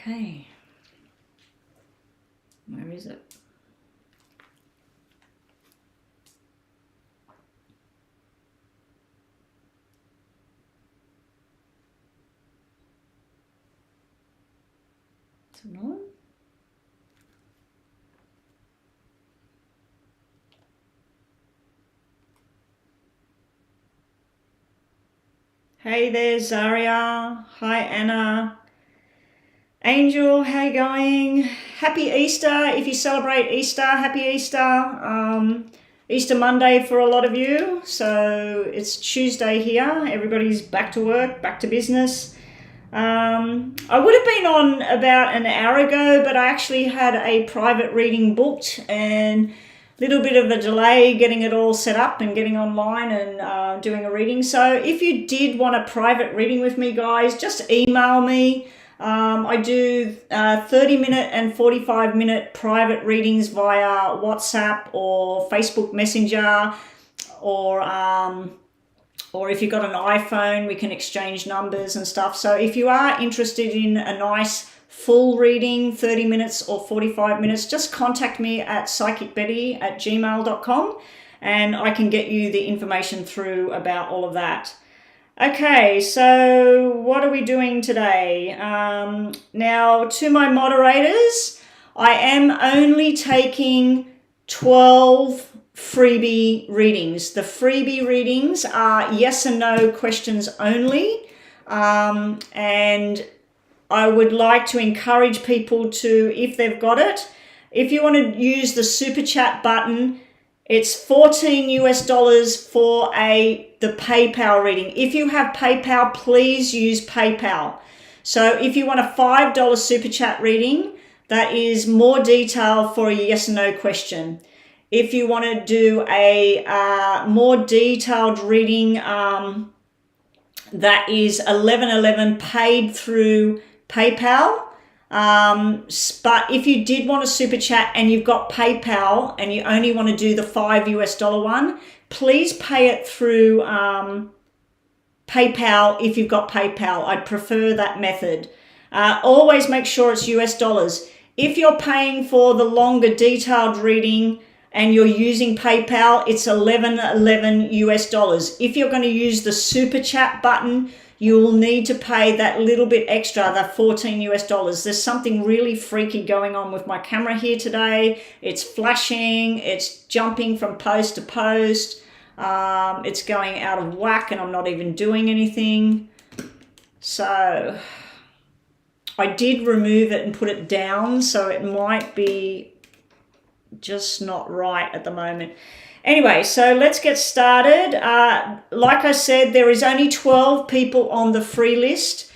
Okay. Where is it? It's annoying. Hey there, Zaria. Hi, Anna. Angel, how you going? Happy Easter. If you celebrate Easter, happy Easter. Easter Monday for a lot of you. So it's Tuesday here. Everybody's back to work, back to business. I would have been on about an hour ago, but I actually had a private reading booked and a little bit of a delay getting it all set up and getting online and doing a reading. So if you did want a private reading with me, guys, just email me. I do 30-minute and 45-minute private readings via WhatsApp or Facebook Messenger, or if you've got an iPhone, we can exchange numbers and stuff. So if you are interested in a nice full reading, 30 minutes or 45 minutes, just contact me at psychicbetty@gmail.com and I can get you the information through about all of that. Okay, so what are we doing today? Now, to my moderators, I am only taking 12 freebie readings. The freebie readings are yes and no questions only, and I would like to encourage people to, if they've got it, if you want to use the super chat button, it's $14 for the PayPal reading. If you have PayPal, please use PayPal. So if you want a $5 super chat reading, that is more detail for a yes and no question. If you want to do a more detailed reading, that is $11.11 paid through PayPal. But if you did want a super chat and you've got PayPal and you only want to do the $5 one, please pay it through PayPal if you've got PayPal. I'd prefer that method. Always make sure it's US dollars. If you're paying for the longer detailed reading and you're using PayPal, it's $11.11 US dollars. If you're going to use the super chat button, you will need to pay that little bit extra, the $14 US dollars. There's something really freaky going on with my camera here today. It's flashing, it's jumping from post to post. It's going out of whack and I'm not even doing anything. So I did remove it and put it down, so it might be just not right at the moment. Anyway, so let's get started. Like I said, there is only 12 people on the free list.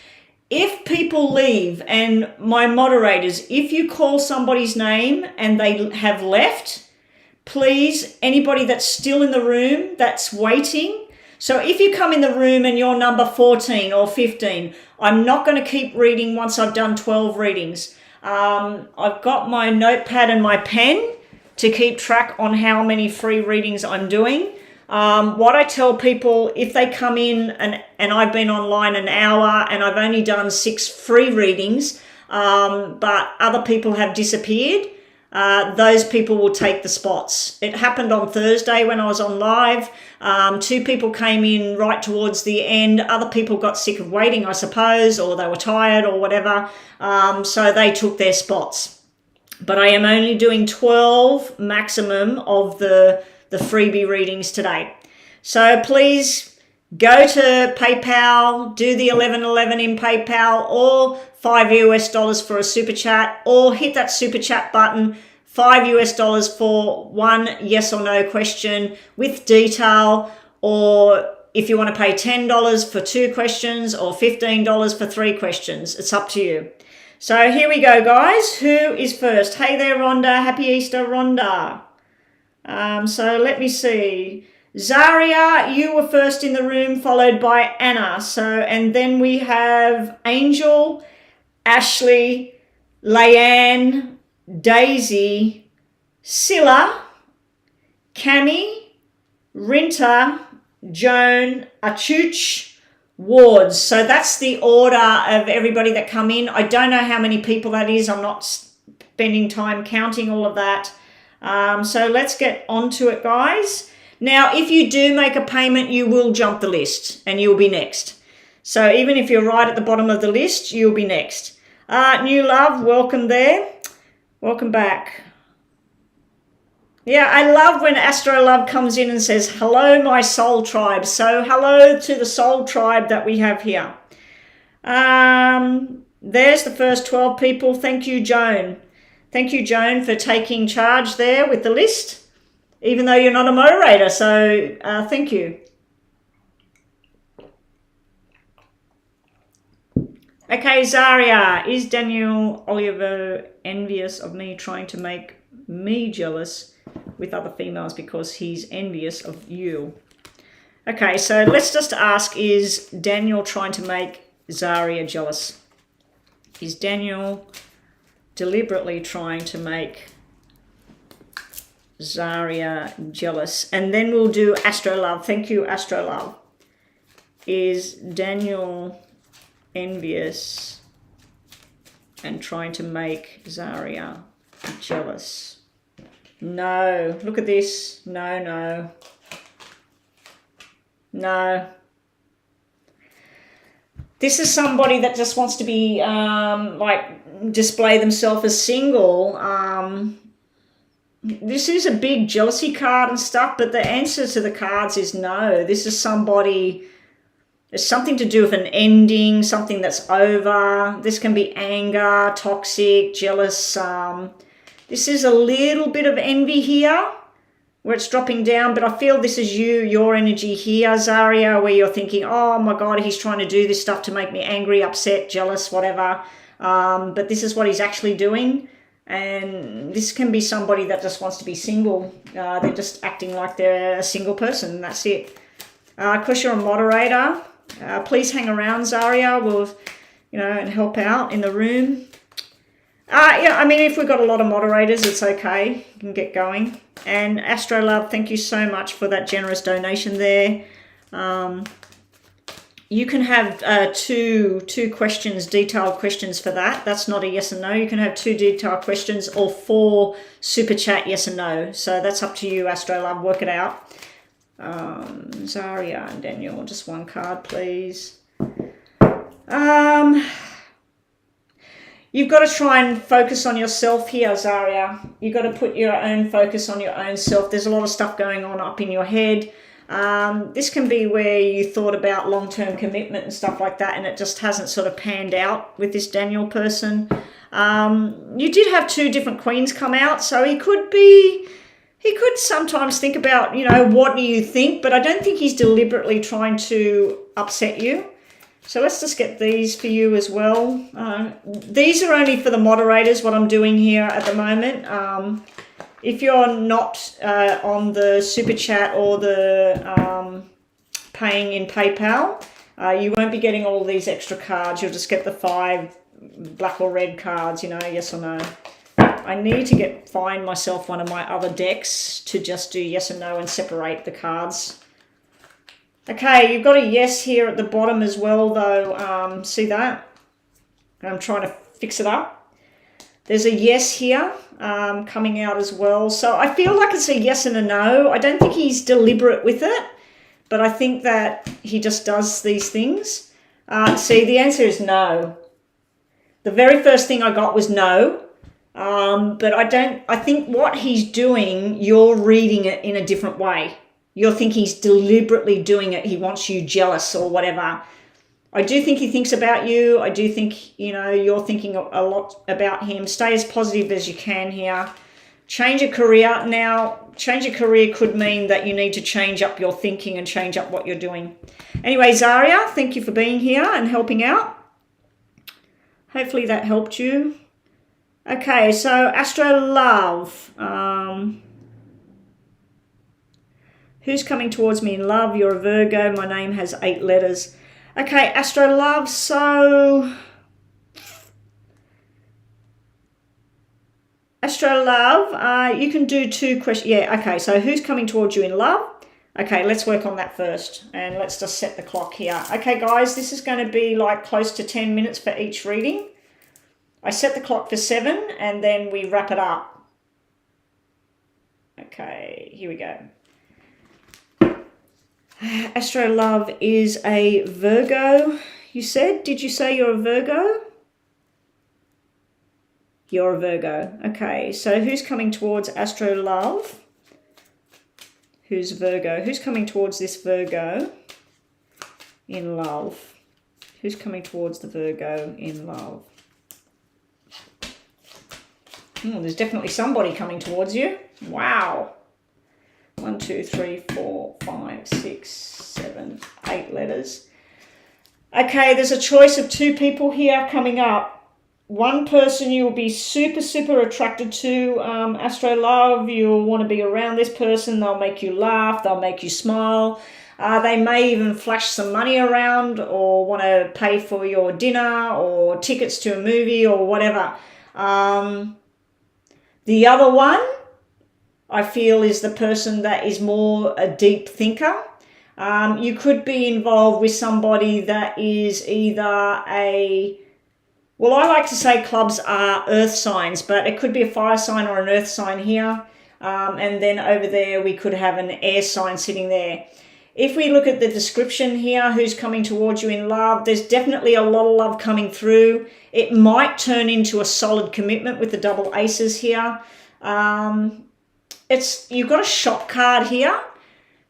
If people leave, and my moderators, if you call somebody's name and they have left, please, anybody that's still in the room that's waiting. So if you come in the room and you're number 14 or 15, I'm not going to keep reading once I've done 12 readings. I've got my notepad and my pen to keep track on how many free readings I'm doing. What I tell people, if they come in and I've been online an hour and I've only done 6 free readings, but other people have disappeared, those people will take the spots. It happened on Thursday when I was on live. 2 people came in right towards the end. Other people got sick of waiting, I suppose, or they were tired or whatever. So they took their spots. But I am only doing 12 maximum of the freebie readings today. So please go to PayPal, do the $11.11 in PayPal, or $5 US dollars for a super chat, or hit that super chat button, $5 US dollars for one yes or no question with detail, or if you want to pay $10 for 2 questions or $15 for 3 questions. It's up to you. So here we go, guys. Who is first? Hey there, Rhonda. Happy Easter, Rhonda. So let me see. Zaria, you were first in the room, followed by Anna. And then we have Angel, Ashley, Leanne, Daisy, Scylla, Cami, Rinta, Joan, Achuch, wards. So that's the order of everybody that come in. I don't know how many people that is. I'm not spending time counting all of that. So let's get onto it, guys. Now, if you do make a payment, you will jump the list and you'll be next. So even if you're right at the bottom of the list, you'll be next. New love, welcome there. Welcome back. Yeah, I love when Astro Love comes in and says, hello, my soul tribe. So hello to the soul tribe that we have here. There's the first 12 people. Thank you, Joan. Thank you, Joan, for taking charge there with the list, even though you're not a moderator. So thank you. Okay, Zaria, is Daniel Oliver envious of me trying to make me jealous with other females because he's envious of you? Okay, so let's just ask, is Daniel trying to make Zaria jealous? Is Daniel deliberately trying to make Zaria jealous? And then we'll do Astro Love. Thank you, Astro Love. Is Daniel envious and trying to make Zaria jealous? No. Look at this. No, no. No. This is somebody that just wants to be, like, display themselves as single. This is a big jealousy card and stuff, but the answer to the cards is no. This is somebody, there's something to do with an ending, something that's over. This can be anger, toxic, jealous. This is a little bit of envy here, where it's dropping down, but I feel this is you, your energy here, Zaria, where you're thinking, oh my God, he's trying to do this stuff to make me angry, upset, jealous, whatever. But this is what he's actually doing. And this can be somebody that just wants to be single. They're just acting like they're a single person. That's it. Of course, you're a moderator. Please hang around, Zaria. We'll, and help out in the room. Yeah, I mean, if we've got a lot of moderators, it's okay. You can get going. And Astro Love, thank you so much for that generous donation there. You can have two questions, detailed questions for that. That's not a yes and no. You can have 2 detailed questions or 4 super chat yes and no. So that's up to you, Astro Love. Work it out. Zaria and Daniel, just 1 card, please. You've got to try and focus on yourself here, Zaria. You've got to put your own focus on your own self. There's a lot of stuff going on up in your head. This can be where you thought about long-term commitment and stuff like that, and it just hasn't sort of panned out with this Daniel person. You did have 2 different queens come out, so he could sometimes think about, what do you think, but I don't think he's deliberately trying to upset you. So let's just get these for you as well. These are only for the moderators, what I'm doing here at the moment. If you're not on the super chat or the paying in PayPal, you won't be getting all these extra cards. You'll just get the 5 black or red cards, yes or no. I need to find myself one of my other decks to just do yes or no and separate the cards. Okay, you've got a yes here at the bottom as well, though. See that? I'm trying to fix it up. There's a yes here coming out as well. So I feel like it's a yes and a no. I don't think he's deliberate with it, but I think that he just does these things. See, the answer is no. The very first thing I got was no. But I think what he's doing, you're reading it in a different way. You'll think he's deliberately doing it. He wants you jealous or whatever. I do think he thinks about you. I do think, you're thinking a lot about him. Stay as positive as you can here. Change your career. Now, change your career could mean that you need to change up your thinking and change up what you're doing. Anyway, Zaria, thank you for being here and helping out. Hopefully that helped you. Okay, so Astro Love. Who's coming towards me in love? You're a Virgo. My name has 8 letters. Okay, Astro Love. So, Astro Love, you can do 2 questions. Yeah, okay. So, who's coming towards you in love? Okay, let's work on that first, and let's just set the clock here. Okay, guys, this is going to be like close to 10 minutes for each reading. I set the clock for 7, and then we wrap it up. Okay, here we go. Astro Love is a Virgo, you said? Did you say you're a Virgo? You're a Virgo. Okay, so who's coming towards Astro Love? Who's Virgo? Who's coming towards this Virgo in love? Who's coming towards the Virgo in love? There's definitely somebody coming towards you. Wow. 1, 2, 3, 4, 5, 6, 7, 8 letters. Okay, there's a choice of 2 people here coming up. One person you'll be super, super attracted to, Astro Love. You'll want to be around this person. They'll make you laugh. They'll make you smile. They may even flash some money around or want to pay for your dinner or tickets to a movie or whatever. The other one, I feel, is the person that is more a deep thinker. You could be involved with somebody that is either a... Well, I like to say clubs are earth signs, but it could be a fire sign or an earth sign here. And then over there, we could have an air sign sitting there. If we look at the description here, who's coming towards you in love, there's definitely a lot of love coming through. It might turn into a solid commitment with the double aces here. You've got a shock card here.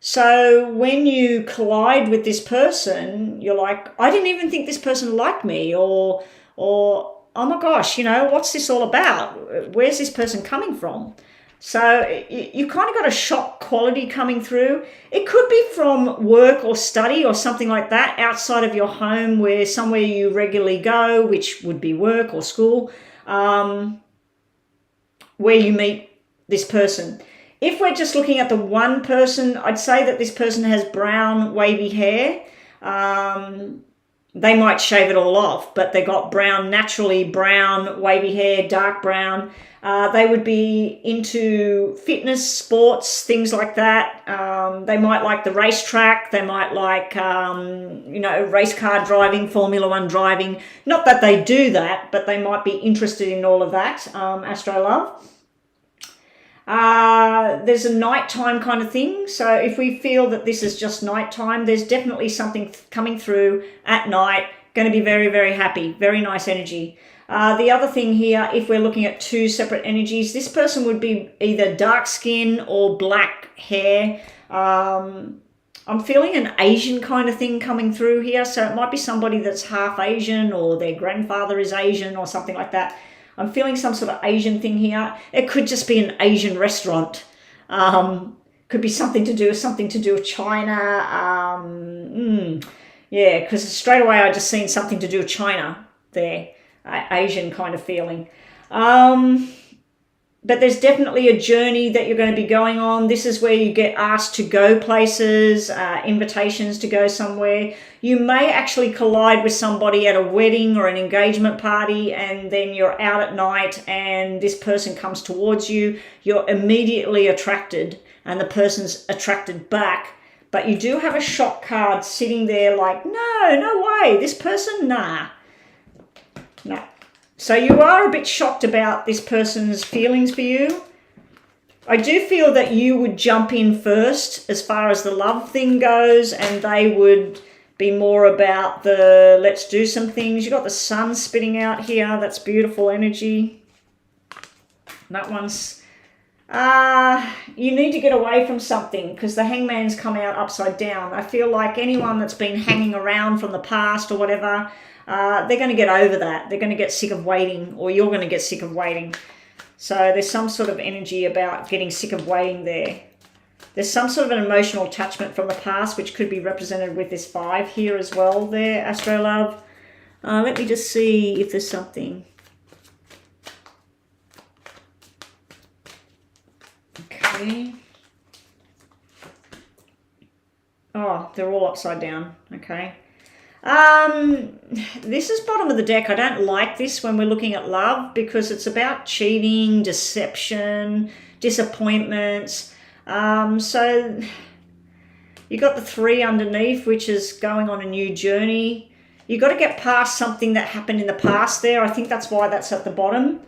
So when you collide with this person, you're like, I didn't even think this person liked me, or oh my gosh, what's this all about? Where's this person coming from? So you kind of got a shock quality coming through. It could be from work or study or something like that outside of your home, where somewhere you regularly go, which would be work or school, where you meet this person. If we're just looking at the one person, I'd say that this person has brown wavy hair. They might shave it all off, but they got naturally brown wavy hair, dark brown. They would be into fitness, sports, things like that. They might like the racetrack. They might like, race car driving, Formula One driving. Not that they do that, but they might be interested in all of that, Astro Love. There's a nighttime kind of thing. So if we feel that this is just nighttime, there's definitely something coming through at night. Going to be very, very happy. Very nice energy. The other thing here, if we're looking at 2 separate energies, this person would be either dark skin or black hair. I'm feeling an Asian kind of thing coming through here. So it might be somebody that's half Asian, or their grandfather is Asian or something like that. I'm feeling some sort of Asian thing here. It could just be an Asian restaurant. Could be something to do with China. Yeah, because straight away I just seen something to do with China there. Asian kind of feeling. But there's definitely a journey that you're going to be going on. This is where you get asked to go places, invitations to go somewhere. You may actually collide with somebody at a wedding or an engagement party, and then you're out at night and this person comes towards you. You're immediately attracted and the person's attracted back. But you do have a shock card sitting there like, no way, this person, nah. No. So you are a bit shocked about this person's feelings for you. I do feel that you would jump in first as far as the love thing goes, and they would be more about the let's do some things. You got the sun spitting out here. That's beautiful energy. That one's... you need to get away from something, because the Hangman's come out upside down. I feel like anyone that's been hanging around from the past or whatever... they're going to get over that. They're going to get sick of waiting, or you're going to get sick of waiting. So there's some sort of energy about getting sick of waiting there. There's some sort of an emotional attachment from the past, which could be represented with this 5 here as well there, Astro Love. Let me just see if there's something. Okay. Oh, they're all upside down. Okay. This is bottom of the deck. I don't like this when we're looking at love, because it's about cheating, deception, disappointments. So You got the 3 underneath, which is going on a new journey. You got to get past something that happened in the past there. I think that's why that's at the bottom.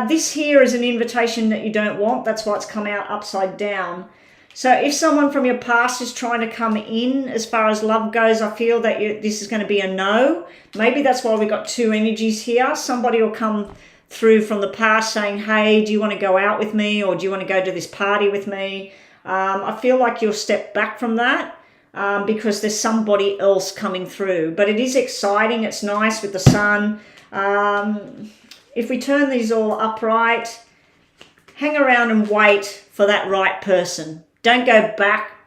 This here is an invitation that you don't want. That's why it's come out upside down. So if someone from your past is trying to come in as far as love goes, I feel that this is going to be a no. Maybe that's why we got 2 energies here. Somebody will come through from the past saying, hey, do you want to go out with me, or do you want to go to this party with me? I feel like you'll step back from that because there's somebody else coming through. But it is exciting. It's nice with the sun. If we turn these all upright, hang around and wait for that right person. Don't go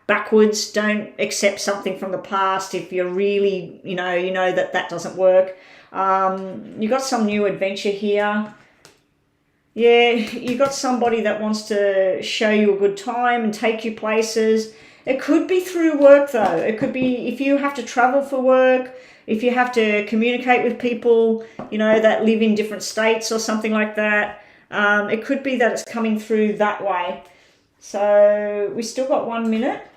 backwards. Don't accept something from the past if you're really, you know that doesn't work. You got some new adventure here. Yeah, you got somebody that wants to show you a good time and take you places. It could be through work though. It could be if you have to travel for work, if you have to communicate with people, that live in different states or something like that. It could be that it's coming through that way. So we still got 1 minute.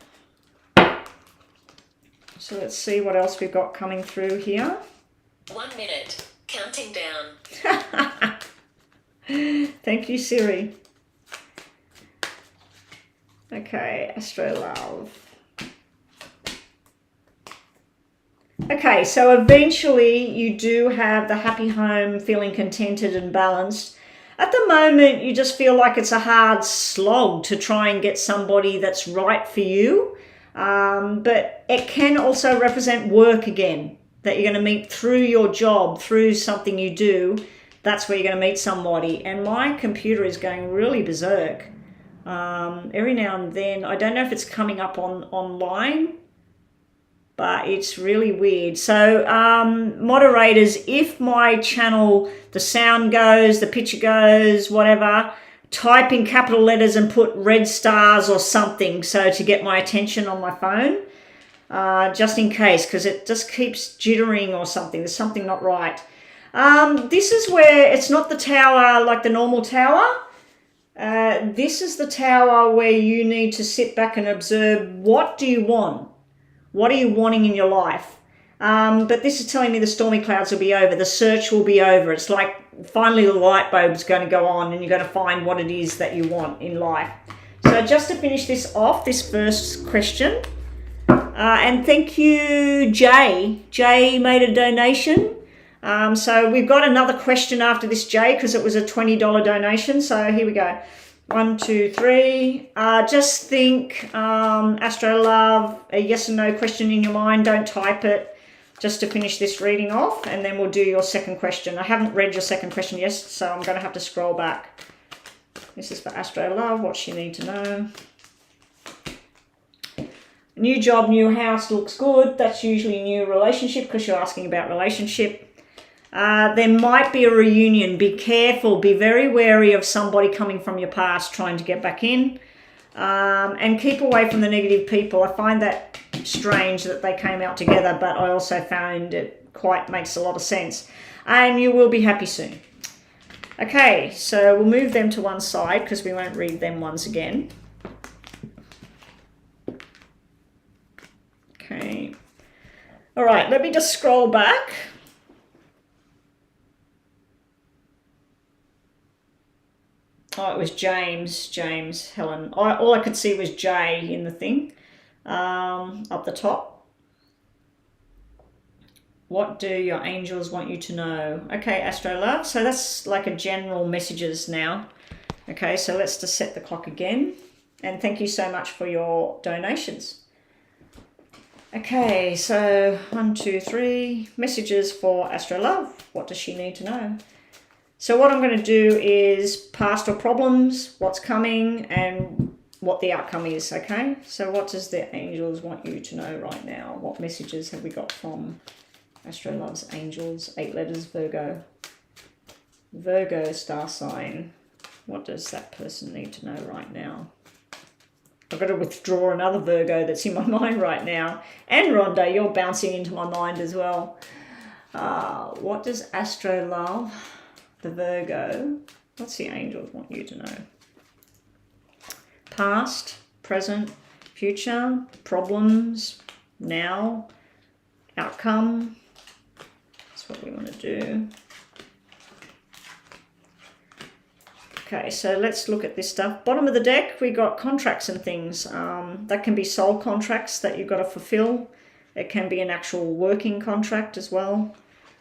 So let's see what else we've got coming through here. 1 minute, counting down. Thank you, Siri. Okay, Astro Love. Okay, so eventually you do have the happy home, feeling contented and balanced. At the moment, you just feel like it's a hard slog to try and get somebody that's right for you. But it can also represent work again, that you're going to meet through your job, through something you do. That's where you're going to meet somebody. And my computer is going really berserk. Every now and then, I don't know if it's coming up online, but it's really weird. So moderators, if my channel, the sound goes, the picture goes, whatever, type in capital letters and put red stars or something, so to get my attention on my phone, just in case, because it just keeps jittering or something. There's something not right. This is where it's not the tower like the normal tower. This is the tower where you need to sit back and observe, what do you want? What are you wanting in your life? But this is telling me the stormy clouds will be over. The search will be over. It's like finally the light bulb's going to go on and you're going to find what it is that you want in life. So just to finish this off, this first question, and thank you, Jay. Jay made a donation. So we've got another question after this, Jay, because it was a $20 donation. So here we go. 1, 2, 3. Just think, Astro Love, a yes or no question in your mind. Don't type it, just to finish this reading off, and then we'll do your second question. I haven't read your second question yet, so I'm going to have to scroll back. This is for Astro Love, what she needs to know. New job, new house looks good. That's usually a new relationship because you're asking about relationship. There might be a reunion. Be careful. Be very wary of somebody coming from your past trying to get back in. And keep away from the negative people. I find that strange that they came out together, but I also found it quite makes a lot of sense. And you will be happy soon. Okay, so we'll move them to one side because we won't read them once again. Okay. All right, let me just scroll back. Oh, it was James, Helen. All I could see was J in the thing, up the top. What do your angels want you to know? Okay, Astro Love. So that's like a general messages now. Okay, so let's just set the clock again. And thank you so much for your donations. Okay, so 1, 2, 3 messages for Astro Love. What does she need to know? So what I'm going to do is past or problems, what's coming, and what the outcome is, okay? So what does the angels want you to know right now? What messages have we got from Astro Love's angels? 8 letters, Virgo. Virgo star sign. What does that person need to know right now? I've got to withdraw another Virgo that's in my mind right now. And Rhonda, you're bouncing into my mind as well. What does Astro Love, the Virgo, what's the angels want you to know? Past, present, future, problems, now, outcome. That's what we want to do. Okay, so let's look at this stuff. Bottom of the deck, we got contracts and things. That can be soul contracts that you've got to fulfill. It can be an actual working contract as well.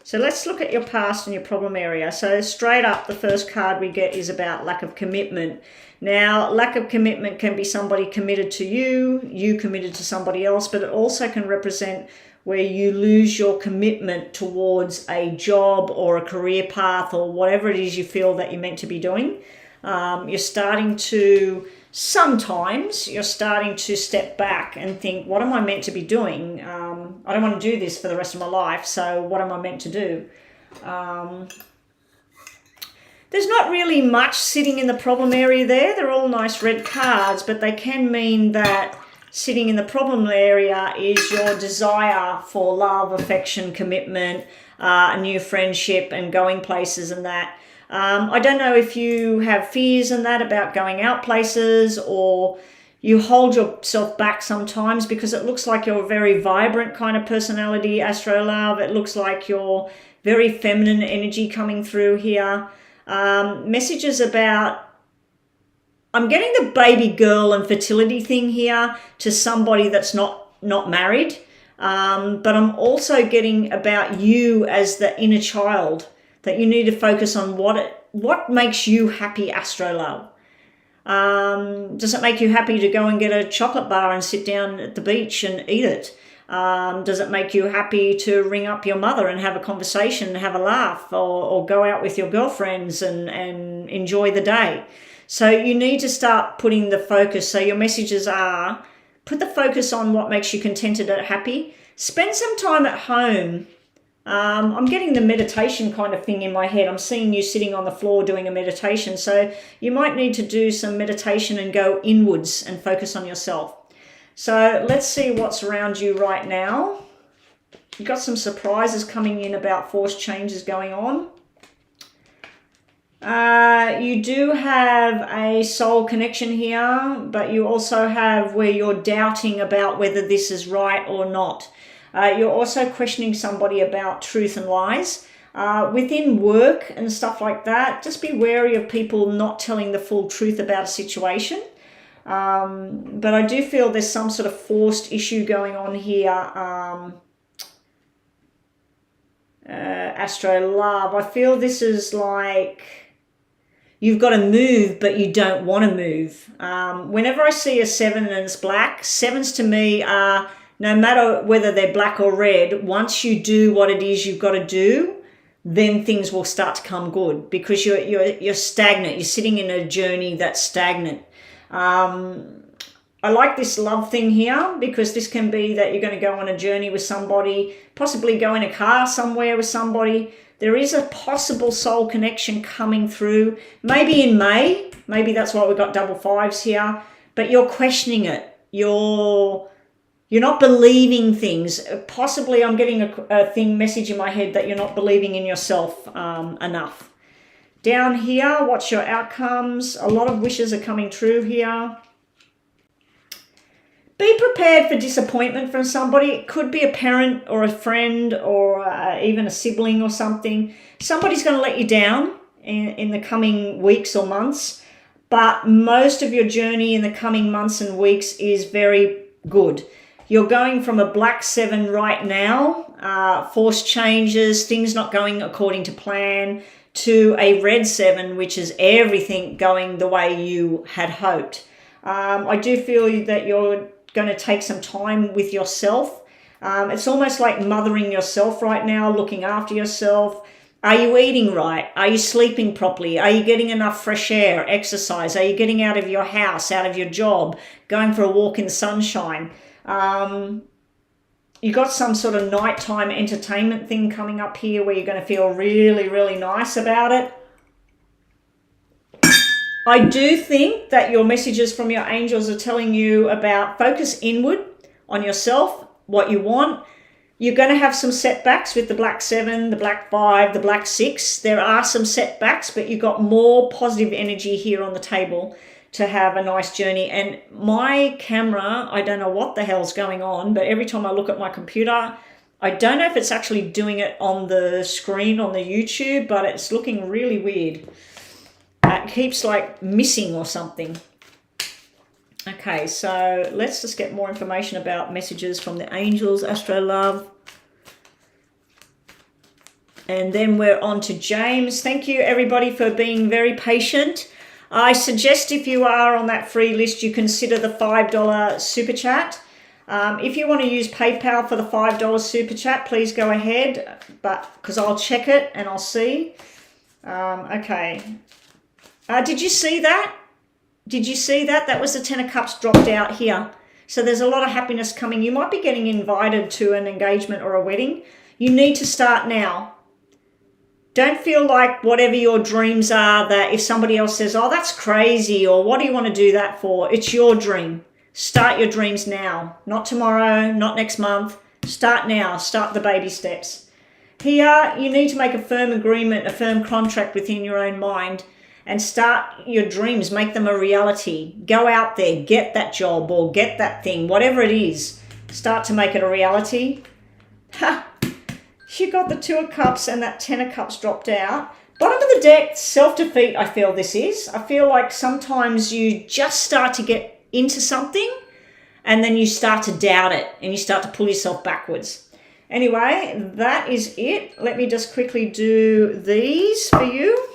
So let's look at your past and your problem area. So straight up, the first card we get is about lack of commitment. Now, lack of commitment can be somebody committed to you, you committed to somebody else, but it also can represent where you lose your commitment towards a job or a career path or whatever it is you feel that you're meant to be doing. You're starting to step back and think, what am I meant to be doing? I don't want to do this for the rest of my life, so what am I meant to do? There's not really much sitting in the problem area there. They're all nice red cards, but they can mean that sitting in the problem area is your desire for love, affection, commitment, a new friendship and going places and that. I don't know if you have fears and that about going out places, or you hold yourself back sometimes because it looks like you're a very vibrant kind of personality, Astro Love. It looks like you're very feminine energy coming through here. Messages about, I'm getting the baby girl and fertility thing here to somebody that's not married. But I'm also getting about you as the inner child, that you need to focus on what makes you happy, Astro Love. Does it make you happy to go and get a chocolate bar and sit down at the beach and eat it? Does it make you happy to ring up your mother and have a conversation and have a laugh, or go out with your girlfriends and enjoy the day? So you need to start putting the focus. So your messages are, put the focus on what makes you contented and happy. Spend some time at home. I'm getting the meditation kind of thing in my head. I'm seeing you sitting on the floor doing a meditation. So you might need to do some meditation and go inwards and focus on yourself. So let's see what's around you right now. You've got some surprises coming in about forced changes going on. You do have a soul connection here, but you also have where you're doubting about whether this is right or not. You're also questioning somebody about truth and lies. Within work and stuff like that, just be wary of people not telling the full truth about a situation. But I do feel there's some sort of forced issue going on here. Astro Love, I feel this is like you've got to move, but you don't want to move. Whenever I see a 7 and it's black, 7s to me are, no matter whether they're black or red, once you do what it is you've got to do, then things will start to come good, because you're stagnant. You're sitting in a journey that's stagnant. I like this love thing here, because this can be that you're going to go on a journey with somebody, possibly go in a car somewhere with somebody. There is a possible soul connection coming through, maybe in May. Maybe that's why we've got double 5s here, but you're questioning it. You're not believing things. Possibly I'm getting a message in my head that you're not believing in yourself enough. Down here, what's your outcomes? A lot of wishes are coming true here. Be prepared for disappointment from somebody. It could be a parent or a friend or even a sibling or something. Somebody's going to let you down in the coming weeks or months, but most of your journey in the coming months and weeks is very good. You're going from a black 7 right now, forced changes, things not going according to plan, to a red 7, which is everything going the way you had hoped. I do feel that you're going to take some time with yourself. It's almost like mothering yourself right now, looking after yourself. Are you eating right? Are you sleeping properly? Are you getting enough fresh air, exercise? Are you getting out of your house, out of your job, going for a walk in the sunshine? You got some sort of nighttime entertainment thing coming up here where you're going to feel really, really nice about it. I do think that your messages from your angels are telling you about focus inward on yourself, what you want. You're going to have some setbacks with the black 7, the black 5, the black 6. There are some setbacks, but you've got more positive energy here on the table to have a nice journey. And my camera, I don't know what the hell's going on, but every time I look at my computer, I don't know if it's actually doing it on the screen on the YouTube, but it's looking really weird. It keeps like missing or something. Okay, so let's just get more information about messages from the angels, Astro Love. And then we're on to James. Thank you everybody for being very patient. I suggest if you are on that free list, you consider the $5 super chat. If you want to use PayPal for the $5 super chat, please go ahead, but because I'll check it and I'll see. Okay. Did you see that? Did you see that? That was the Ten of Cups dropped out here. So there's a lot of happiness coming. You might be getting invited to an engagement or a wedding. You need to start now. Don't feel like whatever your dreams are, that if somebody else says, oh, that's crazy, or what do you want to do that for? It's your dream. Start your dreams now. Not tomorrow, not next month. Start now. Start the baby steps. Here, you need to make a firm agreement, a firm contract within your own mind, and start your dreams. Make them a reality. Go out there, get that job or get that thing, whatever it is. Start to make it a reality. Ha! You got the Two of Cups and that Ten of Cups dropped out. Bottom of the deck, self-defeat, I feel this is. I feel like sometimes you just start to get into something and then you start to doubt it and you start to pull yourself backwards. Anyway, that is it. Let me just quickly do these for you.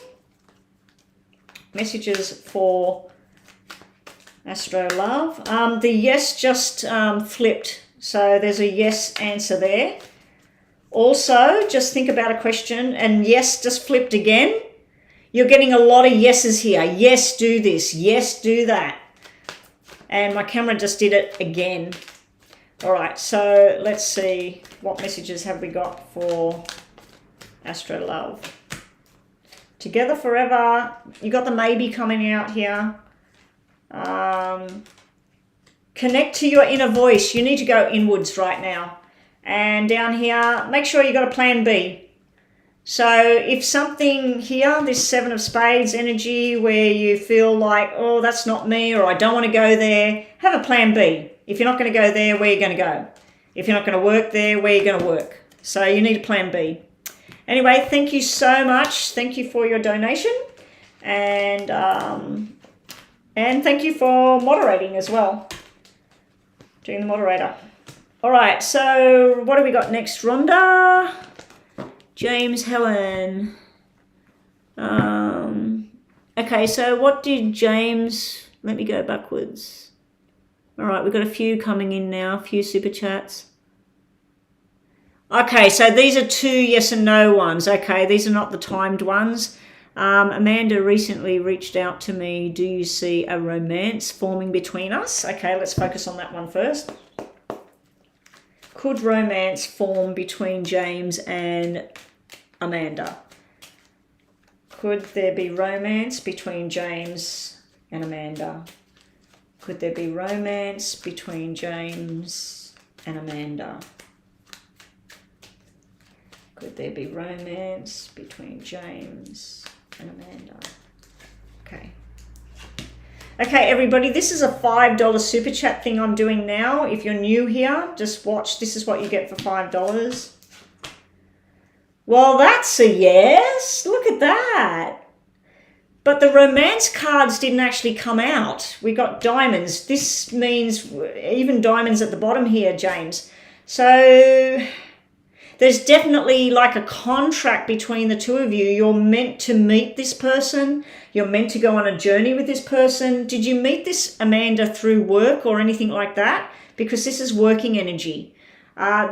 Messages for Astro Love. The yes just flipped. So there's a yes answer there. Also, just think about a question and yes just flipped again. You're getting a lot of yeses here. Yes, do this. Yes, do that. And my camera just did it again. All right, so let's see what messages have we got for Astro Love. Together forever. You got the maybe coming out here. Connect to your inner voice. You need to go inwards right now. And down here, make sure you got a plan B. So if something here, this Seven of Spades energy, where you feel like, oh, that's not me, or I don't want to go there, have a plan B. If you're not going to go there, where are you going to go? If you're not going to work there, where are you going to work? So you need a plan B. Anyway, thank you so much. Thank you for your donation. And thank you for moderating as well. Doing the moderator. All right, so what do we got next? Rhonda, James, Helen. Okay, so what did James... Let me go backwards. All right, we've got a few coming in now, a few super chats. Okay, so these are 2 yes and no ones. Okay, these are not the timed ones. Amanda recently reached out to me. Do you see a romance forming between us? Okay, let's focus on that one first. Could romance form between James and Amanda? Could there be romance between James and Amanda? Could there be romance between James and Amanda? Could there be romance between James and Amanda? Okay. Okay, everybody, this is a $5 super chat thing I'm doing now. If you're new here, just watch. This is what you get for $5. Well, that's a yes. Look at that. But the romance cards didn't actually come out. We got diamonds. This means even diamonds at the bottom here, James. So there's definitely like a contract between the two of you. You're meant to meet this person. You're meant to go on a journey with this person. Did you meet this Amanda through work or anything like that? Because this is working energy.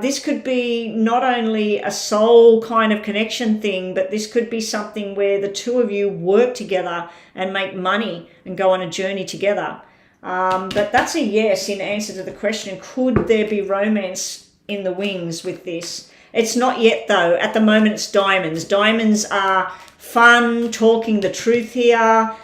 This could be not only a soul kind of connection thing, but this could be something where the two of you work together and make money and go on a journey together. But that's a yes in answer to the question, could there be romance in the wings with this? It's not yet though. At the moment it's diamonds. Diamonds are fun, talking the truth here,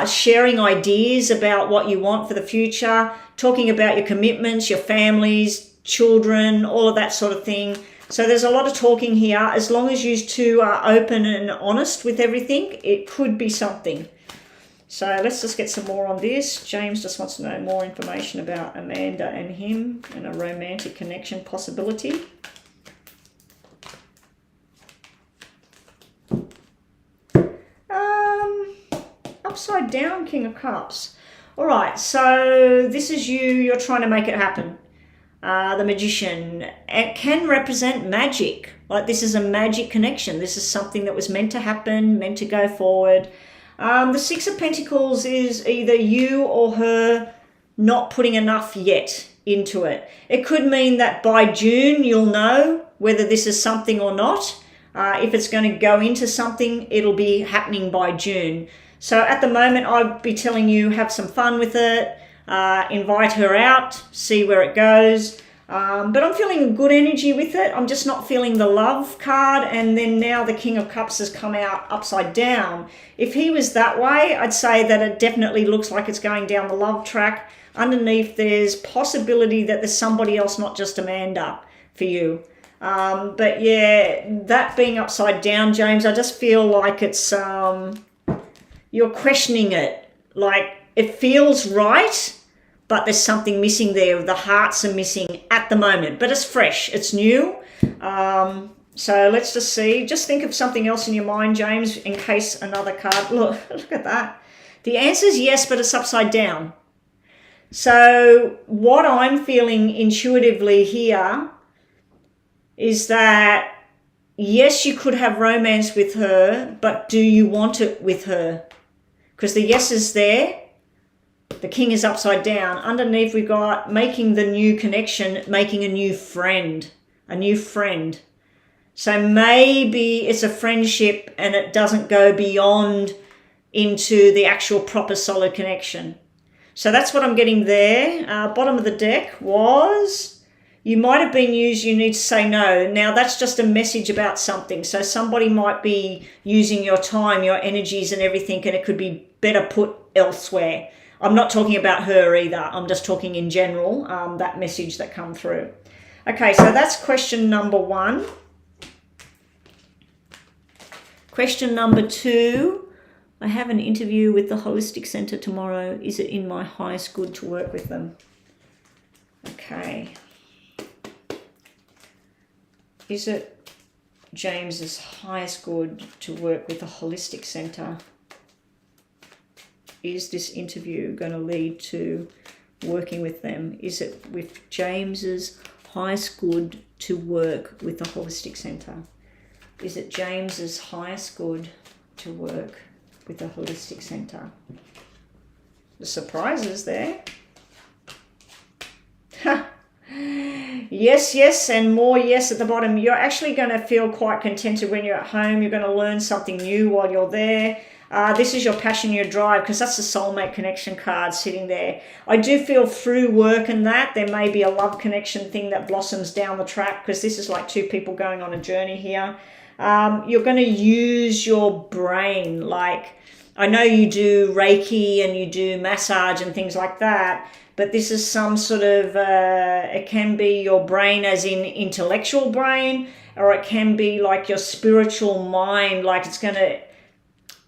sharing ideas about what you want for the future, talking about your commitments, your families, children, all of that sort of thing. So there's a lot of talking here. As long as you two are open and honest with everything, it could be something. So let's just get some more on this. James just wants to know more information about Amanda and him and a romantic connection possibility. Upside down, King of Cups. All right, so this is you. You're trying to make it happen. The Magician. It can represent magic. Like this is a magic connection. This is something that was meant to happen, meant to go forward. The Six of Pentacles is either you or her not putting enough yet into it. It could mean that by June you'll know whether this is something or not. If it's going to go into something, it'll be happening by June. So at the moment, I'd be telling you, have some fun with it, invite her out, see where it goes. But I'm feeling good energy with it. I'm just not feeling the love card. And then now the King of Cups has come out upside down. If he was that way, I'd say that it definitely looks like it's going down the love track. Underneath, there's possibility that there's somebody else, not just Amanda, for you. But yeah, that being upside down, James, I just feel like it's... you're questioning it. Like, it feels right, but there's something missing there. The hearts are missing at the moment, but it's fresh, it's new. So let's just see. Just think of something else in your mind, James, in case another card. Look at that. The answer is yes, but it's upside down. So what I'm feeling intuitively here is that, yes, you could have romance with her, but do you want it with her? Because the yes is there. The King is upside down. Underneath we got making the new connection, making a new friend. A new friend. So maybe it's a friendship and it doesn't go beyond into the actual proper solid connection. So that's what I'm getting there. Bottom of the deck was... You might have been used, you need to say no. Now, that's just a message about something. So somebody might be using your time, your energies and everything, and it could be better put elsewhere. I'm not talking about her either. I'm just talking in general, that message that come through. Okay, so that's question number 1. Question number 2. I have an interview with the Holistic Centre tomorrow. Is it in my highest good to work with them? Okay. Is it James's highest good to work with a holistic centre? Is this interview going to lead to working with them? Is it with James's highest good to work with a holistic centre? Is it James's highest good to work with a holistic centre? The surprises there. Yes, yes, and more yes at the bottom. You're actually going to feel quite contented when you're at home. You're going to learn something new while you're there. This is your passion, your drive, because that's the soulmate connection card sitting there. I do feel through work and that there may be a love connection thing that blossoms down the track, because this is like two people going on a journey here. You're going to use your brain. Like, I know you do Reiki and you do massage and things like that, but this is some sort of, it can be your brain as in intellectual brain, or it can be like your spiritual mind, like it's going to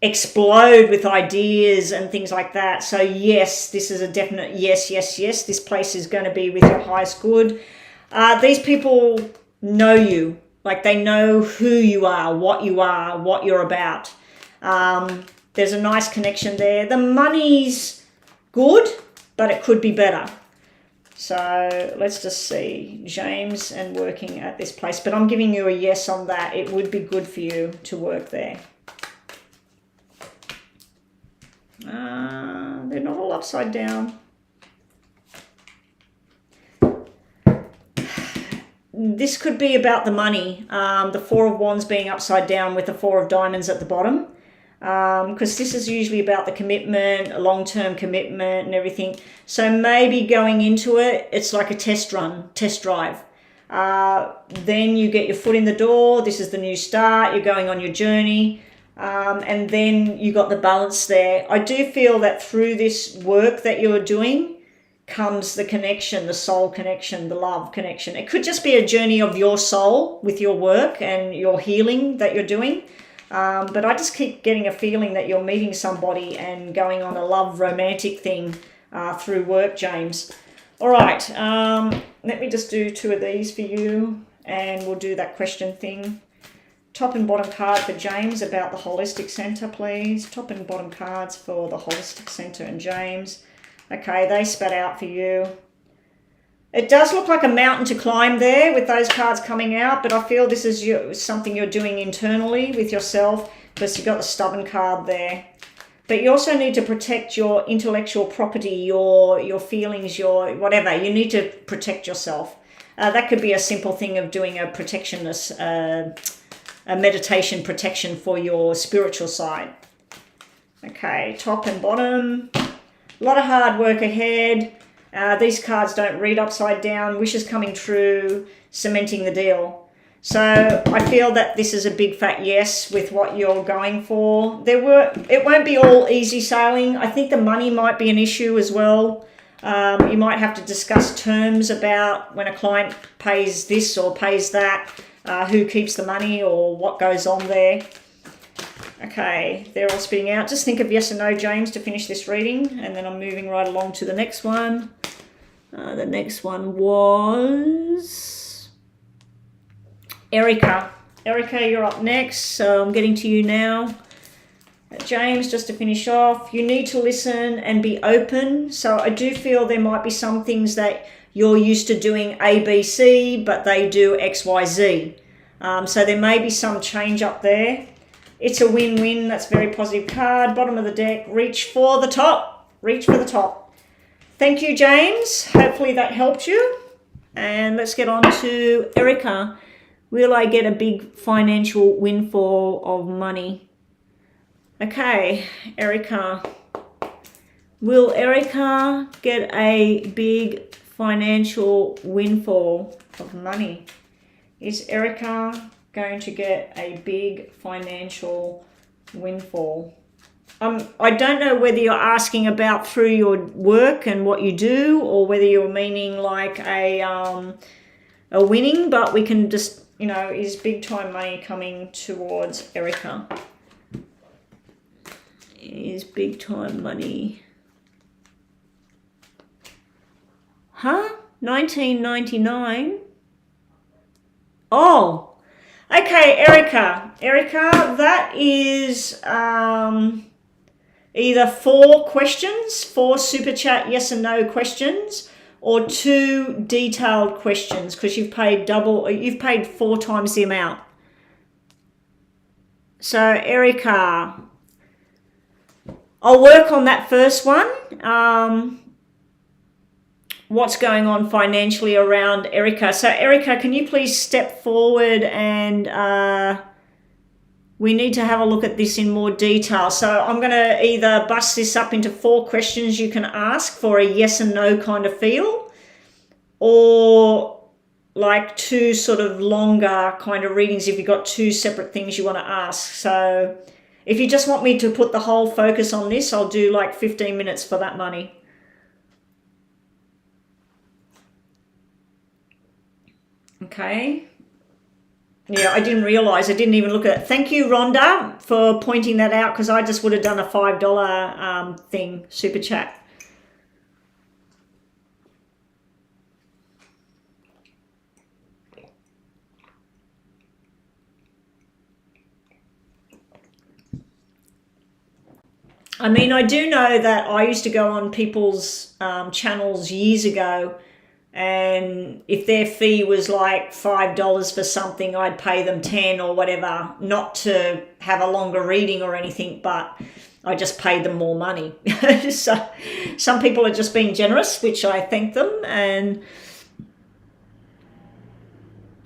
explode with ideas and things like that. So yes, this is a definite yes, yes, yes. This place is going to be with your highest good. These people know you, like they know who you are, what you're about. There's a nice connection there. The money's good, but it could be better. So let's just see. James and working at this place. But I'm giving you a yes on that. It would be good for you to work there. They're not all upside down. This could be about the money. The Four of Wands being upside down with the Four of Diamonds at the bottom. Because this is usually about the commitment, a long-term commitment and everything. So maybe going into it, it's like a test run, test drive. Then you get your foot in the door. This is the new start. You're going on your journey. And then you got the balance there. I do feel that through this work that you're doing comes the connection, the soul connection, the love connection. It could just be a journey of your soul with your work and your healing that you're doing. But I just keep getting a feeling that you're meeting somebody and going on a love romantic thing through work, James. All right, let me just do 2 of these for you, and we'll do that question thing. Top and bottom card for James about the Holistic Centre, please. Top and bottom cards for the Holistic Centre and James. Okay, they spat out for you. It does look like a mountain to climb there with those cards coming out, but I feel this is something you're doing internally with yourself, because you've got the stubborn card there. But you also need to protect your intellectual property, your feelings, your whatever. You need to protect yourself. That could be a simple thing of doing a protectionist, a meditation protection for your spiritual side. Okay, top and bottom. A lot of hard work ahead. These cards don't read upside down. Wishes coming true, cementing the deal. So I feel that this is a big fat yes with what you're going for. It won't be all easy sailing. I think the money might be an issue as well. You might have to discuss terms about when a client pays this or pays that, who keeps the money or what goes on there. Okay, they're all spitting out. Just think of yes and no, James, to finish this reading, and then I'm moving right along to the next one. The next one was Erica. Erica, you're up next, so I'm getting to you now. James, just to finish off, you need to listen and be open. So I do feel there might be some things that you're used to doing A, B, C, but they do X, Y, Z. So there may be some change up there. It's a win-win. That's a very positive card. Bottom of the deck, reach for the top. Reach for the top. Thank you, James. Hopefully that helped you. And let's get on to Erica. Will I get a big financial windfall of money? Okay, Erica. Will Erica get a big financial windfall of money? Is Erica going to get a big financial windfall? I don't know whether you're asking about through your work and what you do, or whether you're meaning like a winning, but we can just, is big time money coming towards Erica? Is big time money? 1999? Oh, okay, Erica. Erica, that is either 4 questions, 4 super chat yes and no questions, or 2 detailed questions, because you've paid 4 times the amount. So Erica, I'll work on that first one. What's going on financially around Erica? So Erica, can you please step forward, and we need to have a look at this in more detail. So I'm going to either bust this up into 4 questions you can ask for a yes and no kind of feel, or like 2 sort of longer kind of readings if you've got 2 separate things you want to ask. So if you just want me to put the whole focus on this, I'll do like 15 minutes for that money. Okay. Yeah, I didn't realise. I didn't even look at it. Thank you, Rhonda, for pointing that out, because I just would have done a $5 thing, super chat. I mean, I do know that I used to go on people's channels years ago, and if their fee was like $5 for something, I'd pay them 10 or whatever, not to have a longer reading or anything, but I just paid them more money. So some people are just being generous, which I thank them. And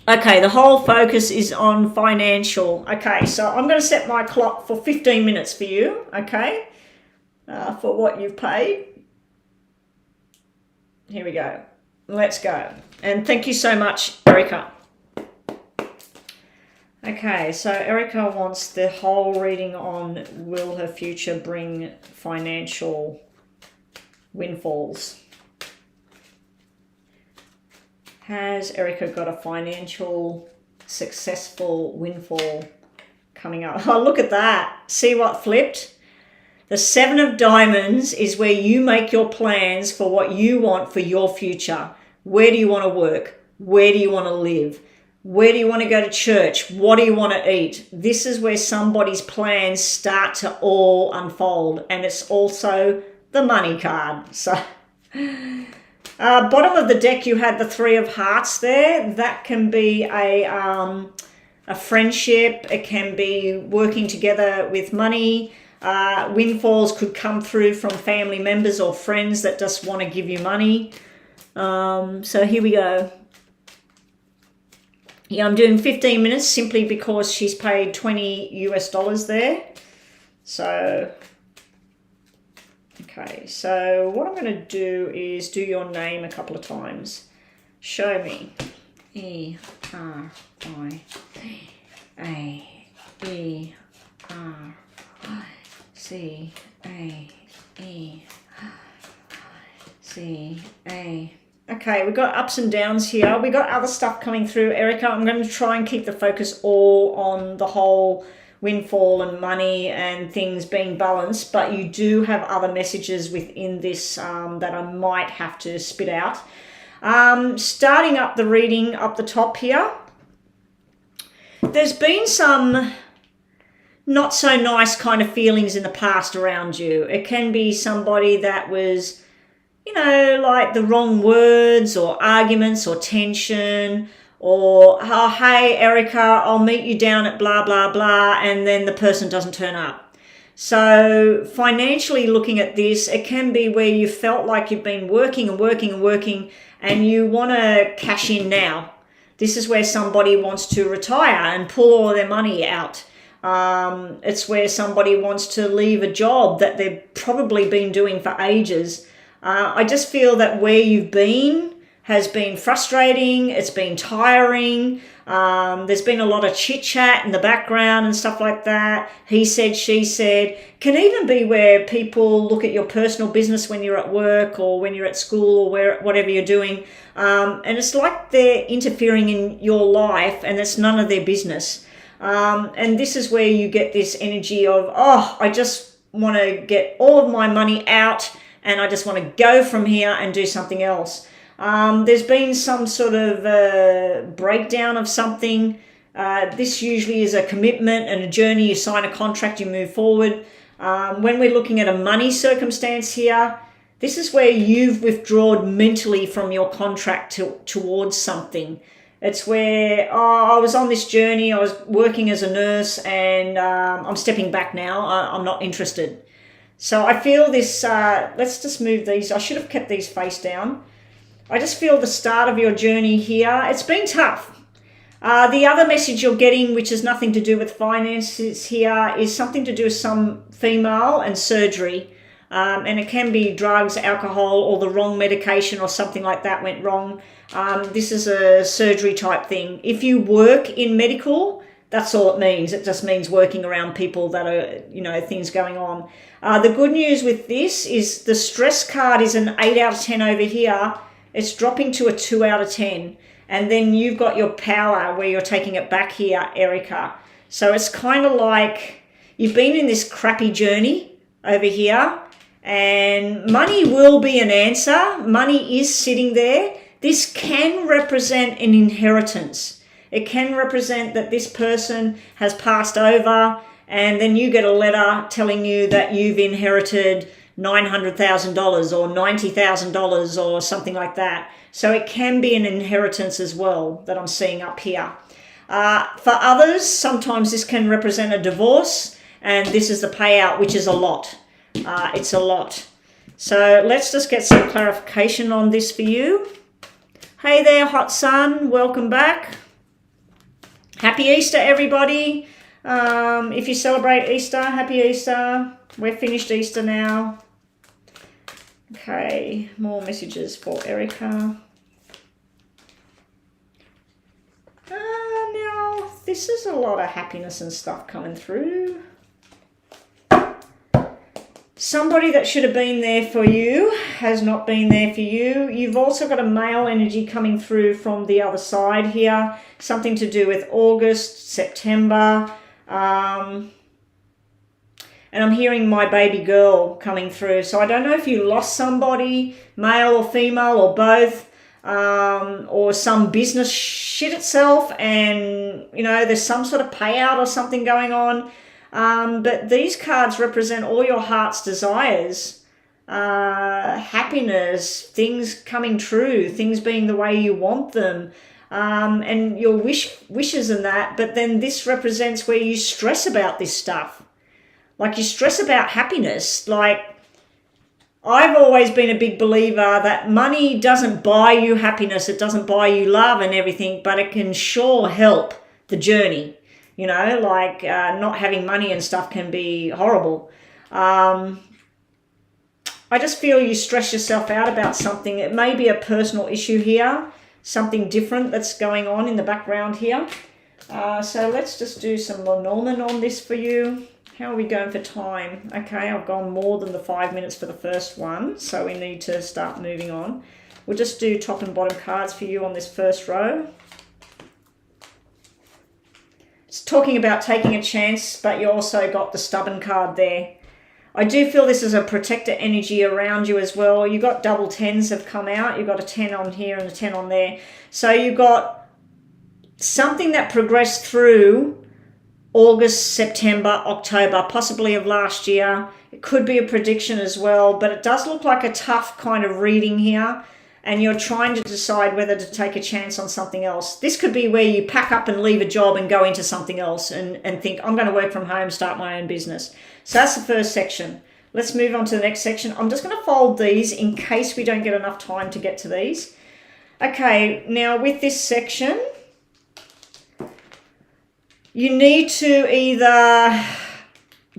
okay, the whole focus is on financial. Okay, so I'm going to set my clock for 15 minutes for you, okay, for what you've paid. Here we go. Let's go. And thank you so much, Erica. Okay, so Erica wants the whole reading on will her future bring financial windfalls. Has Erica got a financial successful windfall coming up. Oh, look at that. See what flipped? The 7 of Diamonds is where you make your plans for what you want for your future. Where do you want to work? Where do you want to live? Where do you want to go to church? What do you want to eat? This is where somebody's plans start to all unfold. And it's also the money card. So, bottom of the deck, you had the 3 of Hearts there. That can be a friendship. It can be working together with money. Windfalls could come through from family members or friends that just want to give you money. So here we go. Yeah, I'm doing 15 minutes simply because she's paid $20 US there. So, okay. So what I'm going to do is do your name a couple of times. Show me. E-R-I-C-A-E-R-I-C-A. Okay, we've got ups and downs here. We've got other stuff coming through, Erica. I'm going to try and keep the focus all on the whole windfall and money and things being balanced, but you do have other messages within this that I might have to spit out. Starting up the reading up the top here, there's been some not so nice kind of feelings in the past around you. It can be somebody that was, like the wrong words or arguments or tension, or, oh, hey, Erica, I'll meet you down at blah, blah, blah, and then the person doesn't turn up. So financially looking at this, it can be where you felt like you've been working and working and working and you want to cash in now. This is where somebody wants to retire and pull all their money out. It's where somebody wants to leave a job that they've probably been doing for ages. I just feel that where you've been has been frustrating. It's been tiring. There's been a lot of chit chat in the background and stuff like that. He said, she said. Can even be where people look at your personal business when you're at work or when you're at school or whatever you're doing. And it's like they're interfering in your life and it's none of their business. And this is where you get this energy of, oh, I just want to get all of my money out and I just want to go from here and do something else. There's been some sort of breakdown of something. This usually is a commitment and a journey. You sign a contract, you move forward. When we're looking at a money circumstance here, this is where you've withdrawn mentally from your contract towards something. It's where, I was on this journey, I was working as a nurse and I'm stepping back now, I'm not interested. So I feel this, let's just move these, I should have kept these face down. I just feel the start of your journey here. It's been tough. The other message you're getting, which has nothing to do with finances here, is something to do with some female and surgery. And it can be drugs, alcohol, or the wrong medication or something like that went wrong. This is a surgery type thing. If you work in medical, that's all it means. It just means working around people that are, things going on. The good news with this is the stress card is an 8 out of 10 over here. It's dropping to a 2 out of 10. And then you've got your power where you're taking it back here, Erica. So it's kind of like you've been in this crappy journey over here. And money will be an answer. Money is sitting there. This can represent an inheritance. It can represent that this person has passed over and then you get a letter telling you that you've inherited $900,000 or $90,000 or something like that. So it can be an inheritance as well that I'm seeing up here. For others, sometimes this can represent a divorce and this is the payout, which is a lot. It's a lot. So let's just get some clarification on this for you. Hey there, hot sun. Welcome back. Happy Easter, everybody. If you celebrate Easter, happy Easter. We're finished Easter now. Okay, more messages for Erica. Now, this is a lot of happiness and stuff coming through. Somebody that should have been there for you has not been there for you. You've also got a male energy coming through from the other side here. Something to do with August, September. And I'm hearing my baby girl coming through. So I don't know if you lost somebody, male or female or both, or some business shit itself, and there's some sort of payout or something going on. But these cards represent all your heart's desires, happiness, things coming true, things being the way you want them, and your wishes and that. But then this represents where you stress about this stuff. Like, you stress about happiness. Like, I've always been a big believer that money doesn't buy you happiness, it doesn't buy you love and everything, but it can sure help the journey. Not having money and stuff can be horrible. I just feel you stress yourself out about something. It may be a personal issue here, something different that's going on in the background here. So let's just do some Lenormand on this for you. How are we going for time? Okay, I've gone more than the 5 minutes for the first one, so we need to start moving on. We'll just do top and bottom cards for you on this first row. It's talking about taking a chance, but you also got the stubborn card there. I do feel this is a protector energy around you as well. You got double 10s have come out. You've got a 10 on here and a 10 on there. So you got something that progressed through August, September, October, possibly of last year. It could be a prediction as well, but it does look like a tough kind of reading here, and you're trying to decide whether to take a chance on something else. This could be where you pack up and leave a job and go into something else and think, I'm going to work from home, start my own business. So that's the first section. Let's move on to the next section. I'm just going to fold these in case we don't get enough time to get to these. Okay, now with this section, you need to either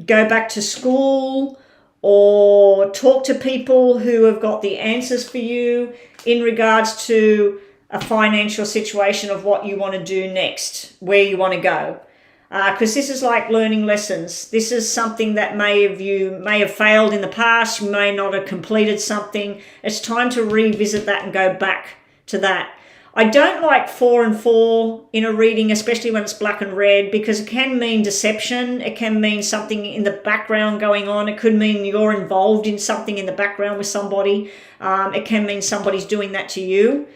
go back to school or talk to people who have got the answers for you in regards to a financial situation of what you want to do next, where you want to go. Because this is like learning lessons. This is something that you may have failed in the past, you may not have completed something. It's time to revisit that and go back to that. I don't like 4 and 4 in a reading, especially when it's black and red, because it can mean deception. It can mean something in the background going on. It could mean you're involved in something in the background with somebody. It can mean somebody's doing that to you.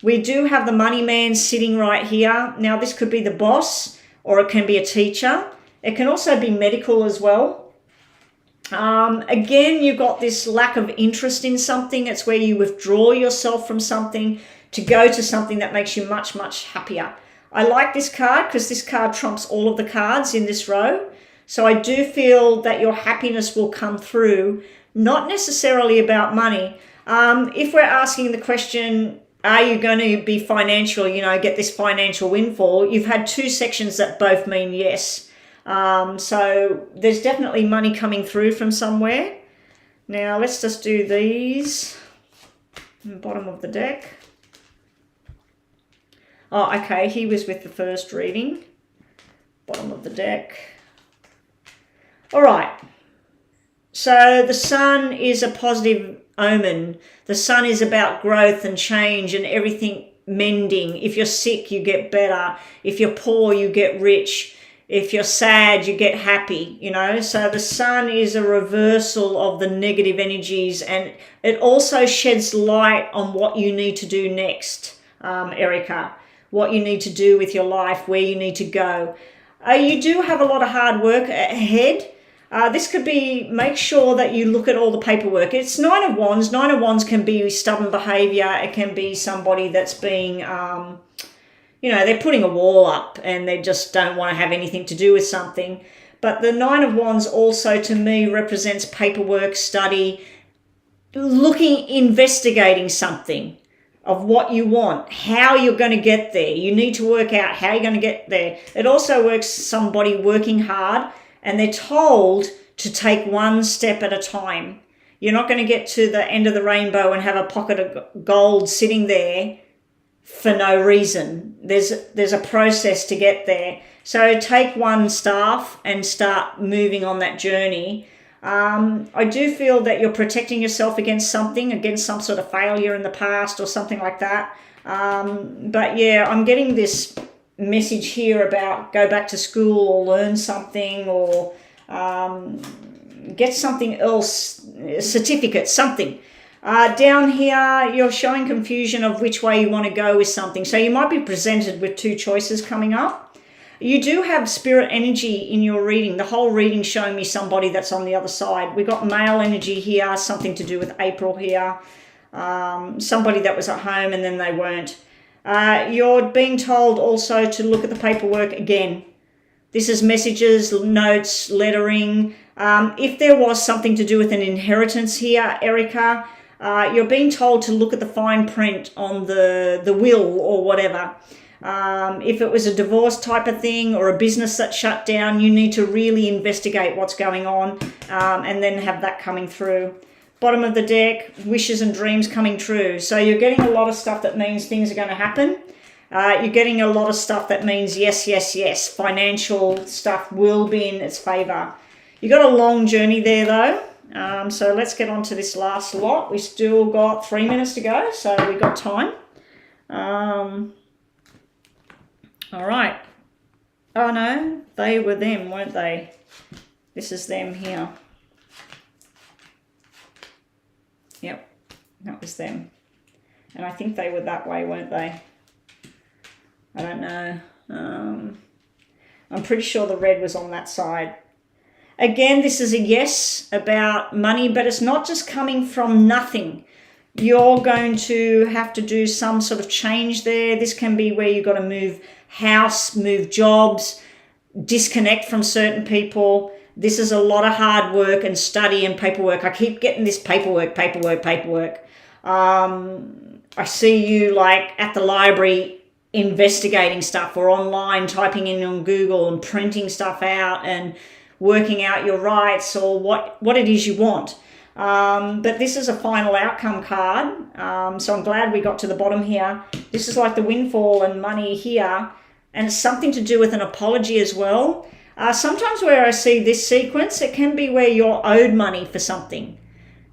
We do have the money man sitting right here. Now, this could be the boss, or it can be a teacher. It can also be medical as well. Again, you've got this lack of interest in something. It's where you withdraw yourself from something to go to something that makes you much, much happier. I like this card because this card trumps all of the cards in this row. So I do feel that your happiness will come through, not necessarily about money. If we're asking the question, are you going to be financial, get this financial windfall? You've had two sections that both mean yes. So there's definitely money coming through from somewhere. Now let's just do these. Bottom of the deck. Oh, okay, he was with the first reading. Bottom of the deck. All right. So the sun is a positive omen. The sun is about growth and change and everything mending. If you're sick, you get better. If you're poor, you get rich. If you're sad, you get happy, So the sun is a reversal of the negative energies, and it also sheds light on what you need to do next, Erica. What you need to do with your life, where you need to go. You do have a lot of hard work ahead. This could be, make sure that you look at all the paperwork. It's 9 of Wands. 9 of Wands can be stubborn behavior. It can be somebody that's being, they're putting a wall up and they just don't want to have anything to do with something. But the 9 of Wands also, to me, represents paperwork, study, investigating something of what you want, how you're going to get there. You need to work out how you're going to get there. It also works somebody working hard and they're told to take one step at a time. You're not going to get to the end of the rainbow and have a pocket of gold sitting there for no reason. There's a process to get there. So take one staff and start moving on that journey. I do feel that you're protecting yourself against something, against some sort of failure in the past or something like that. But yeah, I'm getting this message here about go back to school or learn something or get something else, a certificate, something. Down here, you're showing confusion of which way you want to go with something. So you might be presented with two choices coming up. You do have spirit energy in your reading. The whole reading showing me somebody that's on the other side. We got male energy here, something to do with April here. Somebody that was at home and then they weren't. You're being told also to look at the paperwork again. This is messages, notes, lettering. If there was something to do with an inheritance here, Erica, you're being told to look at the fine print on the will or whatever. If it was a divorce type of thing or a business that shut down, you need to really investigate what's going on and then have that coming through. Bottom of the deck, wishes and dreams coming true. So you're getting a lot of stuff that means things are going to happen. You're getting a lot of stuff that means yes, yes, yes. Financial stuff will be in its favor. You got a long journey there though. So let's get on to this last lot. We still got 3 minutes to go, so we got time. All right. Oh no, they were them, weren't they? This is them here. Yep, that was them. And I think they were that way, weren't they? I don't know. I'm pretty sure the red was on that side. Again, this is a yes about money, but it's not just coming from nothing. You're going to have to do some sort of change there. This can be where you've got to move house, move jobs, disconnect from certain people. This is a lot of hard work and study and paperwork. I keep getting this paperwork. I see you like at the library investigating stuff or online, typing in on Google and printing stuff out and working out your rights or what it is you want. But this is a final outcome card. So I'm glad we got to the bottom here. This is like the windfall and money here. And it's something to do with an apology as well. Sometimes where I see this sequence, it can be where you're owed money for something.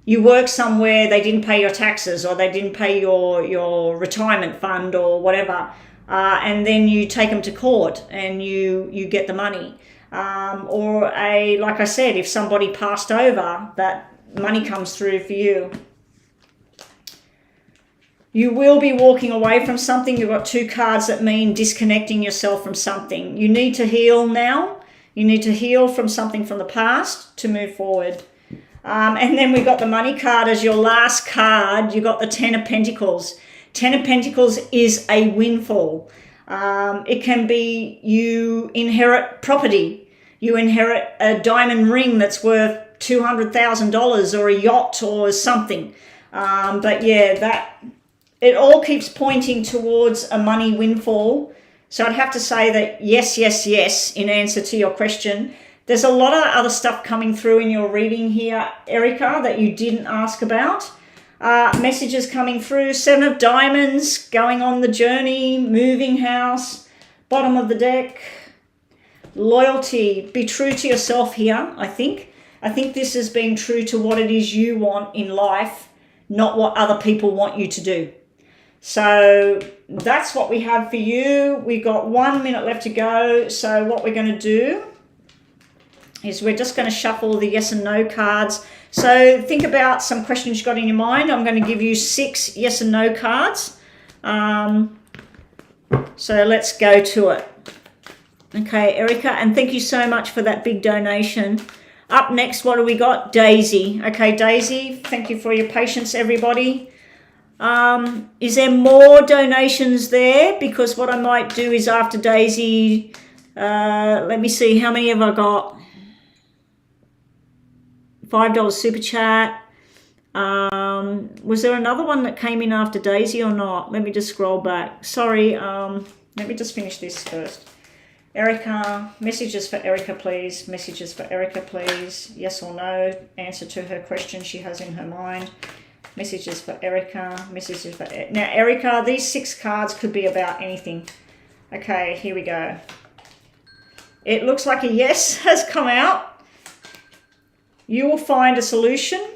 You work somewhere, they didn't pay your taxes or they didn't pay your retirement fund or whatever. And then you take them to court and you get the money. Or like I said, if somebody passed over, that money comes through for you. You will be walking away from something. You've got two cards that mean disconnecting yourself from something. You need to heal now. You need to heal from something from the past to move forward. And then we got the money card as your last card. You got the 10 of Pentacles. 10 of Pentacles is a windfall. It can be you inherit property. You inherit a diamond ring that's worth $200,000 or a yacht or something. But yeah, it all keeps pointing towards a money windfall. So I'd have to say that yes, yes, yes, in answer to your question. There's a lot of other stuff coming through in your reading here, Erica, that you didn't ask about. Messages coming through, 7 of Diamonds, going on the journey, moving house, bottom of the deck, loyalty, be true to yourself here, I think. I think this is being true to what it is you want in life, not what other people want you to do. So that's what we have for you. We've got 1 minute left to go. So what we're going to do is we're just going to shuffle the yes and no cards. So think about some questions you got in your mind. I'm going to give you 6 yes and no cards. So let's go to it. Okay, Erica, and thank you so much for that big donation. Up next, what do we got? Daisy. Okay, Daisy, thank you for your patience, everybody. Is there more donations there? Because what I might do is after Daisy, let me see, how many have I got? $5 super chat. Was there another one that came in after Daisy or not? Let me just scroll back. Sorry, let me just finish this first. Erica, messages for Erica, please. Messages for Erica, please. Yes or no. Answer to her question she has in her mind. Messages for Erica. Messages for now, Erica, these 6 cards could be about anything. Okay, here we go. It looks like a yes has come out. You will find a solution.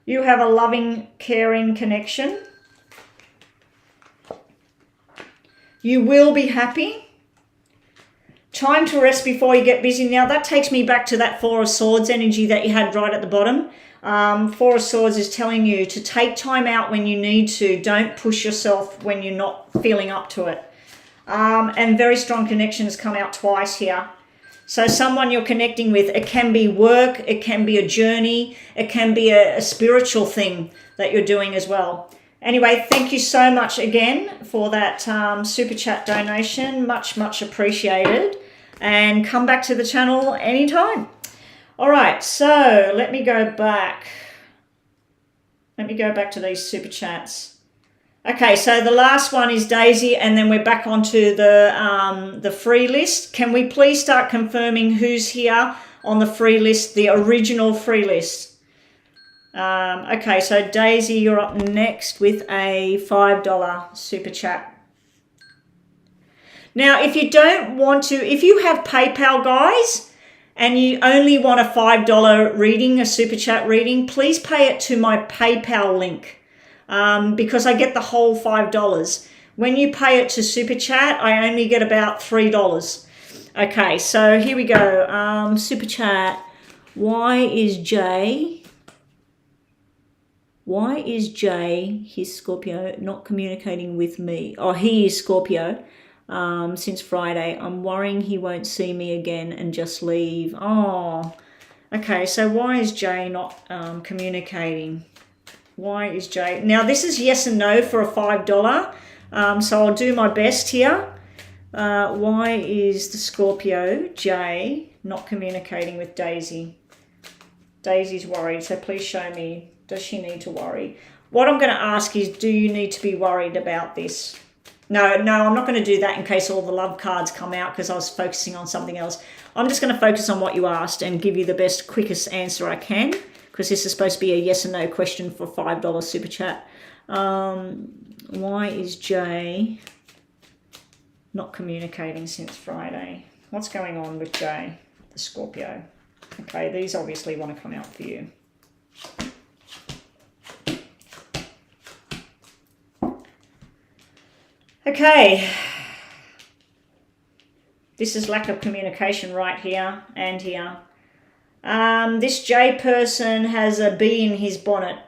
You have a loving, caring connection. You will be happy. Time to rest before you get busy. Now that takes me back to that Four of Swords energy that you had right at the bottom. Four of Swords is telling you to take time out when you need to. Don't push yourself when you're not feeling up to it. And very strong connections come out twice here. So someone you're connecting with, it can be work, it can be a journey, it can be a spiritual thing that you're doing as well. Anyway, thank you so much again for that super chat donation. Much, much appreciated. And come back to the channel anytime. All right, so let me go back. Let me go back to these super chats. Okay, so the last one is Daisy, and then we're back onto the free list. Can we please start confirming who's here on the free list, the original free list? Okay, so Daisy, you're up next with a $5 super chat. Now, if you don't want to, if you have PayPal, guys, and you only want a $5 reading, a super chat reading, please pay it to my PayPal link. Because I get the whole $5. When you pay it to Super Chat, I only get about $3. Okay, so here we go. Super Chat. Why is Jay, his Scorpio, not communicating with me? Oh, he is Scorpio since Friday. I'm worrying he won't see me again and just leave. Oh, okay, so why is Jay not communicating? Why is Jay? Now, this is yes and no for a $5. So I'll do my best here. Why is the Scorpio, Jay, not communicating with Daisy? Daisy's worried, so please show me. Does she need to worry? What I'm going to ask is, do you need to be worried about this? No, I'm not going to do that in case all the love cards come out because I was focusing on something else. I'm just going to focus on what you asked and give you the best, quickest answer I can, because this is supposed to be a yes and no question for $5 super chat. Why is Jay not communicating since Friday? What's going on with Jay, the Scorpio? Okay, these obviously want to come out for you. Okay. This is lack of communication right here and here. This J person has a bee in his bonnet.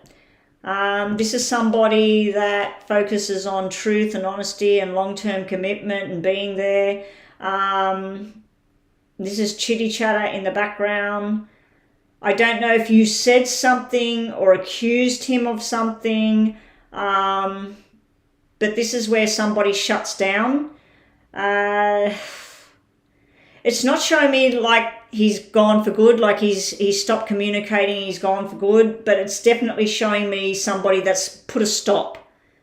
This is somebody that focuses on truth and honesty and long-term commitment and being there. This is chitty chatter in the background. I don't know if you said something or accused him of something, but this is where somebody shuts down. It's not showing me like he's gone for good, like he's stopped communicating, he's gone for good, but it's definitely showing me somebody that's put a stop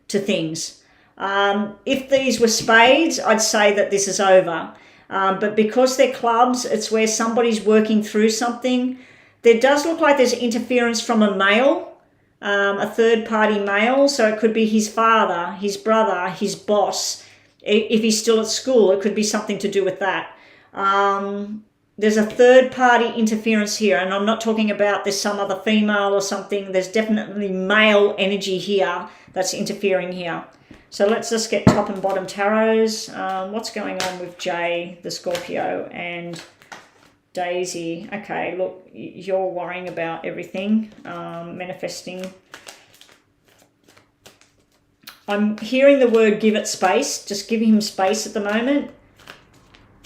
to things. If these were spades, I'd say that this is over. But because they're clubs, it's where somebody's working through something. There does look like there's interference from a male, a third-party male, so it could be his father, his brother, his boss. If he's still at school, it could be something to do with that. There's a third-party interference here, and I'm not talking about there's some other female or something. There's definitely male energy here that's interfering here. So let's just get top and bottom tarots. What's going on with Jay, the Scorpio, and Daisy? Okay, look, you're worrying about everything, manifesting. I'm hearing the word give it space. Just give him space at the moment.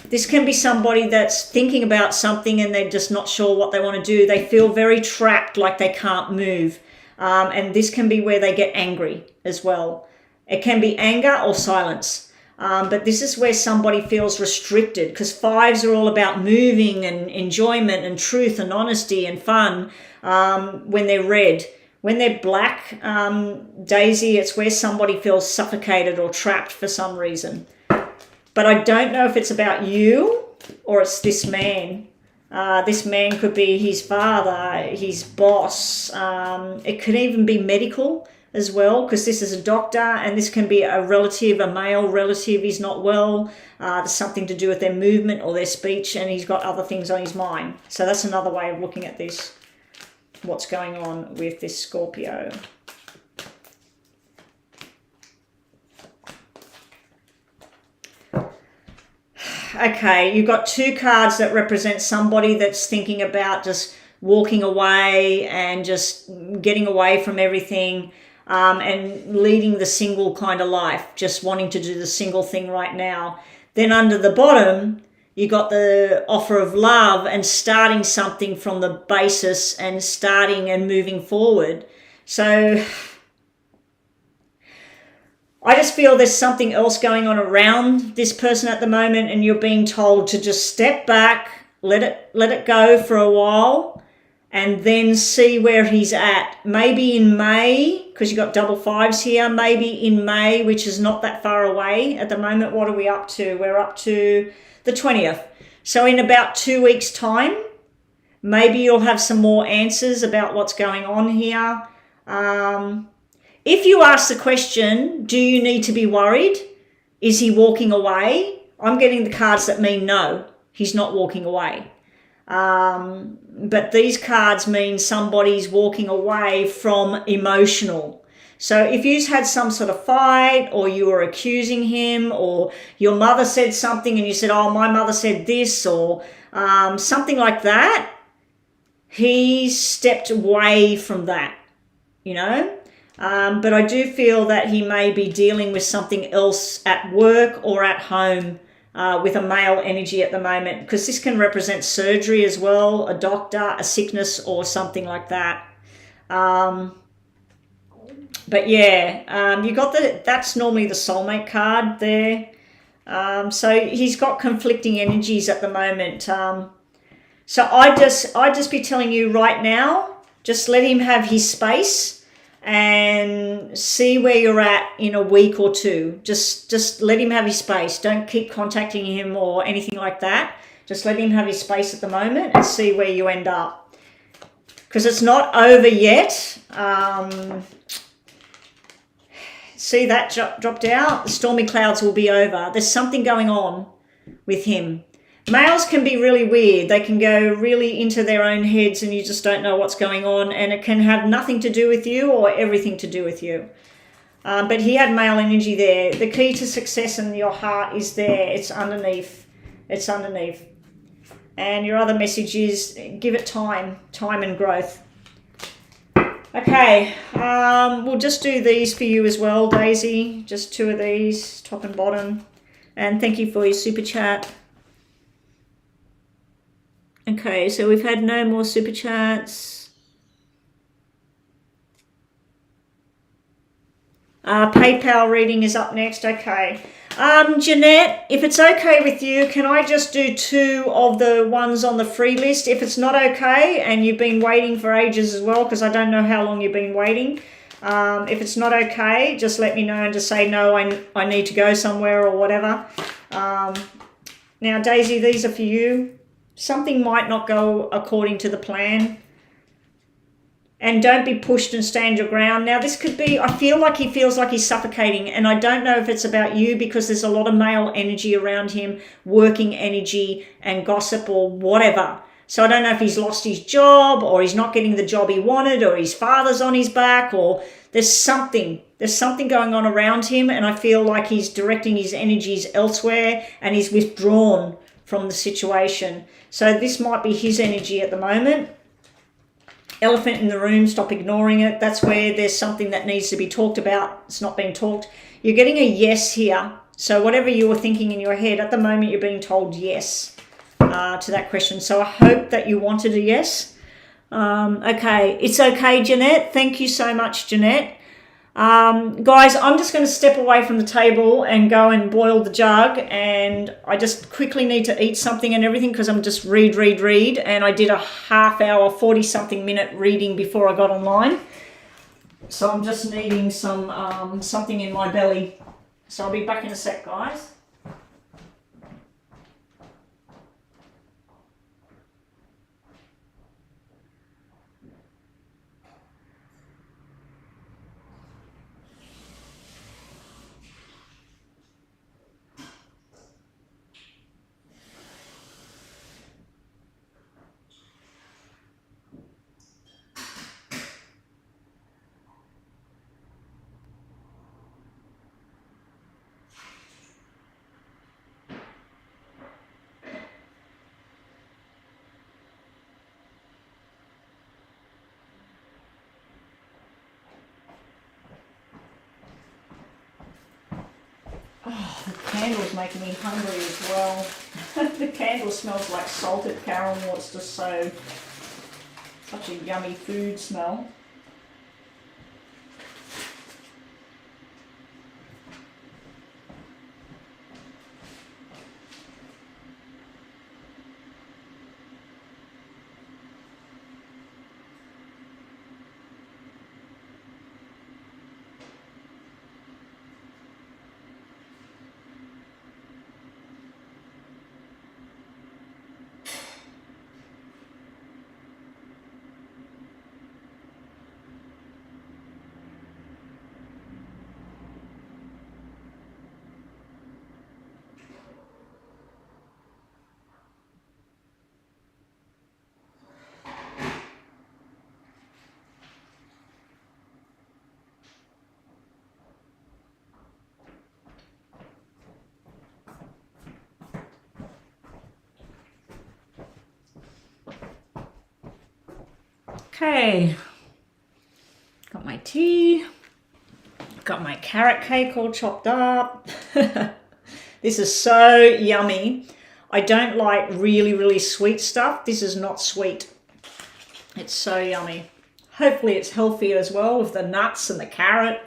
This can be somebody that's thinking about something and they're just not sure what they want to do. They feel very trapped, like they can't move. And this can be where they get angry as well. It can be anger or silence. But this is where somebody feels restricted, because fives are all about moving and enjoyment and truth and honesty and fun when they're red. When they're black, Daisy, it's where somebody feels suffocated or trapped for some reason. But I don't know if it's about you or it's this man. This man could be his father, his boss. It could even be medical as well, because this is a doctor, and this can be a relative, a male relative. He's not well. There's something to do with their movement or their speech, and he's got other things on his mind. So that's another way of looking at this. What's going on with this okay, you've got two cards that represent somebody that's thinking about just walking away and just getting away from everything, and leading the single kind of life, just wanting to do the single thing right now. Then under the bottom, you got the offer of love and starting something from the basis and starting and moving forward. So I just feel there's something else going on around this person at the moment, and you're being told to just step back, let it go for a while, and then see where he's at. Maybe in May, because you've got double fives here, maybe in May, which is not that far away at the moment. What are we up to? We're up to the 20th. So in about 2 weeks' time, maybe you'll have some more answers about what's going on here. If you ask the question, do you need to be worried? Is he walking away? I'm getting the cards that mean no, he's not walking away. But these cards mean somebody's walking away from emotional. So if you've had some sort of fight, or you were accusing him, or your mother said something and you said, oh, my mother said this, or something like that, he stepped away from that, you know. But I do feel that he may be dealing with something else at work or at home, with a male energy at the moment, because this can represent surgery as well, a doctor, a sickness, or something like that. But yeah, you got that's normally the soulmate card there. So he's got conflicting energies at the moment. So I'd just be telling you right now, just let him have his space and see where you're at in a week or two. Just let him have his space. Don't keep contacting him or anything like that. Just let him have his space at the moment and see where you end up. Because it's not over yet. See that dropped out? The stormy clouds will be over. There's something going on with him. Males can be really weird. They can go really into their own heads and you just don't know what's going on, and it can have nothing to do with you or everything to do with you. But he had male energy there. The key to success in your heart is there. It's underneath. It's underneath. And your other message is give it time and growth. Okay, we'll just do these for you as well, Daisy. Just two of these, top and bottom. And thank you for your super chat. Okay, so we've had no more super chats. PayPal reading is up next. Okay. Jeanette, if it's okay with you, can I just do two of the ones on the free list? If it's not okay, and you've been waiting for ages as well, because I don't know how long you've been waiting. If it's not okay, just let me know and just say, no, I need to go somewhere or whatever. Now, Daisy, these are for you. Something might not go according to the plan. And don't be pushed and stand your ground. Now, this could be, I feel like he feels like he's suffocating, and I don't know if it's about you, because there's a lot of male energy around him, working energy and gossip or whatever. So I don't know if he's lost his job, or he's not getting the job he wanted, or his father's on his back, or there's something going on around him, and I feel like he's directing his energies elsewhere and he's withdrawn from the situation. So this might be his energy at the moment. Elephant in the room, stop ignoring it. That's where there's something that needs to be talked about. It's not being talked. You're getting a yes here. So whatever you were thinking in your head, at the moment you're being told yes to that question. So I hope that you wanted a yes. Okay, it's okay, Jeanette. Thank you so much, Jeanette. Guys, I'm just going to step away from the table and go and boil the jug, and I just quickly need to eat something and everything, because I'm just read, and I did a half hour, 40-something minute reading before I got online. So I'm just needing some something in my belly. So I'll be back in a sec, guys. Oh, the candle's making me hungry as well. The candle smells like salted caramel. It's just such a yummy food smell. Okay, got my tea, got my carrot cake all chopped up. This is so yummy. I don't like really, really sweet stuff. This is not sweet. It's so yummy. Hopefully it's healthy as well with the nuts and the carrot.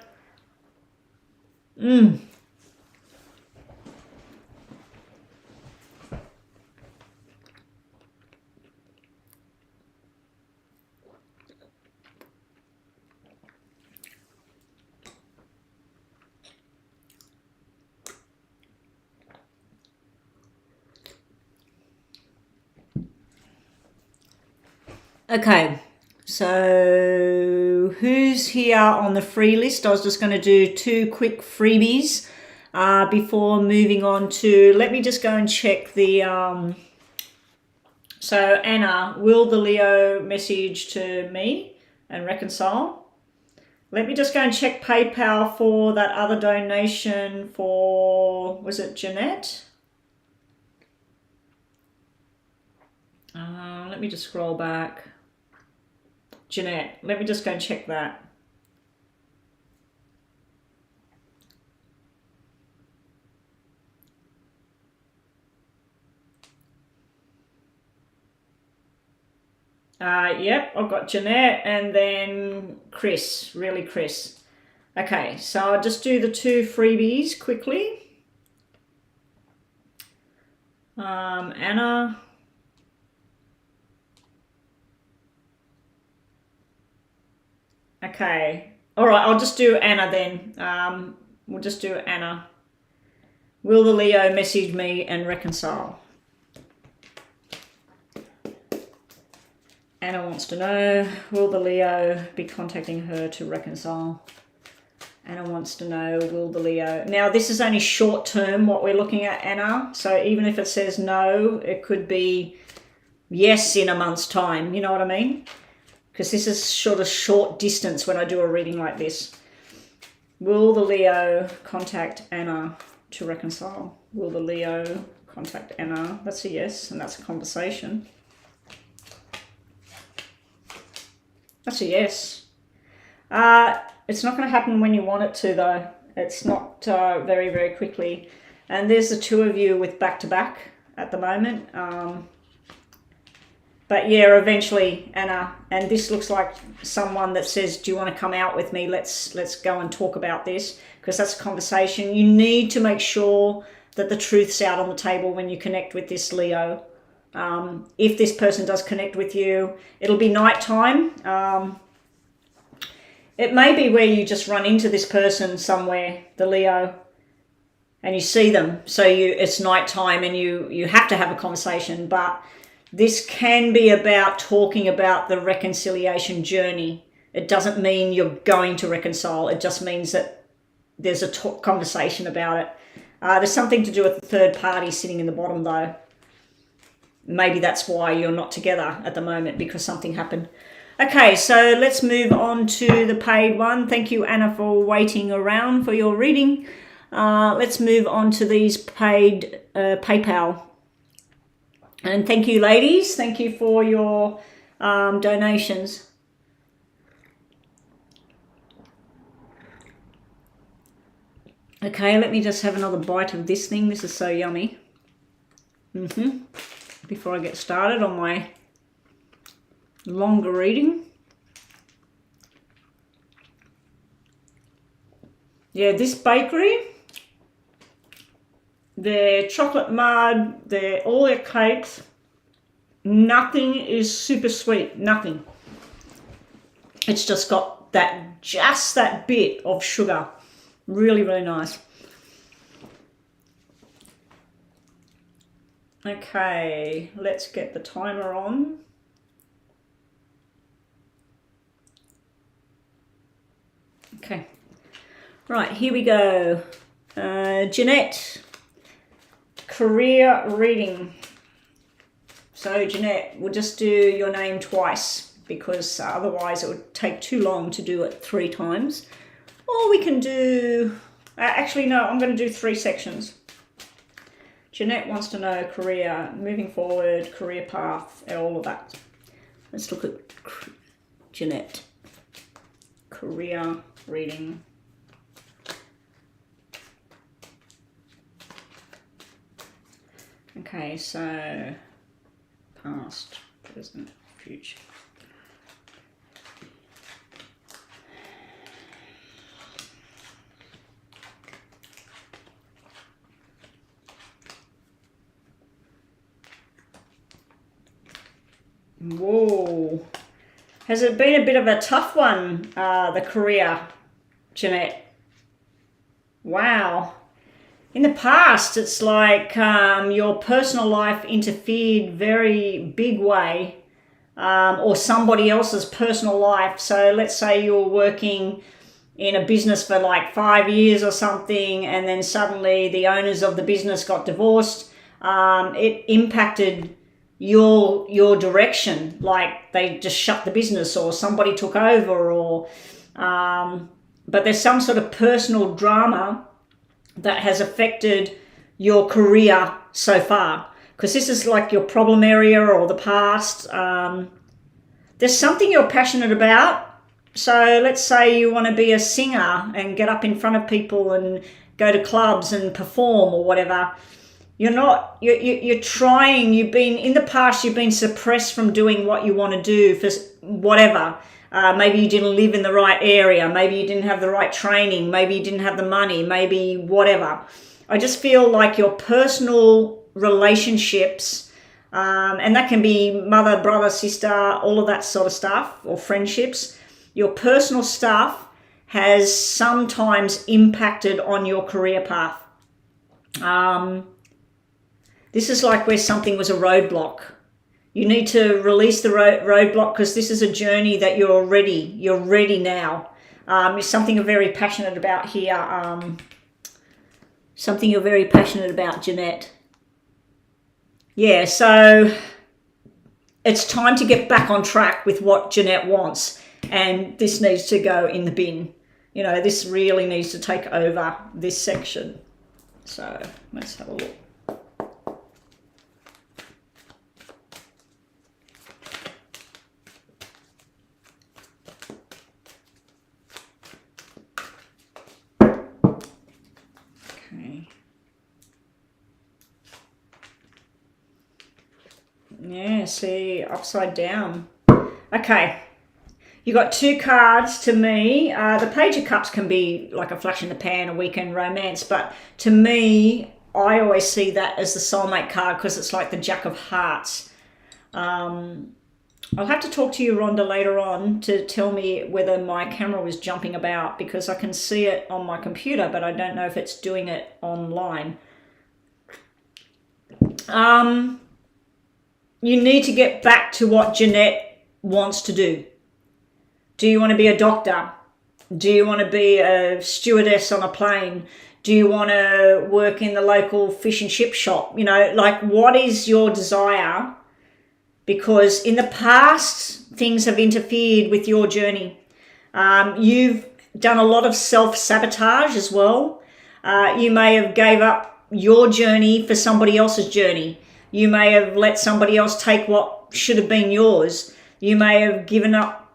Okay, so who's here on the free list? I was just going to do 2 quick freebies before moving on to, let me just go and check the, so Anna, will the Leo message to me and reconcile? Let me just go and check PayPal for that other donation for, was it Jeanette? Let me just scroll back. Jeanette, let me just go and check that. Yep, I've got Jeanette and then Chris, really Chris. Okay, so I'll just do the 2 freebies quickly. Anna. Okay, all right, I'll just do Anna then. We'll just do Anna. Will the Leo message me and reconcile? Anna wants to know, will the Leo be contacting her to reconcile? Anna wants to know, will the Leo... Now, this is only short term, what we're looking at, Anna. So even if it says no, it could be yes in a month's time. You know what I mean? Because this is sort of short distance when I do a reading like this. Will the Leo contact Anna to reconcile? Will the Leo contact Anna? That's a yes, and that's a conversation. That's a yes. It's not going to happen when you want it to, though. It's not very, very quickly. And there's the 2 of you with back-to-back at the moment. But yeah, eventually, Anna, and this looks like someone that says, do you want to come out with me? Let's go and talk about this, because that's a conversation. You need to make sure that the truth's out on the table when you connect with this Leo. If this person does connect with you, it'll be nighttime. It may be where you just run into this person somewhere, the Leo, and you see them. So it's nighttime and you have to have a conversation, but this can be about talking about the reconciliation journey. It doesn't mean you're going to reconcile. It just means that there's a conversation about it. There's something to do with the third party sitting in the bottom, though. Maybe that's why you're not together at the moment, because something happened. Okay, so let's move on to the paid one. Thank you, Anna, for waiting around for your reading. Let's move on to these paid PayPal. And thank you, ladies. Thank you for your donations. Okay, let me just have another bite of this thing. This is so yummy. Before I get started on my longer reading. Yeah, this bakery, their chocolate mud, all their cakes, nothing is super sweet, nothing. It's just got just that bit of sugar. Really, really nice. Okay, let's get the timer on. Okay, right, here we go. Jeanette, career reading. So Jeanette, we'll just do your name twice because otherwise it would take too long to do it 3 times. Or we can do, actually no, I'm going to do 3 sections. Jeanette wants to know career, moving forward, career path, all of that. Let's look at Jeanette. Career reading. Okay, so past, present, future. Whoa. Has it been a bit of a tough one, the career, Jeanette? Wow. In the past, it's like your personal life interfered very big way, or somebody else's personal life. So let's say you're working in a business for like 5 years or something, and then suddenly the owners of the business got divorced. It impacted your direction, like they just shut the business or somebody took over, or but there's some sort of personal drama that has affected your career so far, because this is like your problem area or the past. There's something you're passionate about. So let's say you want to be a singer and get up in front of people and go to clubs and perform or whatever. You're trying, in the past, you've been suppressed from doing what you want to do for whatever. Maybe you didn't live in the right area. Maybe you didn't have the right training. Maybe you didn't have the money. Maybe whatever. I just feel like your personal relationships, and that can be mother, brother, sister, all of that sort of stuff, or friendships. Your personal stuff has sometimes impacted on your career path. This is like where something was a roadblock. You need to release the roadblock, because this is a journey that you're ready. You're ready now. It's something you're very passionate about here. Something you're very passionate about, Jeanette. Yeah, so it's time to get back on track with what Jeanette wants. And this needs to go in the bin. You know, this really needs to take over this section. So let's have a look. Yeah, see, upside down. Okay, you got 2 cards to me. The Page of Cups can be like a flash in the pan, a weekend romance, but to me, I always see that as the soulmate card, because it's like the Jack of Hearts. I'll have to talk to you, Rhonda, later on to tell me whether my camera was jumping about, because I can see it on my computer, but I don't know if it's doing it online. You need to get back to what Jeanette wants to do. Do you want to be a doctor? Do you want to be a stewardess on a plane? Do you want to work in the local fish and chip shop? You know, like, what is your desire? Because in the past, things have interfered with your journey. You've done a lot of self-sabotage as well. You may have gave up your journey for somebody else's journey. You may have let somebody else take what should have been yours. You may have given up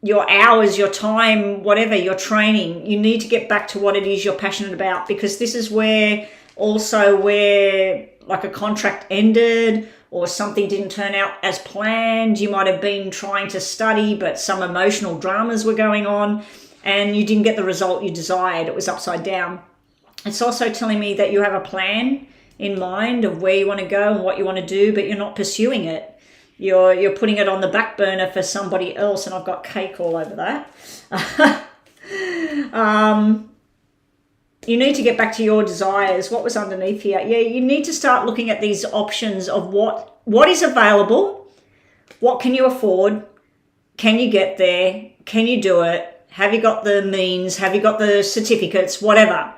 your hours, your time, whatever, your training. You need to get back to what it is you're passionate about, because this is where like a contract ended or something didn't turn out as planned. You might have been trying to study, but some emotional dramas were going on and you didn't get the result you desired. It was upside down. It's also telling me that you have a plan in mind of where you want to go and what you want to do, but you're not pursuing it. You're putting it on the back burner for somebody else, and I've got cake all over that. You need to get back to your desires. What was underneath here? Yeah, you need to start looking at these options of what is available, what can you afford, can you get there, can you do it, have you got the means, have you got the certificates, whatever.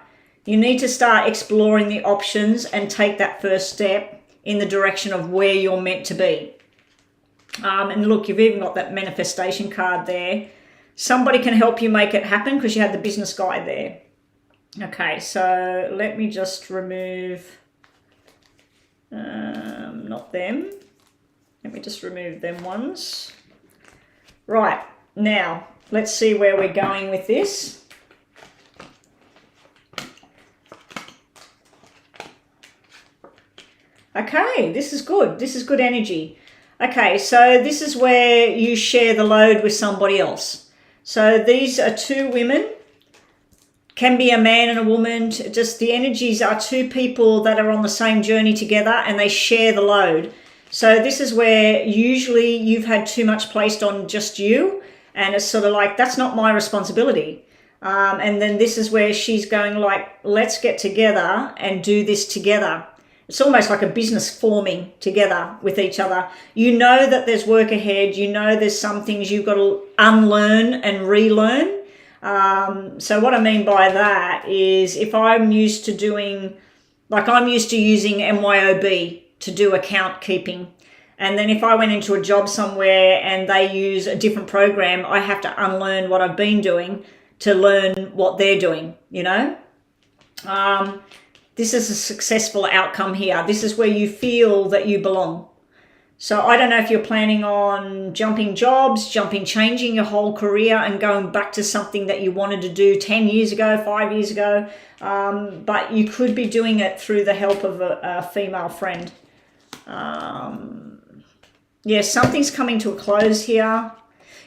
You need to start exploring the options and take that first step in the direction of where you're meant to be. And look, you've even got that manifestation card there. Somebody can help you make it happen because you had the business guy there. Okay, so let me just remove, not them. Let me just remove them ones. Right, now let's see where we're going with this. Okay, this is good. This is good energy. Okay, so this is where you share the load with somebody else. So these are two women, can be a man and a woman. Just the energies are two people that are on the same journey together and they share the load. So this is where usually you've had too much placed on just you, and it's sort of like, that's not my responsibility. And then this is where she's going like, let's get together and do this together. It's almost like a business forming together with each other. You know that there's work ahead. You know there's some things you've got to unlearn and relearn. So what I mean by that is, if I'm used to doing, like I'm used to using MYOB to do account keeping. And then if I went into a job somewhere and they use a different program, I have to unlearn what I've been doing to learn what they're doing, you know? This is a successful outcome here. This is where you feel that you belong. So I don't know if you're planning on jumping jobs, changing your whole career and going back to something that you wanted to do 10 years ago, 5 years ago. But you could be doing it through the help of a female friend. Yeah, something's coming to a close here.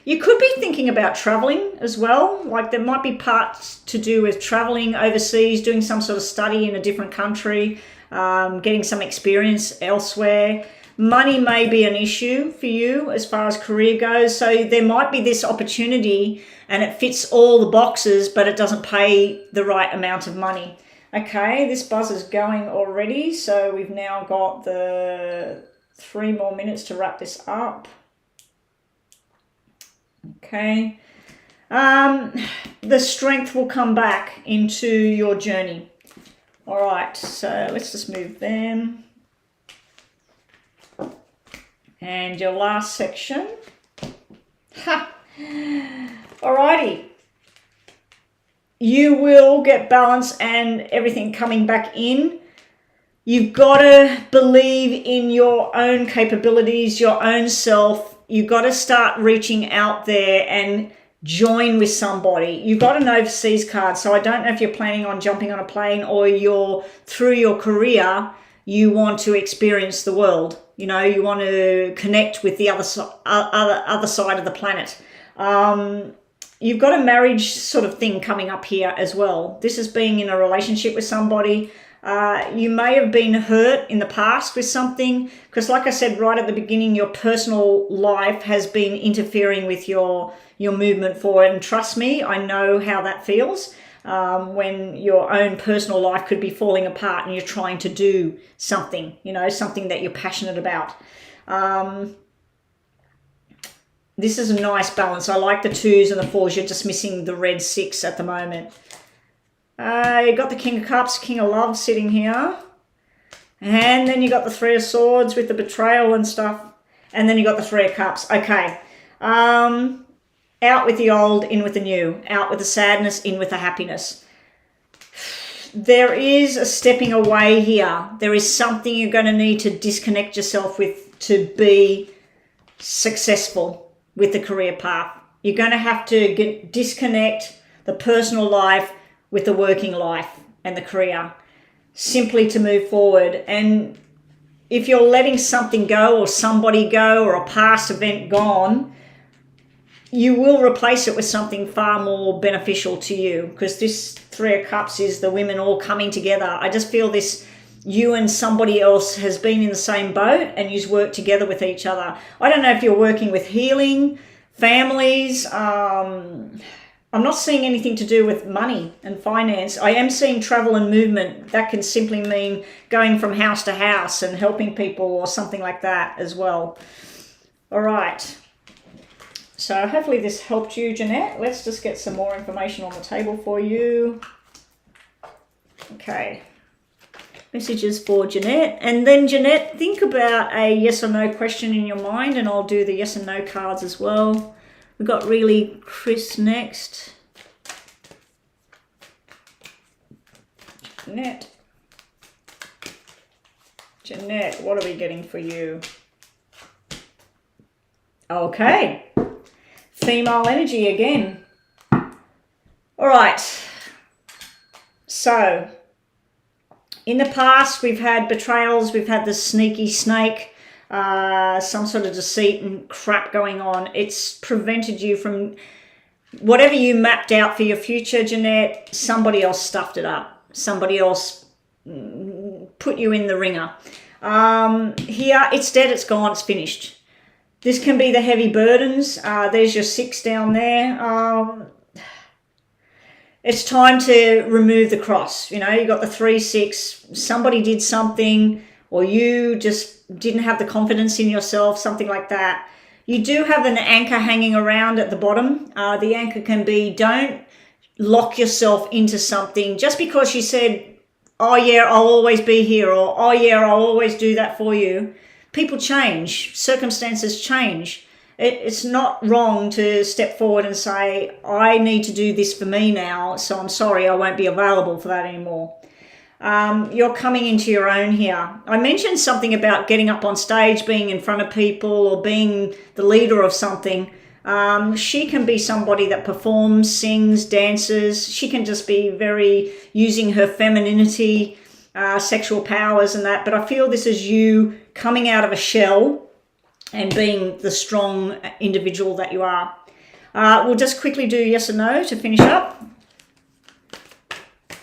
You could be thinking about traveling as well. Like there might be parts to do with traveling overseas, doing some sort of study in a different country, getting some experience elsewhere. Money may be an issue for you as far as career goes. So there might be this opportunity and it fits all the boxes, but it doesn't pay the right amount of money. Okay, this buzz is going already. So we've now got the 3 more minutes to wrap this up. Okay. The strength will come back into your journey. All right, so let's just move them. And your last section. Ha! Alrighty. You will get balance and everything coming back in. You've got to believe in your own capabilities, your own self. You've got to start reaching out there and join with somebody. You've got an overseas card, so I don't know if you're planning on jumping on a plane or through your career, you want to experience the world. You know, you want to connect with the other side of the planet. You've got a marriage sort of thing coming up here as well. This is being in a relationship with somebody. You may have been hurt in the past with something, because like I said right at the beginning, your personal life has been interfering with your movement forward. And trust me, I know how that feels when your own personal life could be falling apart and you're trying to do something, you know, something that you're passionate about. This is a nice balance. I like the 2s and the 4s. You're just missing the red 6 at the moment. You got the King of Cups, King of Love sitting here. And then you got the 3 of Swords with the betrayal and stuff. And then you got the 3 of Cups. Okay. Out with the old, in with the new. Out with the sadness, in with the happiness. There is a stepping away here. There is something you're going to need to disconnect yourself with to be successful with the career path. You're going to have to disconnect the personal life with the working life and the career, simply to move forward. And if you're letting something go or somebody go or a past event gone, you will replace it with something far more beneficial to you, because this Three of Cups is the women all coming together. I just feel this, you and somebody else has been in the same boat and you've worked together with each other. I don't know if you're working with healing, families. I'm not seeing anything to do with money and finance. I am seeing travel and movement. That can simply mean going from house to house and helping people or something like that as well. All right. So hopefully this helped you, Jeanette. Let's just get some more information on the table for you. Okay. Messages for Jeanette. And then, Jeanette, think about a yes or no question in your mind, and I'll do the yes and no cards as well. We've got really Chris next. Jeanette, what are we getting for you? Okay. Female energy again. All right. So, in the past, we've had betrayals. We've had the sneaky snake, some sort of deceit and crap going on. It's prevented you from whatever you mapped out for your future, Jeanette. Somebody else stuffed it up. Somebody else put you in the ringer. Here, it's dead. It's gone. It's finished. This can be the heavy burdens. There's your 6 down there. It's time to remove the cross. You know, you got the 3, 6. Somebody did something, or you just didn't have the confidence in yourself, something like that. You do have an anchor hanging around at the bottom. The anchor can be, don't lock yourself into something just because you said, oh yeah, I'll always be here, or oh yeah, I'll always do that for you. People change, circumstances change. It's not wrong to step forward and say, I need to do this for me now, so I'm sorry, I won't be available for that anymore. You're coming into your own here. I mentioned something about getting up on stage, being in front of people, or being the leader of something. She can be somebody that performs, sings, dances. She can just be very using her femininity, sexual powers and that. But I feel this is you coming out of a shell and being the strong individual that you are. We'll just quickly do yes or no to finish up.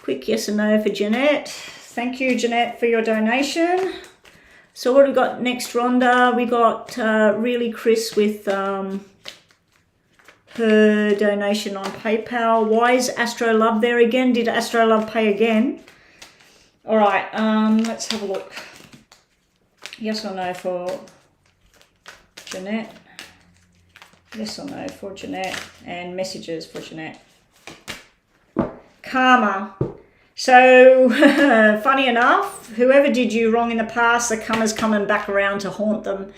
Quick yes or no for Jeanette. Thank you, Jeanette, for your donation. So what have we got next, Rhonda? We got really Chris with her donation on PayPal. Why is Astro Love there again? Did Astro Love pay again? All right, let's have a look. Yes or no for Jeanette? Yes or no for Jeanette? And messages for Jeanette. Karma. So, funny enough, whoever did you wrong in the past, the karma's coming back around to haunt them.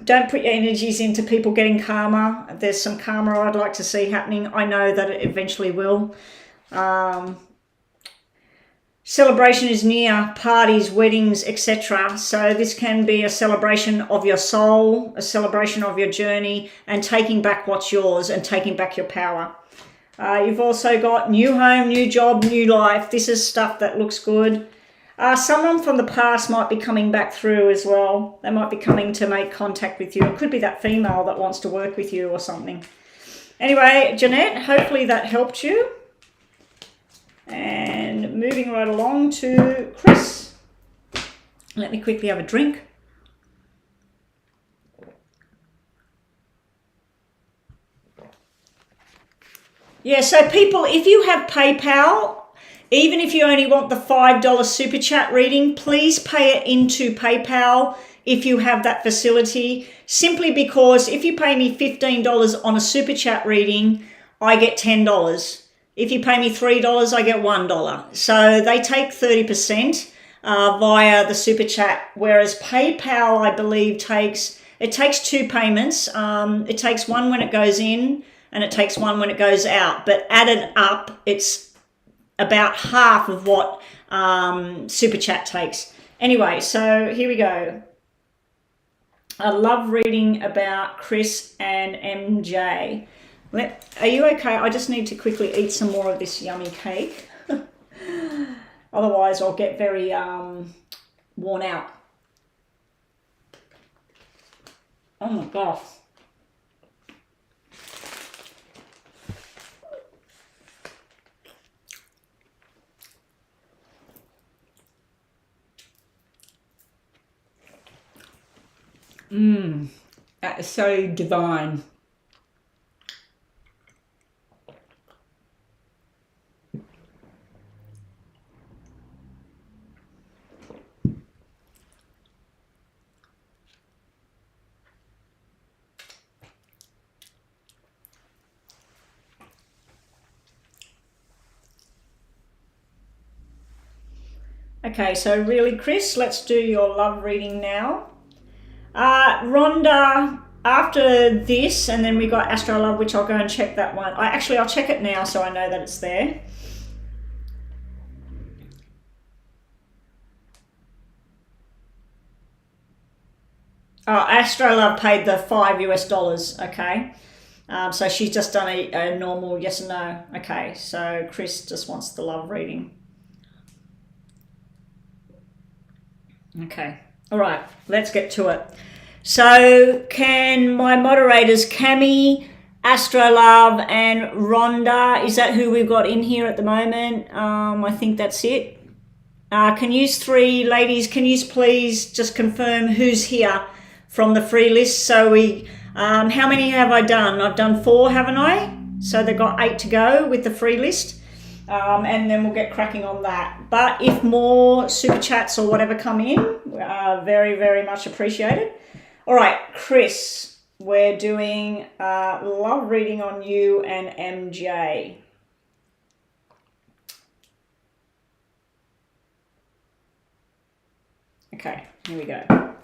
Don't put your energies into people getting karma. There's some karma I'd like to see happening. I know that it eventually will. Celebration is near, parties, weddings, etc. So this can be a celebration of your soul, a celebration of your journey, and taking back what's yours and taking back your power. You've also got new home, new job, new life. This is stuff that looks good. Someone from the past might be coming back through as well. They might be coming to make contact with you. It could be that female that wants to work with you or something. Anyway, Jeanette, hopefully that helped you. And moving right along to Chris. Let me quickly have a drink. Yeah, so people, if you have PayPal, even if you only want the $5 super chat reading, please pay it into PayPal if you have that facility. Simply because if you pay me $15 on a super chat reading, I get $10. If you pay me $3, I get $1. So they take 30% via the super chat, whereas PayPal, I believe, takes 2 payments. It takes one when it goes in and it takes one when it goes out. But added up, it's about half of what super chat takes. Anyway, so here we go. a love reading about Chris and MJ. Are you okay? I just need to quickly eat some more of this yummy cake. Otherwise, I'll get very worn out. Oh my gosh. That is so divine. Okay, so really, Chris, let's do your love reading now. Rhonda, after this, and then we got Astro Love, which I'll go and check that one. I'll check it now so I know that it's there. Oh, Astro Love paid the $5 US. Okay. So she's just done a normal yes and no. Okay, so Chris just wants the love reading. Okay. All right, let's get to it. So can my moderators, Cami, Astrolove, and Rhonda, is that who we've got in here at the moment? I think that's it. Can you three ladies, can you please just confirm who's here from the free list? So how many have I done? I've done 4, haven't I? So they've got 8 to go with the free list. And then we'll get cracking on that. But if more super chats or whatever come in, very, very much appreciated. All right, Chris, we're doing love reading on you and MJ. Okay, here we go.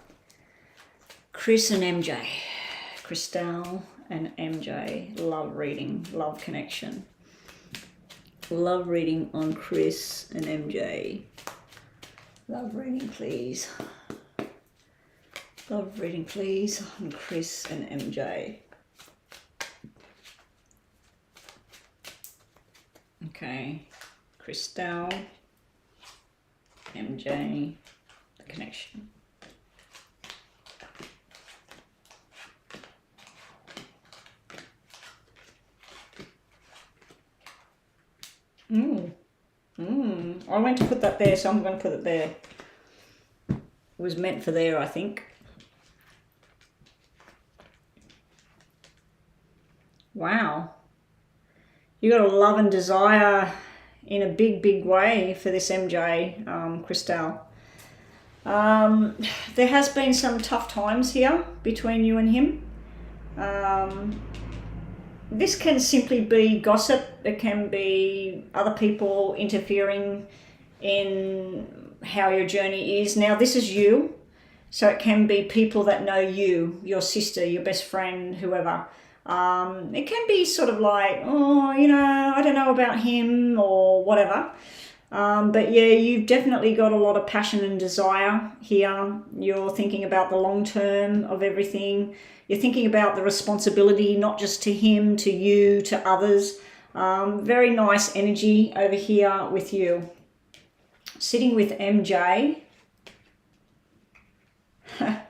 Chris and MJ. Christelle and MJ. Love reading, love connection. Love reading on Chris and MJ. Love reading, please. Love reading, please, on Chris and MJ. Okay, Christelle, MJ, the connection. I went to put that there, so I'm going to put it there. It was meant for there, I think. Wow. You got a love and desire in a big, big way for this MJ, Christelle. There has been some tough times here between you and him. This can simply be gossip. It can be other people interfering in how your journey is. Now, this is you. So it can be people that know you, your sister, your best friend, whoever. It can be sort of like, oh, you know, I don't know about him or whatever. But yeah, you've definitely got a lot of passion and desire here. You're thinking about the long term of everything. You're thinking about the responsibility, not just to him, to you, to others. Very nice energy over here with you. Sitting with MJ. Have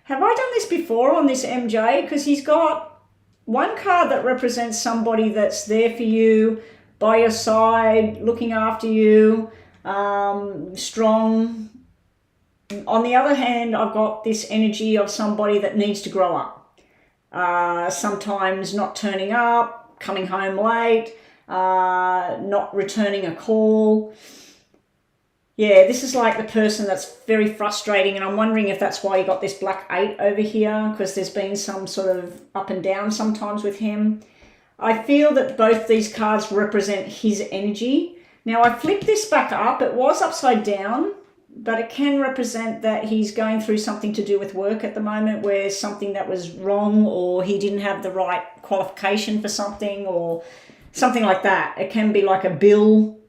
I done this before on this MJ? Because he's got one card that represents somebody that's there for you, by your side, looking after you, strong. On the other hand, I've got this energy of somebody that needs to grow up. Sometimes not turning up, coming home late, not returning a call. Yeah, this is like the person that's very frustrating, and I'm wondering if that's why you got this black 8 over here, because there's been some sort of up and down sometimes with him. I feel that both these cards represent his energy. Now, I flipped this back up. It was upside down, but it can represent that he's going through something to do with work at the moment, where something that was wrong, or he didn't have the right qualification for something, or something like that. It can be like a bill.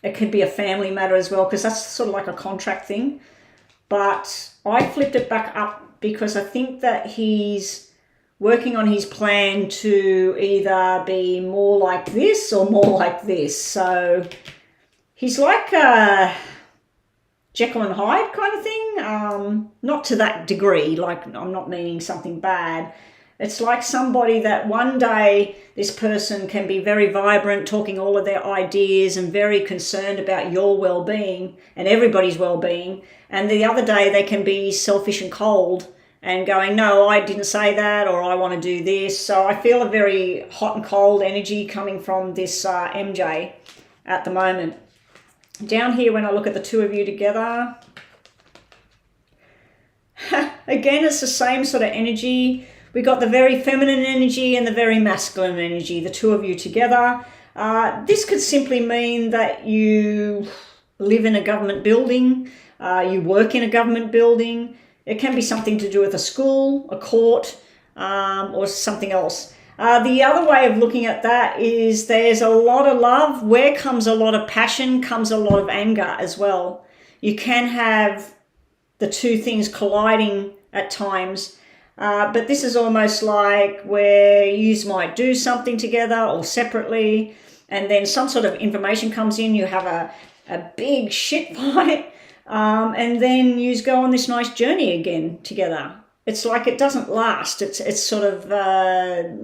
It could be a family matter as well, because that's sort of like a contract thing. But I flipped it back up because I think that he's working on his plan to either be more like this or more like this. So he's like a Jekyll and Hyde kind of thing. Not to that degree, like I'm not meaning something bad. It's like somebody that one day this person can be very vibrant, talking all of their ideas and very concerned about your well-being and everybody's well-being. And the other day they can be selfish and cold and going, no, I didn't say that, or I want to do this. So I feel a very hot and cold energy coming from this MJ at the moment. Down here, when I look at the two of you together, again, it's the same sort of energy. We got the very feminine energy and the very masculine energy, the two of you together. This could simply mean that you live in a government building, you work in a government building. It can be something to do with a school, a court, or something else. The other way of looking at that is there's a lot of love. Where comes a lot of passion, comes a lot of anger as well. You can have the two things colliding at times. But this is almost like where you might do something together or separately, and then some sort of information comes in, you have a big shit fight, and then you go on this nice journey again together. It's like it doesn't last. It's sort of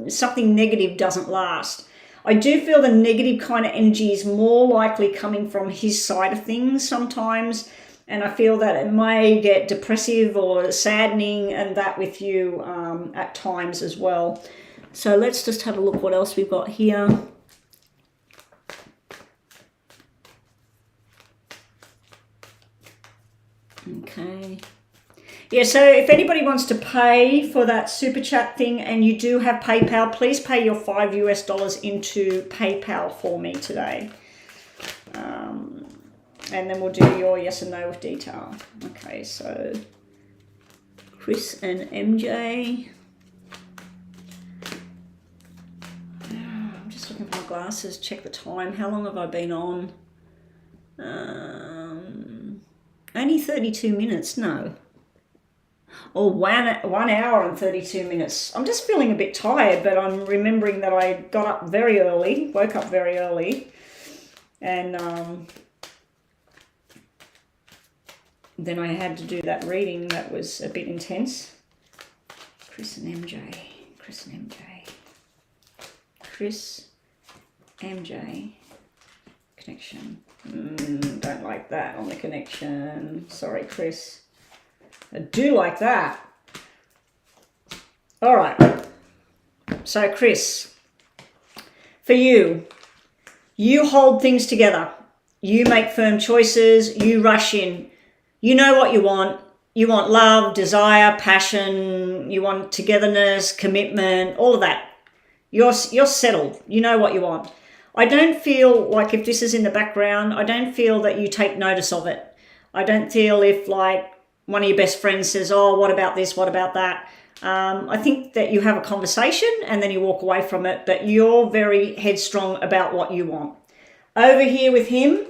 something negative doesn't last. I do feel the negative kind of energy is more likely coming from his side of things sometimes. And I feel that it may get depressive or saddening and that with you at times as well. So let's just have a look what else we've got here. Okay. Yeah, so if anybody wants to pay for that super chat thing and you do have PayPal, please pay your $5 into PayPal for me today. And then we'll do your yes and no with detail. Okay, so Chris and MJ. I'm just looking for my glasses, check the time. How long have I been on? Only 32 minutes, no. Or 1 hour and 32 minutes. I'm just feeling a bit tired, but I'm remembering that I got up very early, woke up very early. And then I had to do that reading that was a bit intense. Chris and MJ. Chris and MJ. Chris, MJ. Connection. Don't like that on the connection. Sorry, Chris. I do like that. All right. So, Chris, for you, you hold things together. You make firm choices. You rush in. You know what you want. You want love, desire, passion. You want togetherness, commitment, all of that. You're settled. You know what you want. I don't feel like if this is in the background, I don't feel that you take notice of it. I don't feel if like one of your best friends says, oh, what about this? What about that? I think that you have a conversation and then you walk away from it, but you're very headstrong about what you want. Over here with him,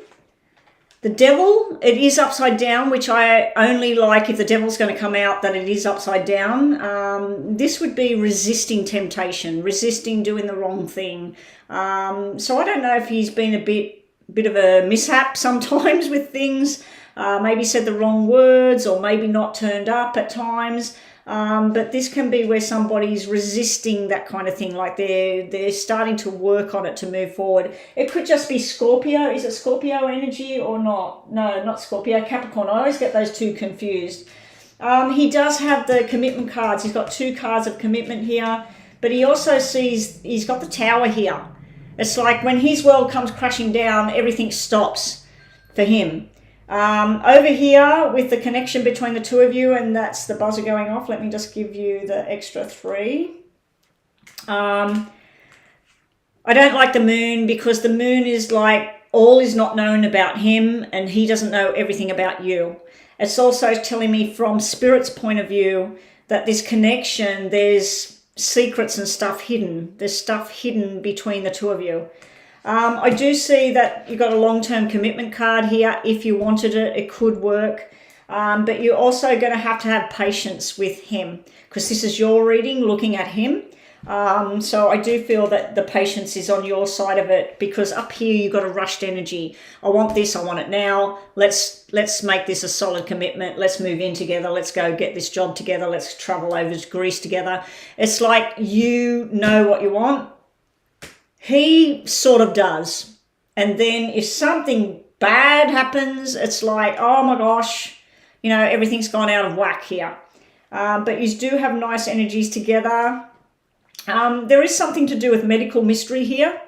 the devil, it is upside down, which I only like if the devil's going to come out that it is upside down. This would be resisting temptation, resisting doing the wrong thing. So I don't know if he's been a bit of a mishap sometimes with things, maybe said the wrong words or maybe not turned up at times. But this can be where somebody's resisting that kind of thing, like they're starting to work on it to move forward. It could just be Scorpio. Is it Scorpio energy or not? No, not Scorpio, Capricorn. I always get those two confused. He does have the commitment cards. He's got 2 cards of commitment here, but he also sees he's got the Tower here. It's like when his world comes crashing down, everything stops for him. Over here with the connection between the two of you, and that's the buzzer going off. Let me just give you the extra 3. I don't like the moon because the moon is like all is not known about him and he doesn't know everything about you. It's also telling me from Spirit's point of view that this connection, there's secrets and stuff hidden. There's stuff hidden between the two of you. I do see that you've got a long-term commitment card here. If you wanted it, it could work. But you're also going to have patience with him, because this is your reading looking at him. So I do feel that the patience is on your side of it, because up here you've got a rushed energy. I want this, I want it now. Let's make this a solid commitment. Let's move in together. Let's go get this job together. Let's travel over to Greece together. It's like you know what you want. He sort of does. And then if something bad happens, it's like, oh my gosh, you know, everything's gone out of whack here. But you do have nice energies together. There is something to do with medical mystery here.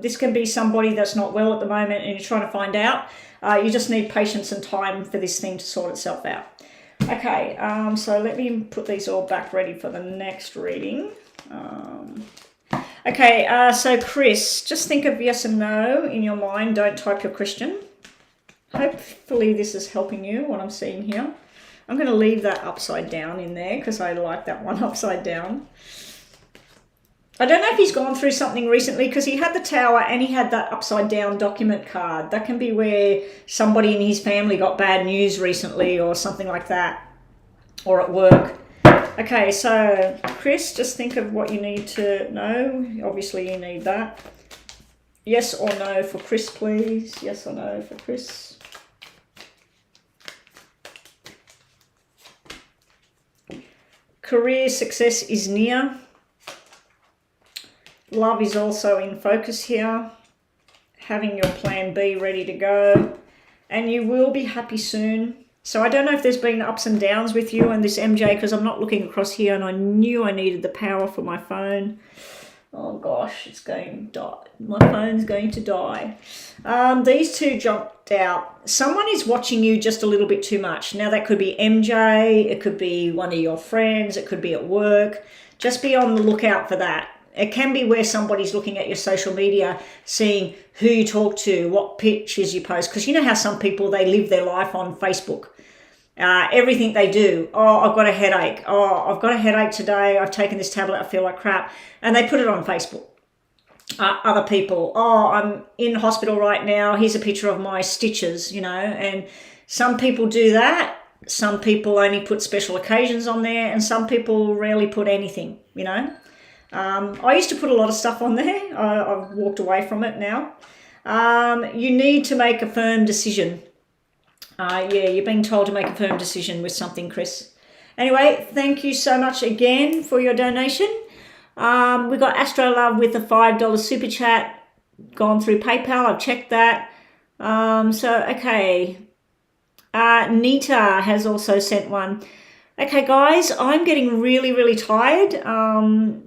This can be somebody that's not well at the moment and you're trying to find out. You just need patience and time for this thing to sort itself out. Okay, so let me put these all back ready for the next reading. Okay, so Chris, just think of yes and no in your mind. Don't type your question. Hopefully this is helping you, what I'm seeing here. I'm going to leave that upside down in there because I like that one upside down. I don't know if he's gone through something recently, because he had the Tower and he had that upside down document card. That can be where somebody in his family got bad news recently or something like that, or at work. Okay, so Chris, just think of what you need to know. Obviously you need that. Yes or no for Chris, please. Yes or no for Chris. Career success is near. Love is also in focus here. Having your plan B ready to go. And you will be happy soon. So I don't know if there's been ups and downs with you and this MJ, because I'm not looking across here and I knew I needed the power for my phone. Oh gosh, it's going to die. My phone's going to die. These two jumped out. Someone is watching you just a little bit too much. Now that could be MJ, it could be one of your friends, it could be at work. Just be on the lookout for that. It can be where somebody's looking at your social media, seeing who you talk to, what pictures you post. Because you know how some people, they live their life on Facebook. Everything they do. Oh, I've got a headache. Oh, I've got a headache today. I've taken this tablet. I feel like crap. And they put it on Facebook. Other people. Oh, I'm in hospital right now. Here's a picture of my stitches, you know. And some people do that. Some people only put special occasions on there. And some people rarely put anything, you know. I used to put a lot of stuff on there. I've walked away from it now. You need to make a firm decision. Yeah, you're being told to make a firm decision with something, Chris. Anyway, thank you so much again for your donation. We got Astro Love with a $5 super chat gone through PayPal. I've checked that. Okay. Nita has also sent one. Okay, guys, I'm getting really, really tired.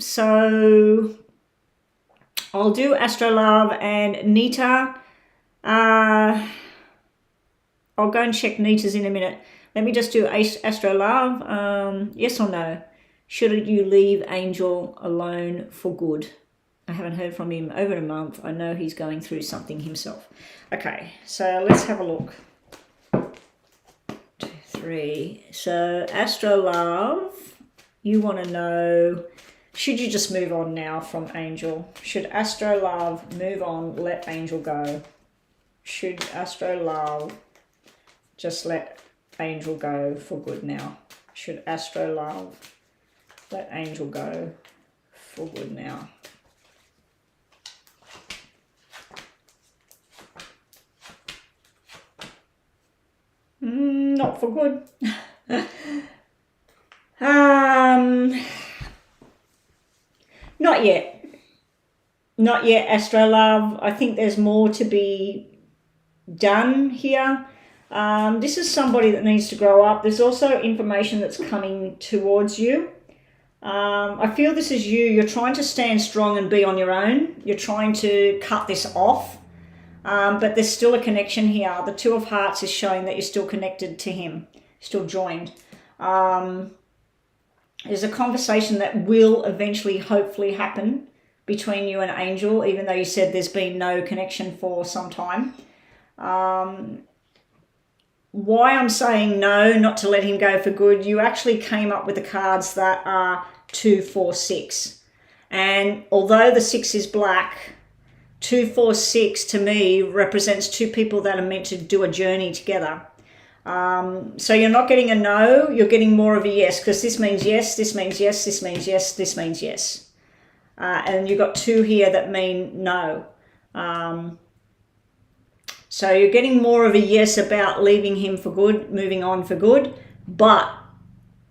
So I'll do Astro Love and Nita. I'll go and check Nita's in a minute. Let me just do Astro Love. Yes or no? Should you leave Angel alone for good? I haven't heard from him over a month. I know he's going through something himself. Okay, so let's have a look. 2, 3. So Astro Love, you want to know, should you just move on now from Angel? Should Astro Love move on, let Angel go? Should Astro Love just let Angel go for good now? Should Astro Love let Angel go for good now? Not for good. Not yet. Not yet, Astro Love. I think there's more to be done here. This is somebody that needs to grow up. There's also information that's coming towards you. I feel this is you. You're trying to stand strong and be on your own. You're trying to cut this off. But there's still a connection here. The Two of Hearts is showing that you're still connected to him, still joined. There's a conversation that will eventually, hopefully, happen between you and Angel, even though you said there's been no connection for some time. Why I'm saying no, not to let him go for good, you actually came up with the cards that are 2, 4, 6. And although the 6 is black, 2, 4, 6 to me represents two people that are meant to do a journey together. So you're not getting a no, you're getting more of a yes, because this means yes, this means yes, this means yes, this means yes. And you've got two here that mean no. So you're getting more of a yes about leaving him for good, moving on for good, but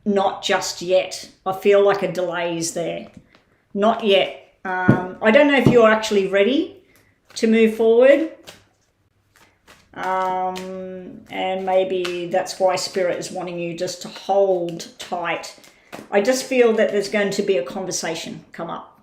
not just yet. I feel like a delay is there. Not yet. I don't know if you're actually ready to move forward. And maybe that's why Spirit is wanting you just to hold tight. I just feel that there's going to be a conversation come up.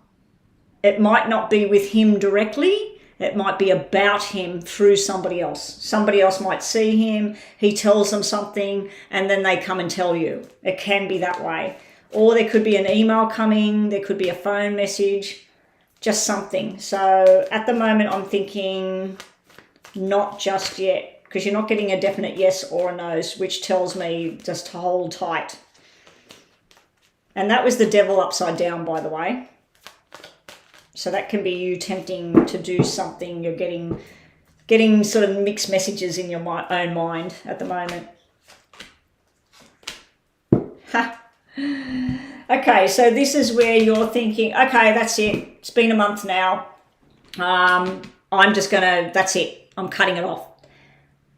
It might not be with him directly. It might be about him through somebody else. Somebody else might see him, he tells them something, and then they come and tell you. It can be that way. Or there could be an email coming, there could be a phone message, just something. So at the moment I'm thinking not just yet, because you're not getting a definite yes or a no, which tells me just to hold tight. And that was the devil upside down, by the way. So that can be you tempting to do something. You're getting sort of mixed messages in your own mind at the moment. Ha. Okay, so this is where you're thinking, okay, that's it. It's been a month now. I'm just that's it. I'm cutting it off.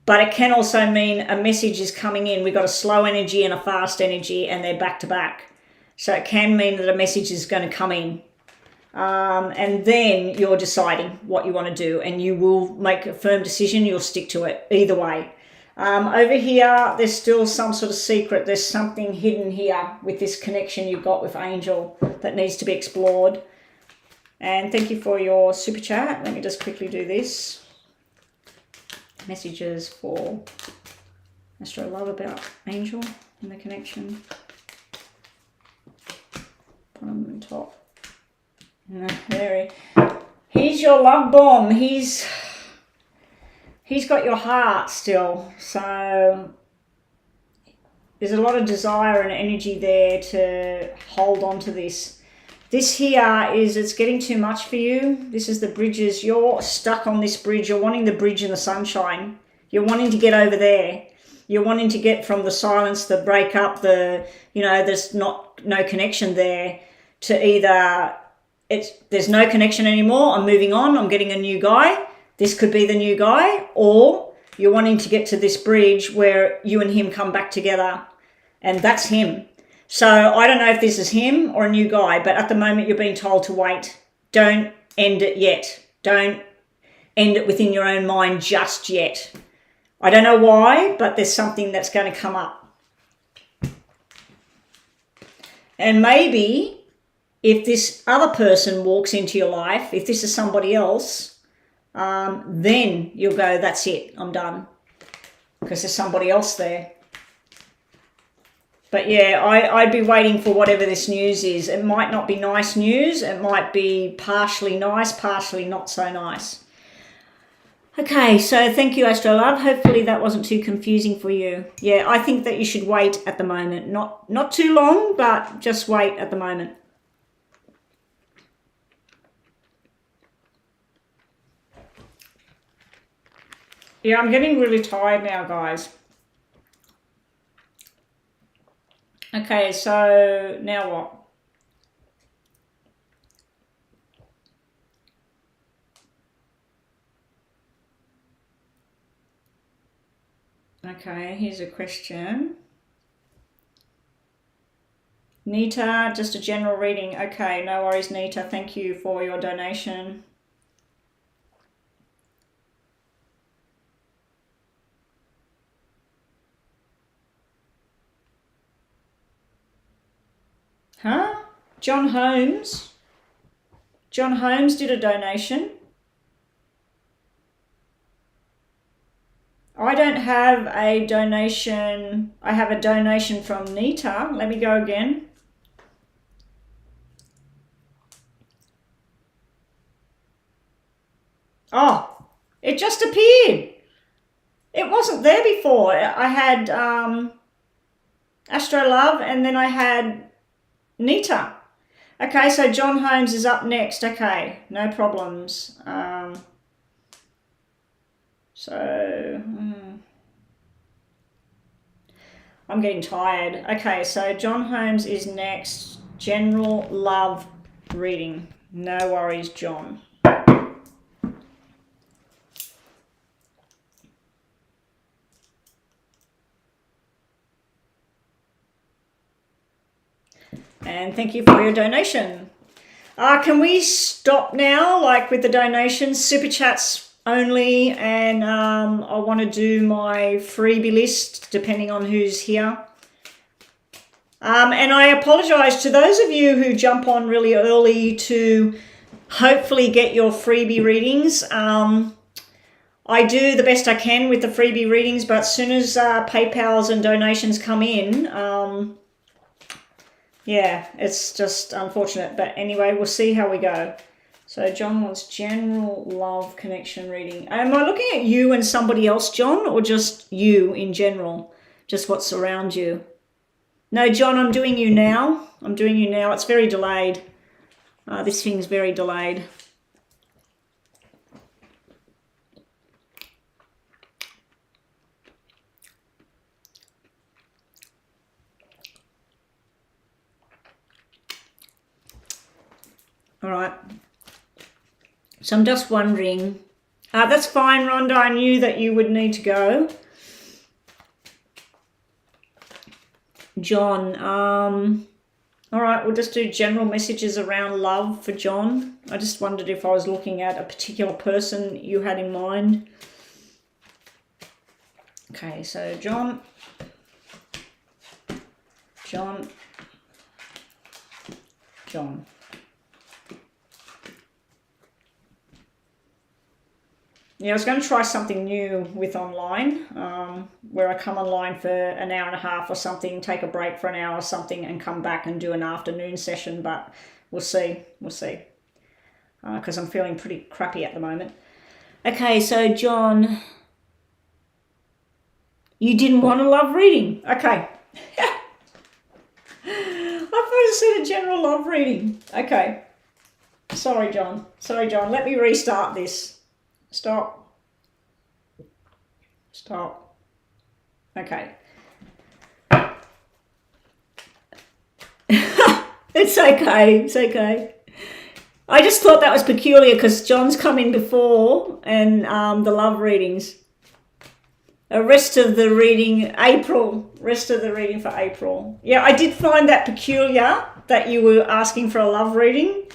But it can also mean a message is coming in. We've got a slow energy and a fast energy, and they're back to back. So it can mean that a message is going to come in. And then you're deciding what you want to do, and you will make a firm decision. You'll stick to it either way. Over here, there's still some sort of secret. There's something hidden here with this connection you've got with Angel that needs to be explored. And thank you for your super chat. Let me just quickly do this. Messages for Astro Love about Angel and the connection. Bottom and top. He's your love bomb. He's got your heart still. So there's a lot of desire and energy there to hold on to this. This here is, it's getting too much for you. This is the bridges. You're stuck on this bridge. You're wanting the bridge in the sunshine. You're wanting to get over there. You're wanting to get from the silence, the breakup, there's no connection there, to either there's no connection anymore, I'm moving on, I'm getting a new guy. This could be the new guy. Or you're wanting to get to this bridge where you and him come back together, and that's him. So I don't know if this is him or a new guy, but at the moment you're being told to wait. Don't end it yet. Don't end it within your own mind just yet. I don't know why, but there's something that's going to come up. And maybe if this other person walks into your life, if this is somebody else, then you'll go, that's it, I'm done. Because there's somebody else there. But yeah, I'd be waiting for whatever this news is. It might not be nice news. It might be partially nice, partially not so nice. Okay, so thank you, Astro Love. Hopefully that wasn't too confusing for you. Yeah, I think that you should wait at the moment. Not too long, but just wait at the moment. Yeah, I'm getting really tired now, guys. Okay, so now what? Okay, here's a question. Nita, just a general reading. Okay, no worries, Nita. Thank you for your donation. Huh? John Holmes? John Holmes did a donation. I don't have a donation. I have a donation from Nita. Let me go again. Oh, it just appeared. It wasn't there before. I had Astro Love, and then I had Nita. Okay, so John Holmes is up next. Okay, no problems. I'm getting tired. Okay, so John Holmes is next. General love reading. No worries, John. And thank you for your donation. Can we stop now, like with the donations? Super chats only, and I want to do my freebie list depending on who's here. And I apologize to those of you who jump on really early to hopefully get your freebie readings. I do the best I can with the freebie readings, but as soon as PayPals and donations come in, yeah, it's just unfortunate. But anyway, we'll see how we go. So John wants general love connection reading. Am I looking at you and somebody else, John, or just you in general? Just what's around you? No, John, I'm doing you now. I'm doing you now. It's very delayed. This thing's very delayed. All right. So I'm just wondering. That's fine, Rhonda. I knew that you would need to go. John. All right, we'll just do general messages around love for John. I just wondered if I was looking at a particular person you had in mind. Okay, so John. John. Yeah, I was going to try something new with online, where I come online for an hour and a half or something, take a break for an hour or something, and come back and do an afternoon session, but we'll see. Because I'm feeling pretty crappy at the moment. Okay, so John, you didn't want a love reading. Okay. I thought I said a general love reading. Okay. Sorry, John. Let me restart this. Stop. Okay. It's okay. I just thought that was peculiar because John's come in before and the love readings. Rest of the reading for April. Yeah, I did find that peculiar that you were asking for a love reading.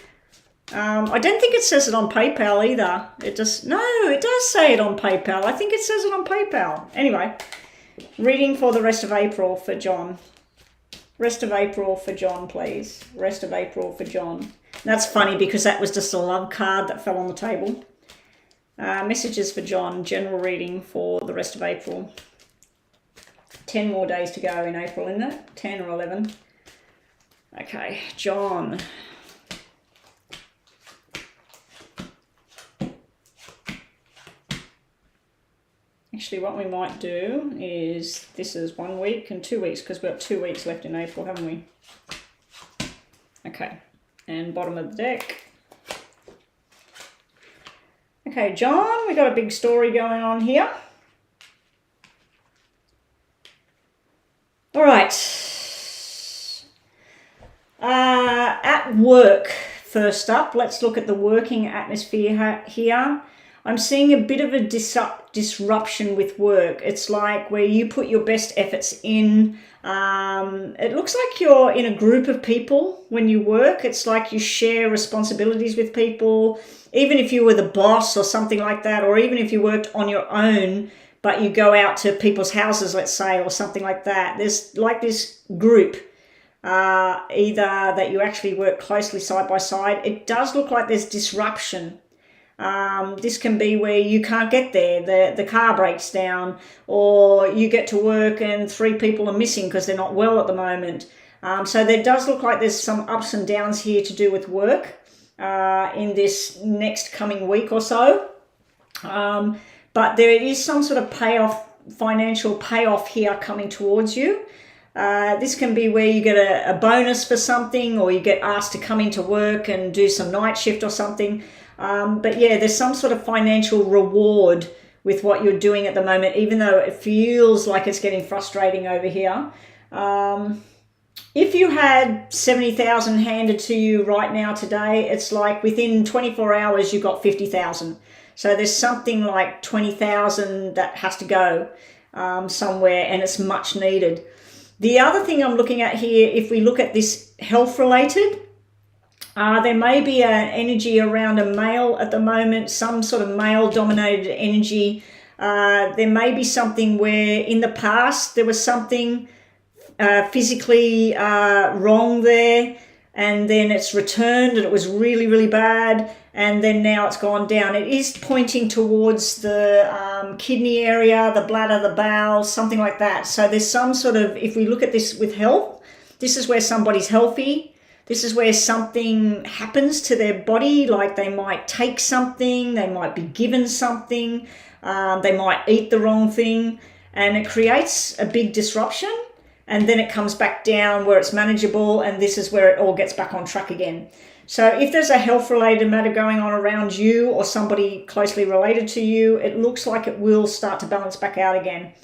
I don't think it says it on PayPal either. It does say it on PayPal. I think it says it on PayPal. Anyway, reading for the rest of April for John. Rest of April for John, please. Rest of April for John. And that's funny because that was just a love card that fell on the table. Messages for John, general reading for the rest of April. 10 more days to go in April, isn't it? 10 or 11. Okay, John. Actually, what we might do is, this is 1 week and 2 weeks, because we've got 2 weeks left in April, haven't we? Okay, and bottom of the deck. Okay, John, we got a big story going on here. All right. At work, first up, let's look at the working atmosphere here. I'm seeing a bit of a disruption with work. It's like where you put your best efforts in. It looks like you're in a group of people when you work. It's like you share responsibilities with people. Even if you were the boss or something like that, or even if you worked on your own, but you go out to people's houses, let's say, or something like that. There's like this group, either that you actually work closely side by side. It does look like there's disruption. This can be where you can't get there, the car breaks down, or you get to work and 3 people are missing because they're not well at the moment. So there does look like there's some ups and downs here to do with work in this next coming week or so. But there is some sort of financial payoff here coming towards you. This can be where you get a bonus for something, or you get asked to come into work and do some night shift or something. But yeah, there's some sort of financial reward with what you're doing at the moment, even though it feels like it's getting frustrating over here. If you had 70,000 handed to you right now today, it's like within 24 hours you got 50,000. So there's something like 20,000 that has to go somewhere, and it's much needed. The other thing I'm looking at here, if we look at this health related, there may be an energy around a male at the moment, some sort of male dominated energy. There may be something where in the past there was something physically wrong there, and then it's returned and it was really, really bad, and then now it's gone down. It is pointing towards the kidney area, the bladder, the bowels, something like that. So there's some sort of, if we look at this with health, this is where somebody's healthy. This is where something happens to their body, like they might take something, they might be given something, they might eat the wrong thing, and it creates a big disruption. And then it comes back down where it's manageable, and this is where it all gets back on track again. So if there's a health-related matter going on around you or somebody closely related to you, it looks like it will start to balance back out again.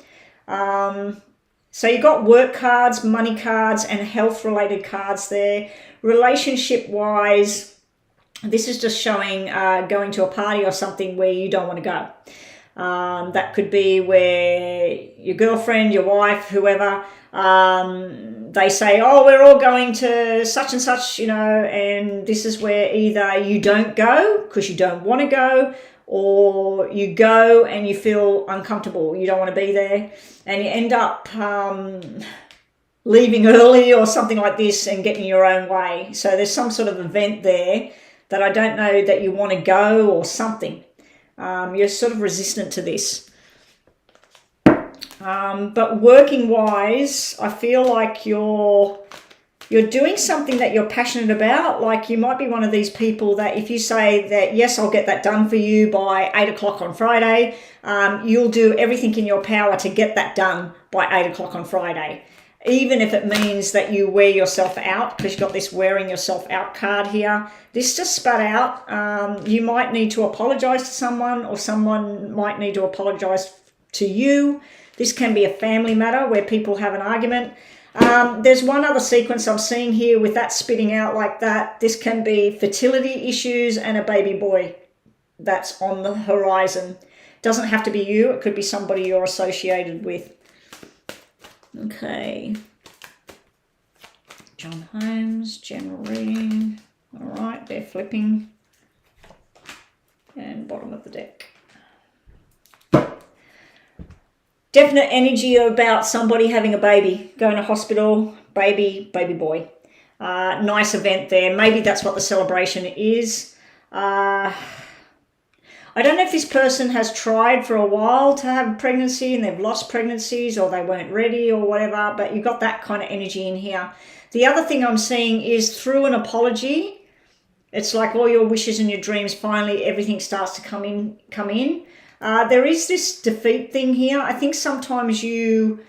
So you've got work cards, money cards, and health-related cards there. Relationship-wise, this is just showing going to a party or something where you don't want to go. That could be where your girlfriend, your wife, whoever, they say, oh, we're all going to such and such, and this is where either you don't go because you don't want to go, or you go and you feel uncomfortable, you don't want to be there, and you end up leaving early or something like this and getting your own way. So there's some sort of event there that I don't know that you want to go or something. You're sort of resistant to this. But working wise, I feel like you're doing something that you're passionate about. Like you might be one of these people that if you say that, yes, I'll get that done for you by 8 o'clock on Friday, you'll do everything in your power to get that done by 8 o'clock on Friday. Even if it means that you wear yourself out, because you've got this wearing yourself out card here. This just spat out. You might need to apologize to someone, or someone might need to apologize to you. This can be a family matter where people have an argument. There's one other sequence I'm seeing here with that spitting out like that. This can be fertility issues and a baby boy that's on the horizon. Doesn't have to be you. It could be somebody you're associated with. Okay. John Holmes, general reading. All right, they're flipping. And bottom of the deck. Definite energy about somebody having a baby, going to hospital, baby boy. Nice event there. Maybe that's what the celebration is. I don't know if this person has tried for a while to have a pregnancy and they've lost pregnancies, or they weren't ready or whatever, but you've got that kind of energy in here. The other thing I'm seeing is through an apology, it's like all your wishes and your dreams, finally everything starts to come in. There is this defeat thing here. I think sometimes you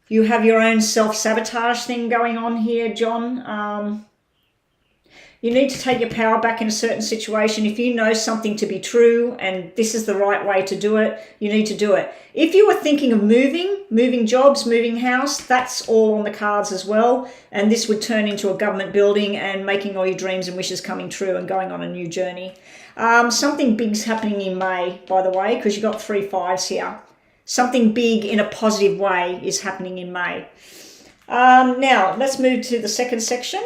have your own self-sabotage thing going on here, John. You need to take your power back in a certain situation. If you know something to be true and this is the right way to do it, you need to do it. If you were thinking of moving jobs, moving house, that's all on the cards as well. And this would turn into a government building and making all your dreams and wishes coming true and going on a new journey. Something big's happening in May, by the way, because you've got 3 5s here. Something big in a positive way is happening in May. Now, let's move to the second section.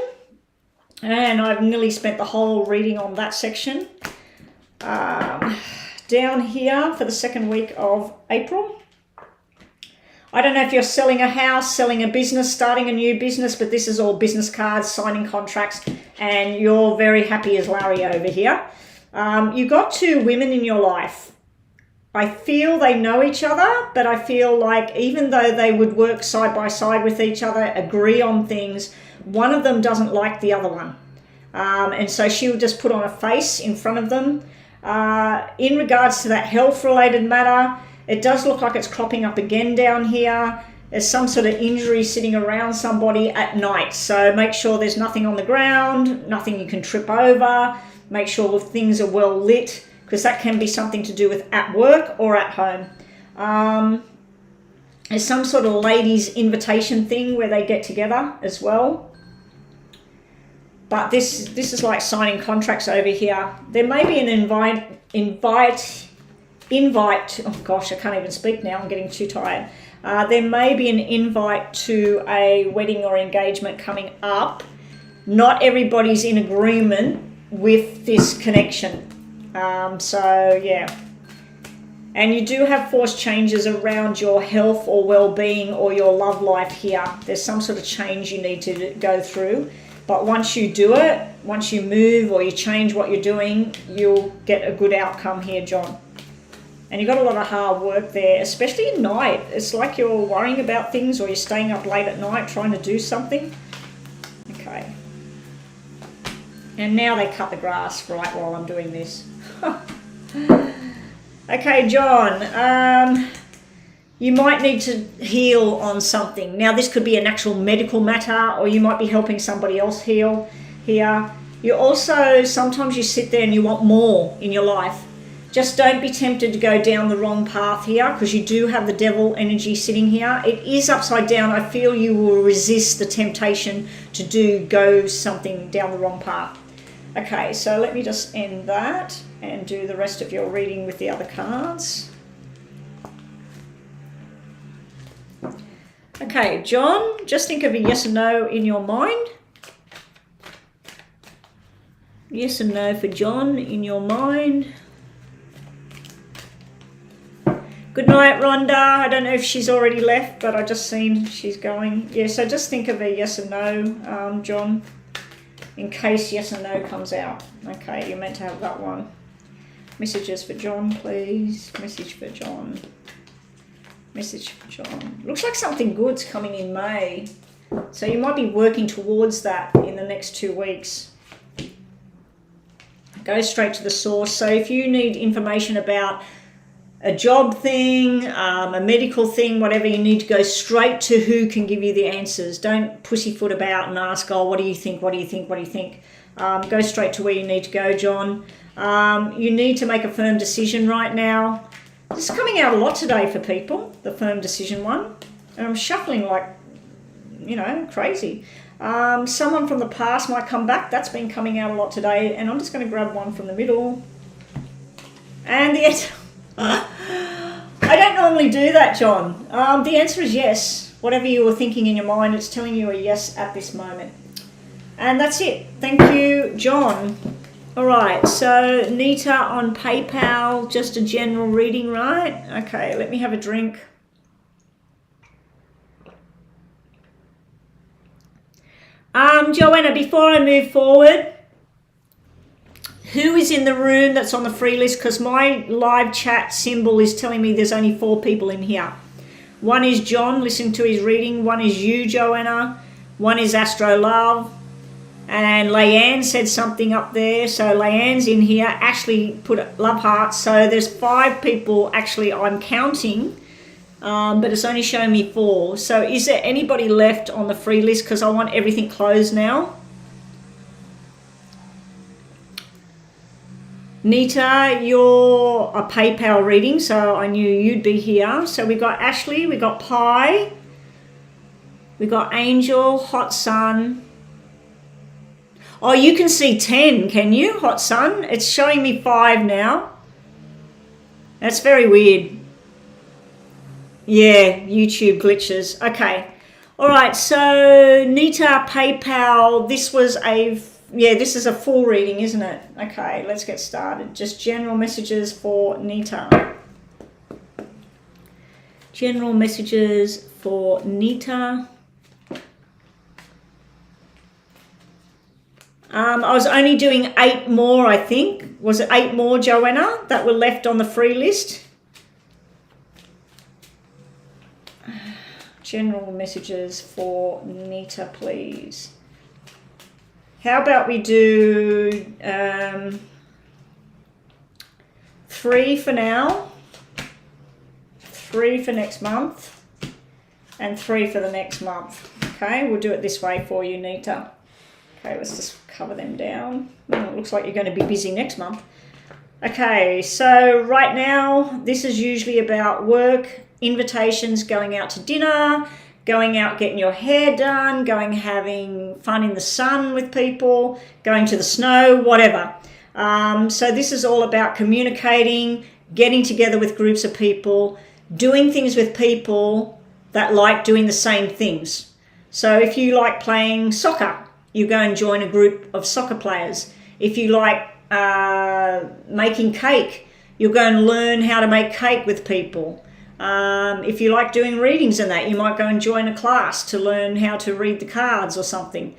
And I've nearly spent the whole reading on that section. Down here for the second week of April. I don't know if you're selling a house, selling a business, starting a new business, but this is all business cards, signing contracts, and you're very happy as Larry over here. You've got 2 women in your life. I feel they know each other, but I feel like even though they would work side by side with each other, agree on things, one of them doesn't like the other one. And so she'll just put on a face in front of them. In regards to that health-related matter, it does look like it's cropping up again down here. There's some sort of injury sitting around somebody at night. So make sure there's nothing on the ground, nothing you can trip over. Make sure things are well lit. because that can be something to do with at work or at home. There's some sort of ladies' invitation thing where they get together as well. But this is like signing contracts over here. There may be an invite. Oh gosh, I can't even speak now. I'm getting too tired. There may be an invite to a wedding or engagement coming up. Not everybody's in agreement with this connection. So yeah. And you do have forced changes around your health or well-being or your love life here. There's some sort of change you need to go through. But once you do it, once you move or you change what you're doing, you'll get a good outcome here, John. And you've got a lot of hard work there, especially at night. It's like you're worrying about things or you're staying up late at night trying to do something. Okay. And now they cut the grass right while I'm doing this. Okay, John. You might need to heal on something. Now, this could be an actual medical matter, or you might be helping somebody else heal here. You also, sometimes you sit there and you want more in your life. Just don't be tempted to go down the wrong path here, because you do have the devil energy sitting here. It is upside down. I feel you will resist the temptation to go something down the wrong path. Okay, so let me just end that and do the rest of your reading with the other cards. Okay, John, just think of a yes or no in your mind. Yes and no for John in your mind. Good night, Rhonda. I don't know if she's already left, but I just seen she's going. Yeah, so just think of a yes or no, John, in case yes or no comes out. Okay, you're meant to have that one. Messages for John, please. Message for John. Message for John. Looks like something good's coming in May. So you might be working towards that in the next 2 weeks. Go straight to the source. So if you need information about a job thing, a medical thing, whatever, you need to go straight to who can give you the answers. Don't pussyfoot about and ask, oh, what do you think? What do you think? What do you think? Go straight to where you need to go, John. You need to make a firm decision right now. This is coming out a lot today for people, the firm decision one. And I'm shuffling like, crazy. Someone from the past might come back. That's been coming out a lot today. And I'm just going to grab one from the middle. And the answer... I don't normally do that, John. The answer is yes. Whatever you were thinking in your mind, it's telling you a yes at this moment. And that's it. Thank you, John. All right, so Nita on PayPal, just a general reading, right? Okay, let me have a drink. Joanna, before I move forward, who is in the room that's on the free list? Because my live chat symbol is telling me there's only 4 people in here. One is John, listening to his reading. One is you, Joanna. One is Astro Love. And Leanne said something up there. So Leanne's in here. Ashley put love hearts. So there's 5 people actually I'm counting. But it's only showing me 4. So is there anybody left on the free list? Because I want everything closed now. Nita, you're a PayPal reading, so I knew you'd be here. So we got Ashley, we got Pi, we got Angel, Hot Sun. Oh, you can see 10, can you, Hot Sun? It's showing me 5 now. That's very weird. Yeah, YouTube glitches. Okay. All right, so Nita, PayPal, this is a full reading, isn't it? Okay, let's get started. Just general messages for Nita. General messages for Nita. I was only doing 8 more, I think. Was it 8 more, Joanna, that were left on the free list? General messages for Nita, please. How about we do 3 for now, 3 for next month, and 3 for the next month. Okay, we'll do it this way for you, Nita. Okay, let's just cover them down. It looks like you're going to be busy next month. Okay, so right now, this is usually about work, invitations, going out to dinner, going out, getting your hair done, having fun in the sun with people, going to the snow, whatever. So this is all about communicating, getting together with groups of people, doing things with people that like doing the same things. So if you like playing soccer, you go and join a group of soccer players. If you like making cake, you'll go and learn how to make cake with people. If you like doing readings and that, you might go and join a class to learn how to read the cards or something.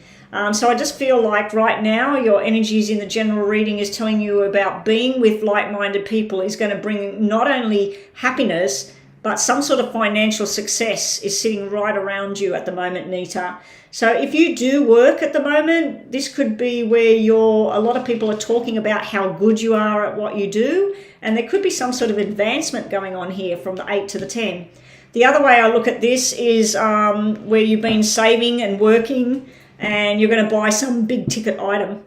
So I just feel like right now your energies in the general reading is telling you about being with like-minded people is going to bring not only happiness, but some sort of financial success is sitting right around you at the moment, Nita. So if you do work at the moment, this could be where a lot of people are talking about how good you are at what you do, and there could be some sort of advancement going on here from the 8 to the 10. The other way I look at this is where you've been saving and working, and you're going to buy some big ticket item.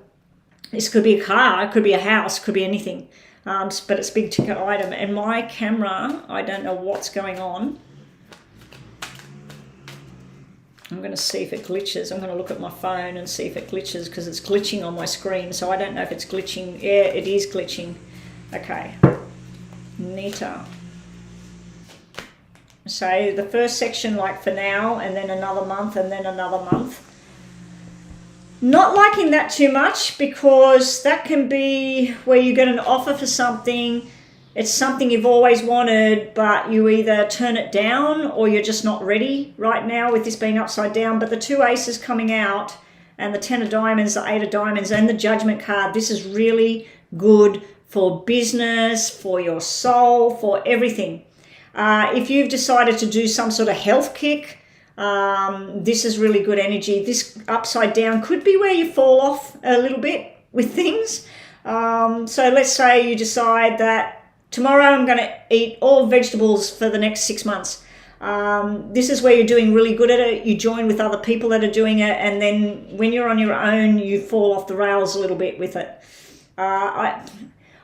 This could be a car, it could be a house, it could be anything. But it's a big ticket item. And my camera, I don't know what's going on. I'm going to see if it glitches. I'm going to look at my phone and see if it glitches because it's glitching on my screen. So I don't know if it's glitching. Yeah, it is glitching. Okay. Nita. So the first section, like for now, and then another month, and then another month. Not liking that too much because that can be where you get an offer for something. It's something you've always wanted, but you either turn it down or you're just not ready right now with this being upside down. But the 2 aces coming out and the 10 of diamonds, the 8 of diamonds and the judgment card, this is really good for business, for your soul, for everything. If you've decided to do some sort of health kick, this is really good energy. This upside down could be where you fall off a little bit with things. So let's say you decide that tomorrow I'm going to eat all vegetables for the next 6 months. This is where you're doing really good at it. You join with other people that are doing it, and then when you're on your own, you fall off the rails a little bit with it.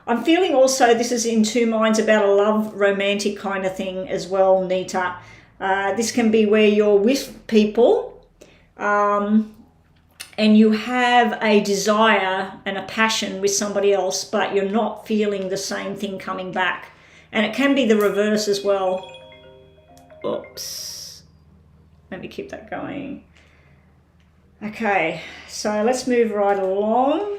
I'm feeling also this is in two minds about a love romantic kind of thing as well, Nita. This can be where you're with people and you have a desire and a passion with somebody else, but you're not feeling the same thing coming back. And it can be the reverse as well. Oops. Let me keep that going. Okay, so let's move right along.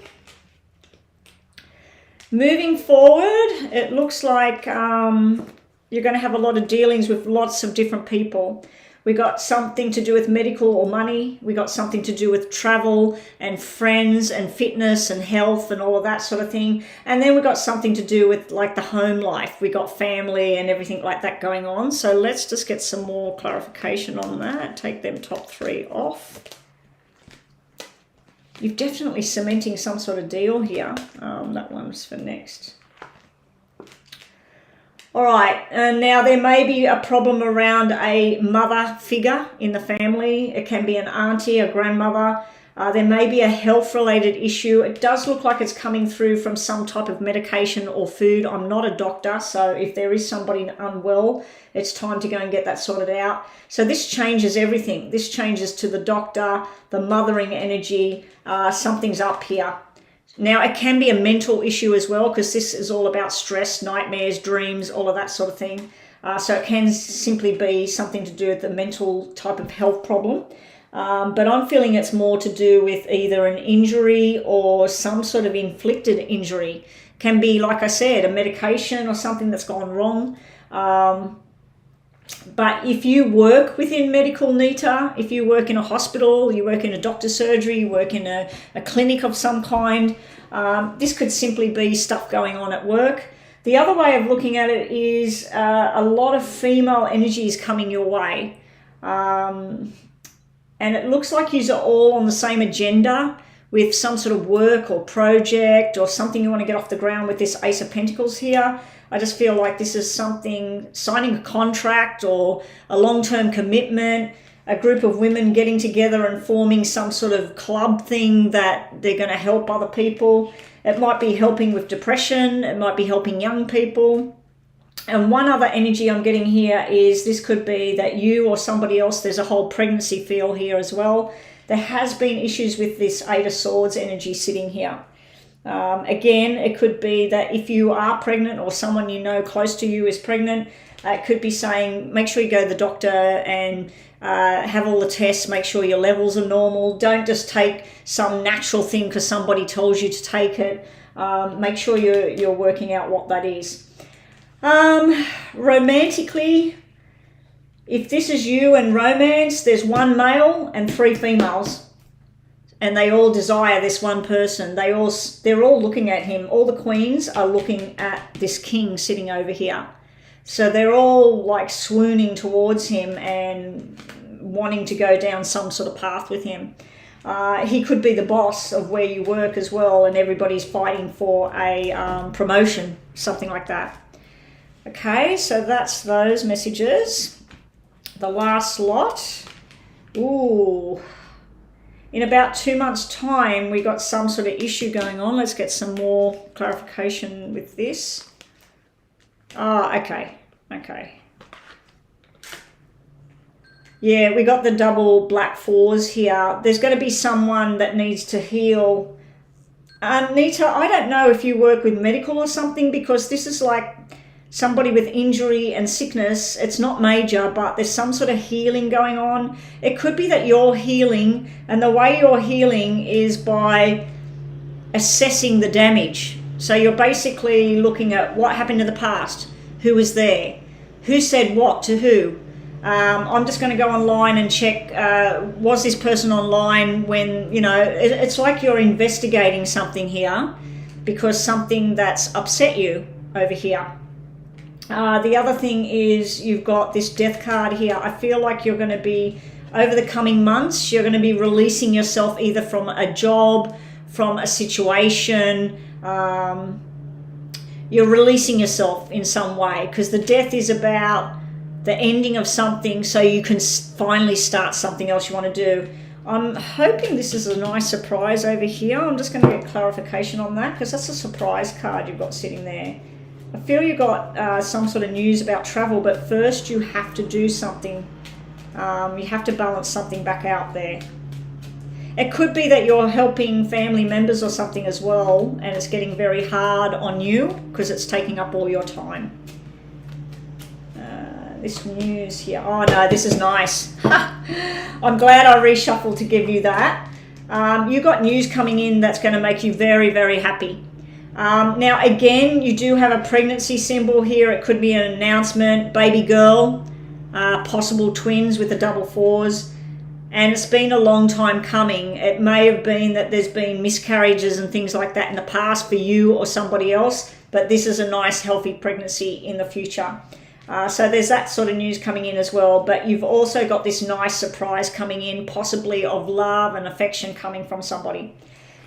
Moving forward, it looks like you're going to have a lot of dealings with lots of different people. We got something to do with medical or money. We got something to do with travel and friends and fitness and health and all of that sort of thing. And then we got something to do with like the home life. We got family and everything like that going on. So let's just get some more clarification on that. Take them top three off. You're definitely cementing some sort of deal here. That one's for next. All right, and now there may be a problem around a mother figure in the family. It can be an auntie, a grandmother. There may be a health-related issue. It does look like it's coming through from some type of medication or food. I'm not a doctor, so if there is somebody unwell, it's time to go and get that sorted out. So this changes everything. This changes to the doctor, the mothering energy. Something's up here. Now, it can be a mental issue as well because this is all about stress, nightmares, dreams, all of that sort of thing. So it can simply be something to do with the mental type of health problem. But I'm feeling it's more to do with either an injury or some sort of inflicted injury. Can be, like I said, a medication or something that's gone wrong. But if you work within medical, Nita, if you work in a hospital, you work in a doctor's surgery, you work in a clinic of some kind, this could simply be stuff going on at work. The other way of looking at it is a lot of female energy is coming your way. And it looks like you are all on the same agenda with some sort of work or project or something you want to get off the ground with this Ace of Pentacles here. I just feel like this is something, signing a contract or a long-term commitment, a group of women getting together and forming some sort of club thing that they're going to help other people. It might be helping with depression. It might be helping young people. And one other energy I'm getting here is this could be that you or somebody else, there's a whole pregnancy feel here as well. There has been issues with this Eight of Swords energy sitting here. Again, it could be that if you are pregnant or someone you know close to you is pregnant, it could be saying, make sure you go to the doctor and have all the tests, make sure your levels are normal. Don't just take some natural thing because somebody tells you to take it. Make sure you're working out what that is. Romantically, if this is you and romance, there's one male and 3 females, and they all desire this one person. They're all looking at him. All the queens are looking at this king sitting over here. So they're all like swooning towards him and wanting to go down some sort of path with him. He could be the boss of where you work as well, and everybody's fighting for a promotion, something like that. Okay, so that's those messages. The last lot. Ooh. In about 2 months' time, we got some sort of issue going on. Let's get some more clarification with this. Okay. Yeah, we got the double black 4s here. There's going to be someone that needs to heal. Nita, I don't know if you work with medical or something, because this is like somebody with injury and sickness. It's not major, but there's some sort of healing going on. It could be that you're healing, and the way you're healing is by assessing the damage. So you're basically looking at what happened in the past, who was there, who said what to who. I'm just going to go online and check, was this person online when, it's like you're investigating something here because something that's upset you over here. The other thing is you've got this death card here. I feel like you're going to be, over the coming months, you're going to be releasing yourself either from a job, from a situation. You're releasing yourself in some way, because the death is about the ending of something so you can finally start something else you want to do. I'm hoping this is a nice surprise over here. I'm just going to get clarification on that, because that's a surprise card you've got sitting there. I feel you got some sort of news about travel, but first you have to do something. You have to balance something back out there. It could be that you're helping family members or something as well, and it's getting very hard on you because it's taking up all your time. This news here. Oh no, this is nice. I'm glad I reshuffled to give you that. You got news coming in that's going to make you very, very happy. Now again, you do have a pregnancy symbol here. It could be an announcement, baby girl, possible twins with the double 4s. And it's been a long time coming. It may have been that there's been miscarriages and things like that in the past for you or somebody else, but this is a nice, healthy pregnancy in the future. So there's that sort of news coming in as well, but you've also got this nice surprise coming in, possibly of love and affection coming from somebody.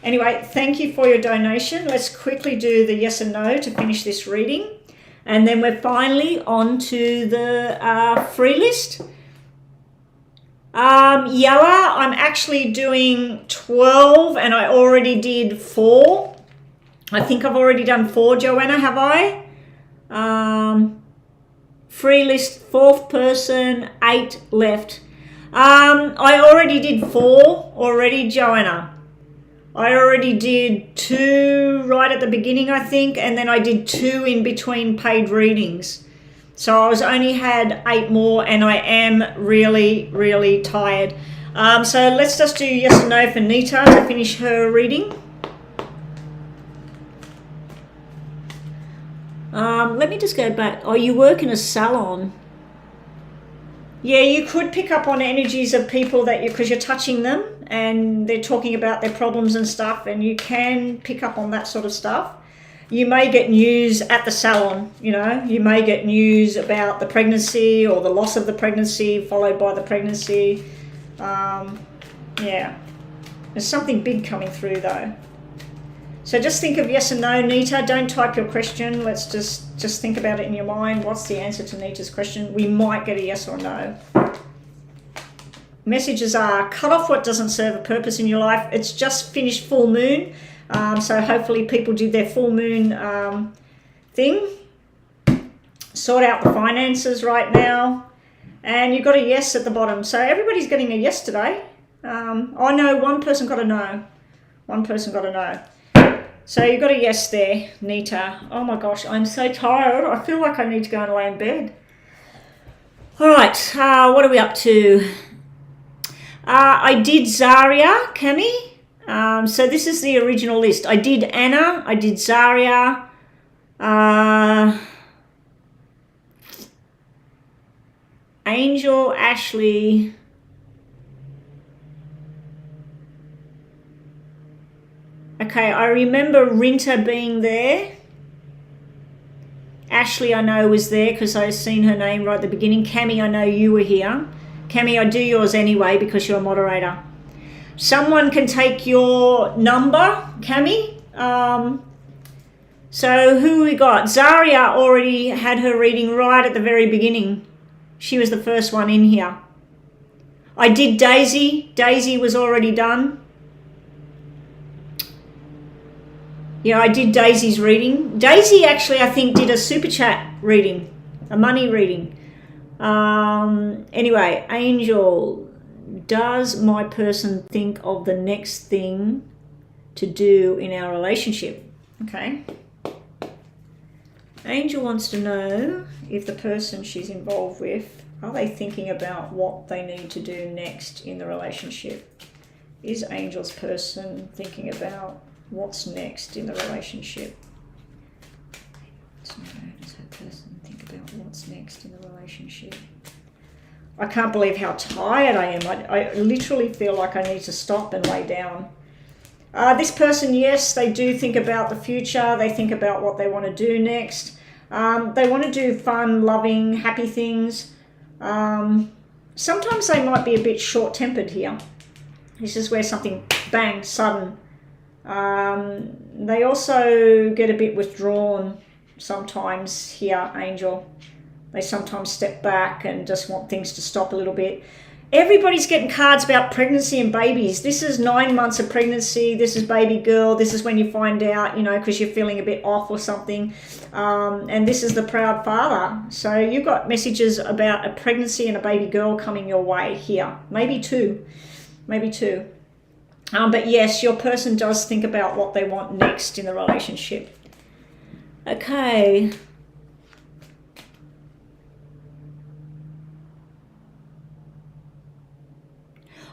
Anyway, thank you for your donation. Let's quickly do the yes and no to finish this reading. And then we're finally on to the free list. Yella, I'm actually doing 12 and I already did 4. I think I've already done 4, Joanna, have I? Free list, 4th person, 8 left. I already did 4 already, Joanna. I already did 2 right at the beginning, I think, and then I did 2 in between paid readings. So I only had 8 more, and I am really, really tired. So let's just do yes and no for Nita to finish her reading. Let me just go back. Oh, you work in a salon. Yeah, you could pick up on energies of people that because you're touching them and they're talking about their problems and stuff, and you can pick up on that sort of stuff. You may get news at the salon, you may get news about the pregnancy or the loss of the pregnancy followed by the pregnancy. Yeah, there's something big coming through though. So just think of yes and no, Nita. Don't type your question. Let's just think about it in your mind. What's the answer to Nita's question? We might get a yes or no. Messages are cut off what doesn't serve a purpose in your life. It's just finished full moon. So hopefully people did their full moon thing. Sort out the finances right now. And you got a yes at the bottom. So everybody's getting a yes today. I know one person got a no. One person got a no. So you got a yes there, Nita. Oh my gosh, I'm so tired. I feel like I need to go and lay in bed. All right, what are we up to? I did Zaria, Cami. So this is the original list. I did Anna. I did Zaria. Angel, Ashley. Okay, I remember Rinta being there. Ashley, I know, was there because I seen her name right at the beginning. Cami, I know you were here. Cami, I do yours anyway because you're a moderator. Someone can take your number, Cami. So who we got? Zaria already had her reading right at the very beginning. She was the first one in here. I did Daisy. Daisy was already done. Yeah, I did Daisy's reading. Daisy actually, I think, did a super chat reading, a money reading. Anyway, Angel, does my person think of the next thing to do in our relationship? Okay. Angel wants to know if the person she's involved with, are they thinking about what they need to do next in the relationship? Is Angel's person thinking about what's next in the relationship? Does her person think about what's next in the relationship? I can't believe how tired I am. I literally feel like I need to stop and lay down. This person, yes, they do think about the future. They think about what they want to do next. They want to do fun, loving, happy things. Sometimes they might be a bit short-tempered here. This is where something, bang, sudden. They also get a bit withdrawn sometimes here, Angel. They sometimes step back and just want things to stop a little bit. Everybody's getting cards about pregnancy and babies. This is 9 months of pregnancy. This is baby girl. This is when you find out, you know, because you're feeling a bit off or something. And this is the proud father. So you've got messages about a pregnancy and a baby girl coming your way here. Maybe two. Maybe two. But yes, your person does think about what they want next in the relationship. Okay.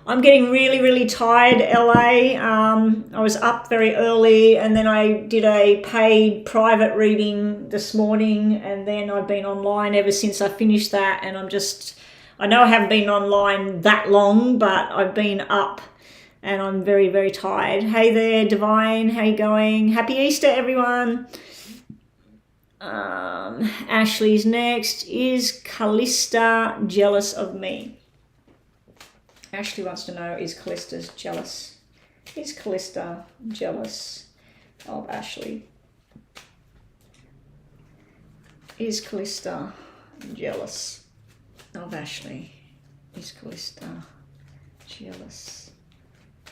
I'm getting really, really tired, LA. I was up very early and then I did a paid private reading this morning and then I've been online ever since I finished that, and I know I haven't been online that long, but I've been up and I'm very, very tired. Hey there, Divine. How you going? Happy Easter, everyone. Ashley's next. Is Callista jealous of me? Ashley wants to know, is Callista's jealous? Is Callista jealous of Ashley? Is Callista jealous of Ashley? Is Callista jealous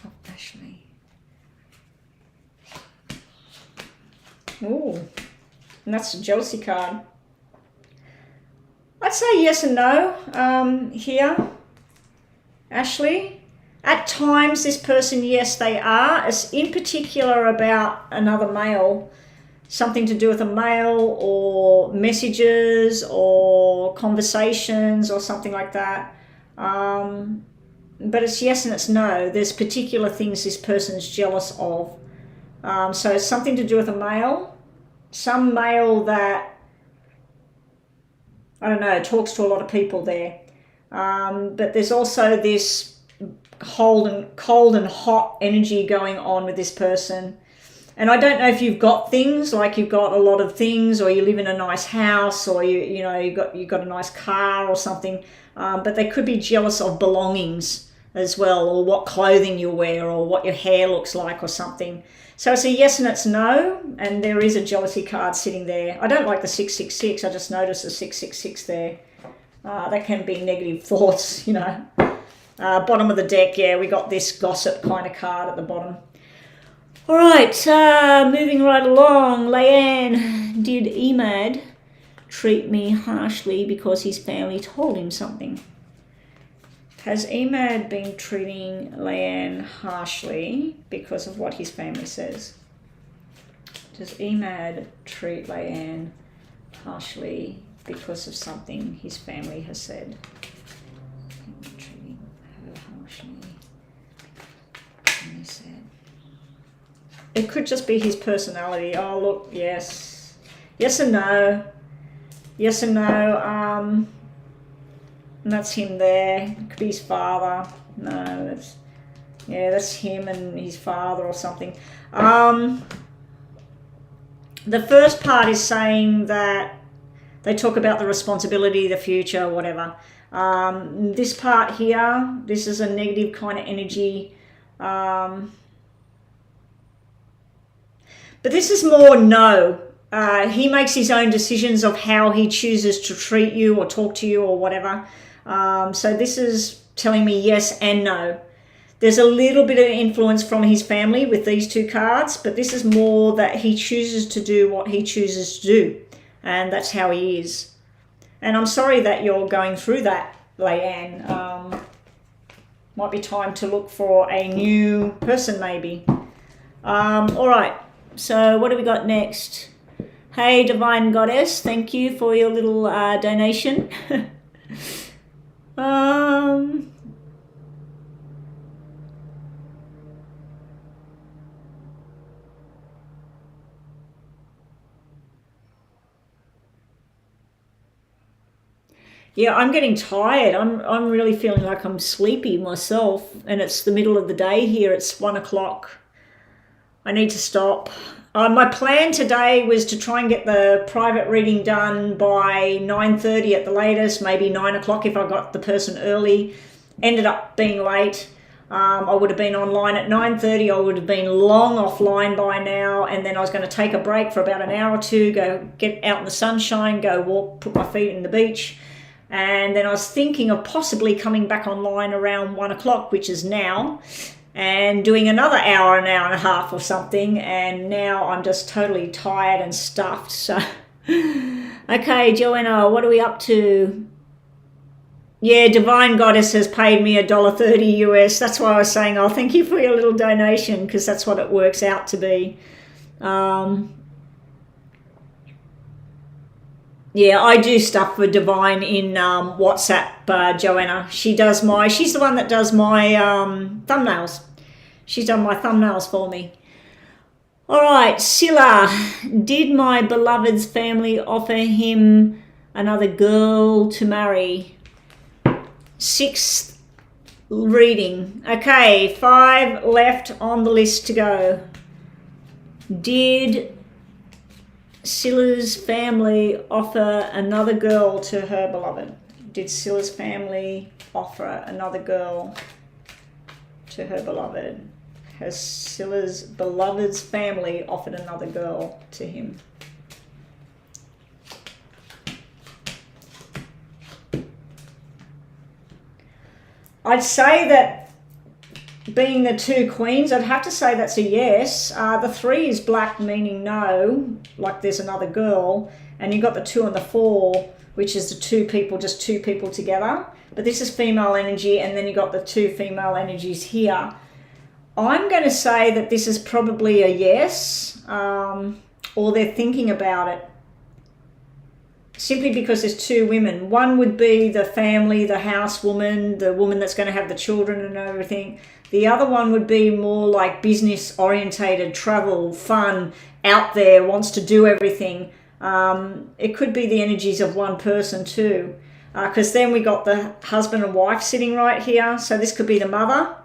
of Ashley? Ooh, and that's a jealousy card. I'd say yes and no here. Ashley, at times this person, yes, they are. It's in particular about another male, something to do with a male or messages or conversations or something like that. But it's yes and it's no. There's particular things this person's jealous of. So it's something to do with a male, some male that, I don't know, talks to a lot of people there. But there's also this cold and hot energy going on with this person. And I don't know if you've got things, like you've got a lot of things, or you live in a nice house, or you got a nice car or something. But they could be jealous of belongings as well, or what clothing you wear, or what your hair looks like, or something. So it's a yes and it's no, and there is a jealousy card sitting there. I don't like the 666. I just noticed the 666 there. That can be negative thoughts, you know. Bottom of the deck, yeah, we got this gossip kind of card at the bottom. All right, moving right along. Leanne, did Emad treat me harshly because his family told him something? Has Emad been treating Leanne harshly because of what his family says? Does Emad treat Leanne harshly because of something his family has said? Treating her harshly. Family said. It could just be his personality. Oh, look, yes. Yes and no. Yes and no. And that's him there. It could be his father. No, that's him and his father or something. The first part is saying that they talk about the responsibility, the future, whatever. This part here, this is a negative kind of energy. But this is more no. He makes his own decisions of how he chooses to treat you or talk to you or whatever. So this is telling me yes and no. There's a little bit of influence from his family with these two cards, but this is more that he chooses to do what he chooses to do. And that's how he is. And I'm sorry that you're going through that, Leanne. Might be time to look for a new person maybe. All right, so what do we got next? Hey, Divine Goddess, thank you for your little donation. Yeah, I'm getting tired. I'm really feeling like I'm sleepy myself, and it's the middle of the day here. It's 1 o'clock. I need to stop. My plan today was to try and get the private reading done by 9:30 at the latest, maybe 9 o'clock if I got the person early. Ended up being late. I would have been online at 9:30. I would have been long offline by now, and then I was going to take a break for about an hour or two, go get out in the sunshine, go walk, put my feet in the beach. And then I was thinking of possibly coming back online around 1 o'clock, which is now, and doing another hour, an hour and a half or something. And now I'm just totally tired and stuffed. So, okay, Joanna, what are we up to? Yeah, Divine Goddess has paid me $1.30 US. That's why I was saying, oh, thank you for your little donation, because that's what it works out to be. Yeah, I do stuff for Divine in WhatsApp, Joanna. She's the one that does my thumbnails. She's done my thumbnails for me. All right, Scylla, did my beloved's family offer him another girl to marry? 6th reading. Okay, 5 left on the list to go. Did Scylla's family offer another girl to her beloved? Did Scylla's family offer another girl to her beloved? Has Scylla's beloved's family offered another girl to him? I'd say that being the 2 queens, I'd have to say that's a yes. The 3 is black, meaning no, like there's another girl. And you've got the 2 and the 4, which is the 2 people, just 2 people together. But this is female energy, and then you've got the 2 female energies here. I'm going to say that this is probably a yes, or they're thinking about it. Simply because there's 2 women. One would be the family, the housewoman, the woman that's going to have the children and everything. The other one would be more like business orientated, travel, fun, out there, wants to do everything. It could be the energies of one person too. Because then we got the husband and wife sitting right here. So this could be the mother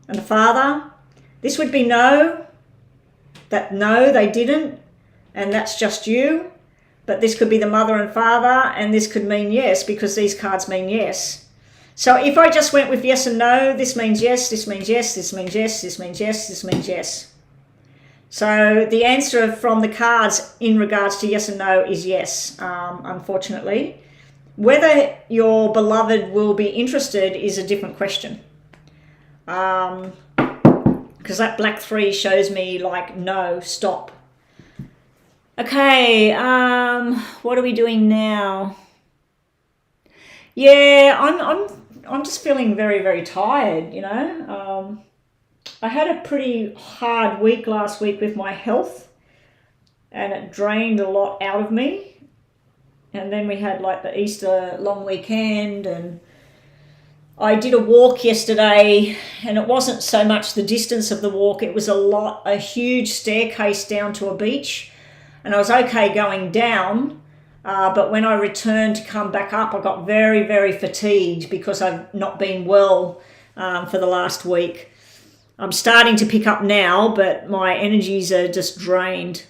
and the father. This would be no, that no, they didn't, and that's just you. But this could be the mother and father, and this could mean yes, because these cards mean yes. So if I just went with yes and no, this means yes, this means yes, this means yes, this means yes, this means yes. So the answer from the cards in regards to yes and no is yes, unfortunately. Whether your beloved will be interested is a different question. because that black 3 shows me like, no, stop. Okay, what are we doing now? Yeah, I'm just feeling very, very tired, you know. I had a pretty hard week last week with my health, and it drained a lot out of me. And then we had like the Easter long weekend, and I did a walk yesterday, and it wasn't so much the distance of the walk, it was a huge staircase down to a beach, and I was okay going down, but when I returned to come back up, I got very, very fatigued because I've not been well for the last week. I'm starting to pick up now, but my energies are just drained.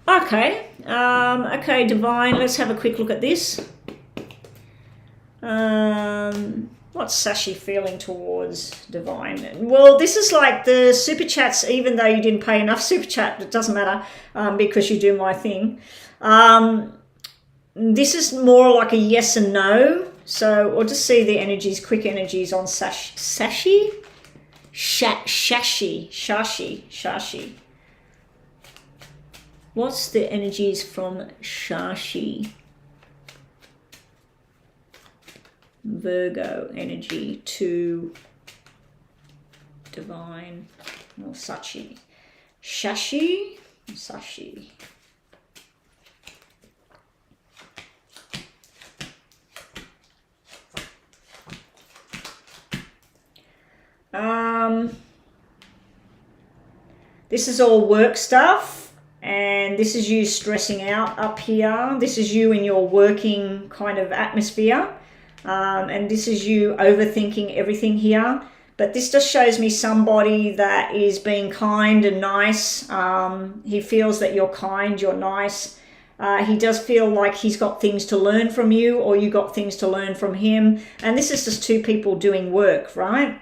Okay, okay, Divine, let's have a quick look at this. What's Sashi feeling towards Divine? Well, this is like the super chats, even though you didn't pay enough super chat, it doesn't matter because you do my thing. This is more like a yes and no. So we'll just see the energies, quick energies on Sashi? Shashi. What's the energies from Shashi? Virgo energy to Divine or Sashi. Sashi. This is all work stuff, and this is you stressing out up here. This is you in your working kind of atmosphere. And this is you overthinking everything here. But this just shows me somebody that is being kind and nice. He feels that you're kind, you're nice. He does feel like he's got things to learn from you, or you got things to learn from him. And this is just two people doing work, right?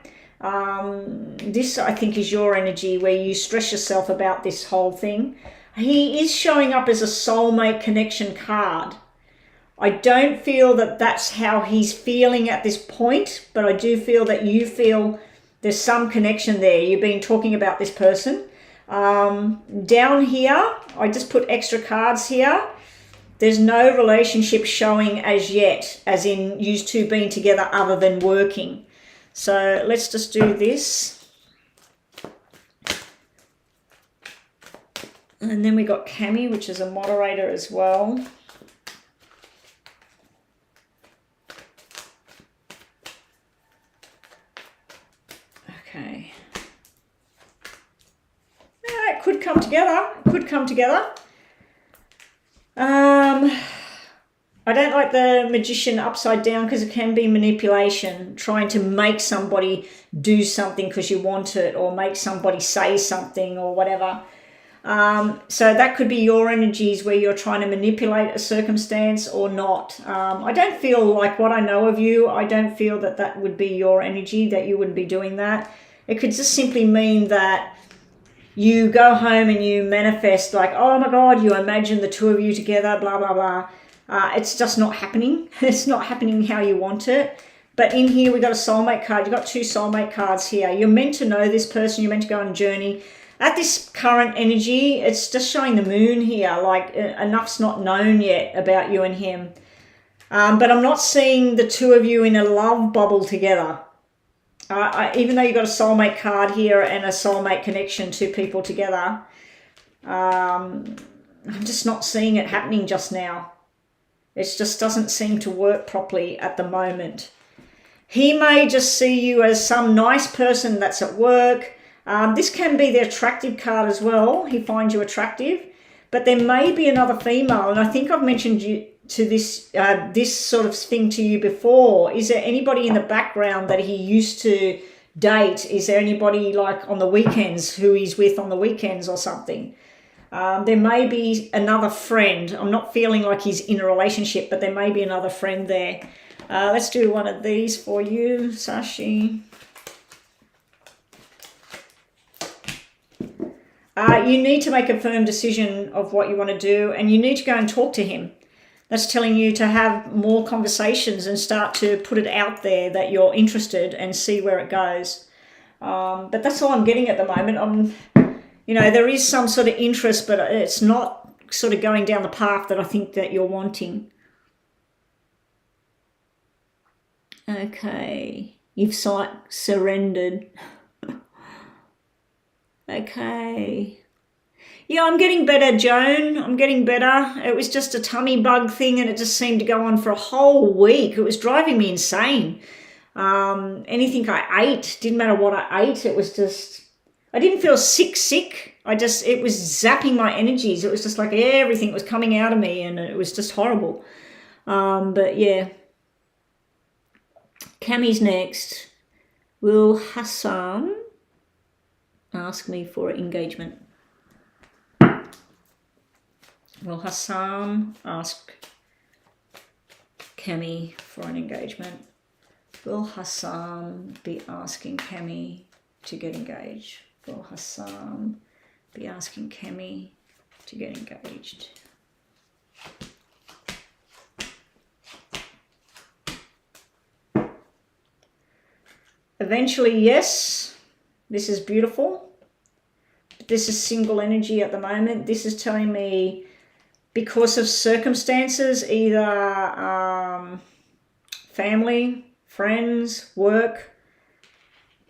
This, I think, is your energy where you stress yourself about this whole thing. He is showing up as a soulmate connection card. I don't feel that that's how he's feeling at this point, but I do feel that you feel there's some connection there. You've been talking about this person. Down here, I just put extra cards here. There's no relationship showing as yet, as in you two being together other than working. So let's just do this. And then we got Cami, which is a moderator as well. Okay. Yeah, it could come together. It could come together. I don't like the Magician upside down because it can be manipulation, trying to make somebody do something because you want it, or make somebody say something or whatever. So that could be your energies where you're trying to manipulate a circumstance or not. I don't feel like, what I know of you, I don't feel that that would be your energy, that you wouldn't be doing that. It could just simply mean that you go home and you manifest like, oh my God, you imagine the two of you together, blah, blah, blah. It's just not happening. It's not happening how you want it. But in here, we got a soulmate card. You've got two soulmate cards here. You're meant to know this person. You're meant to go on a journey. At this current energy, it's just showing the moon here. Like enough's not known yet about you and him. But I'm not seeing the two of you in a love bubble together. Even though you've got a soulmate card here and a soulmate connection, two people together, I'm just not seeing it happening just now. It just doesn't seem to work properly at the moment. He may just see you as some nice person that's at work. This can be the attractive card as well. He finds you attractive. But there may be another female, and I think I've mentioned you to this sort of thing to you before. Is there anybody in the background that he used to date? Is there anybody like on the weekends who he's with on the weekends or something? There may be another friend. I'm not feeling like he's in a relationship, but there may be another friend there. Let's do one of these for you, Sashi. You need to make a firm decision of what you want to do, and you need to go and talk to him. That's telling you to have more conversations and start to put it out there that you're interested and see where it goes. But that's all I'm getting at the moment. There is some sort of interest, but it's not sort of going down the path that I think that you're wanting. Okay, you've surrendered. Okay. Yeah, I'm getting better, Joan. I'm getting better. It was just a tummy bug thing and it just seemed to go on for a whole week. It was driving me insane. Anything I ate, didn't matter what I ate, it was just, I didn't feel sick. It was zapping my energies. It was just like everything was coming out of me and it was just horrible. But yeah. Cammy's next. Will Hassan ask me for engagement? Will Hassan ask Cammy for an engagement? Will Hassan be asking Cammy to get engaged? Will Hassan be asking Cammy to get engaged? Eventually, yes. This is beautiful. But this is single energy at the moment. This is telling me because of circumstances, either family, friends, work,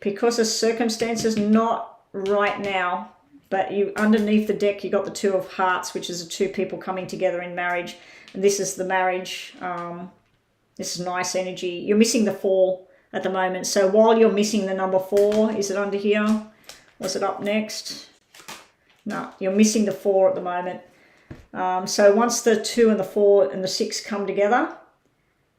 because of circumstances, not right now, but you underneath the deck, you got the Two of Hearts, which is the two people coming together in marriage. And this is the marriage. This is nice energy. You're missing the 4 at the moment. So while you're missing the number 4, is it under here? Was it up next? No, you're missing the 4 at the moment. So once the 2 and the 4 and the 6 come together,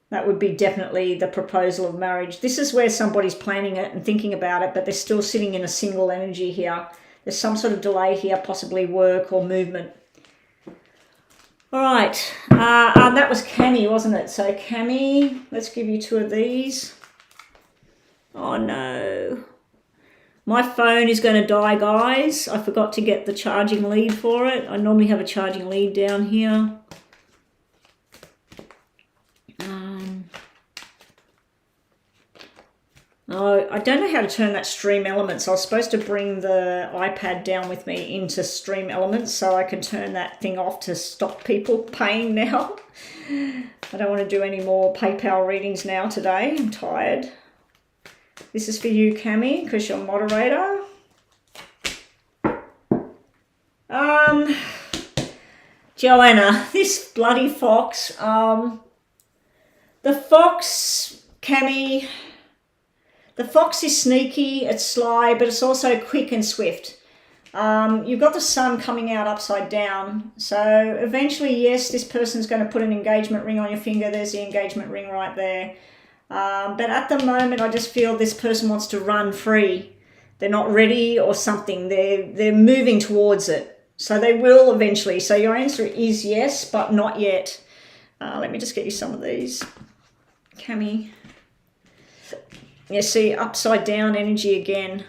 that would be definitely the proposal of marriage. This is where somebody's planning it and thinking about it, but they're still sitting in a single energy here. There's some sort of delay here, possibly work or movement. All right, that was Cammy, wasn't it? So Cammy, let's give you 2 of these. Oh no. My phone is going to die, guys. I forgot to get the charging lead for it. I normally have a charging lead down here. Oh, I don't know how to turn that Stream Elements. I was supposed to bring the iPad down with me into Stream Elements so I can turn that thing off to stop people paying now. I don't want to do any more PayPal readings now today. I'm tired. This is for you, Cammy, because you're moderator. Joanna, this bloody fox. The fox, Cammy, the fox is sneaky, it's sly, but it's also quick and swift. You've got the sun coming out upside down. So eventually, yes, this person's going to put an engagement ring on your finger. There's the engagement ring right there. But at the moment, I just feel this person wants to run free. They're not ready or something. They're moving towards it. So they will eventually. So your answer is yes, but not yet. Let me just get you some of these. Cammy. Yeah, see, upside down energy again.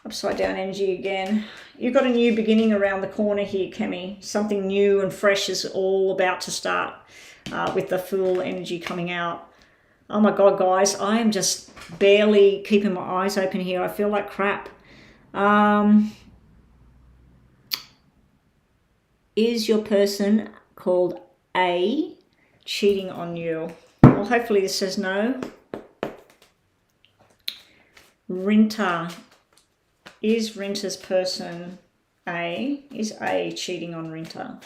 Upside down energy again. You've got a new beginning around the corner here, Cammy. Something new and fresh is all about to start with the Fool energy coming out. Oh my God, guys, I am just barely keeping my eyes open here. I feel like crap. Is your person called A cheating on you? Well, hopefully this says no. Rinta. Is Rinta's person A? Is A cheating on Rinta?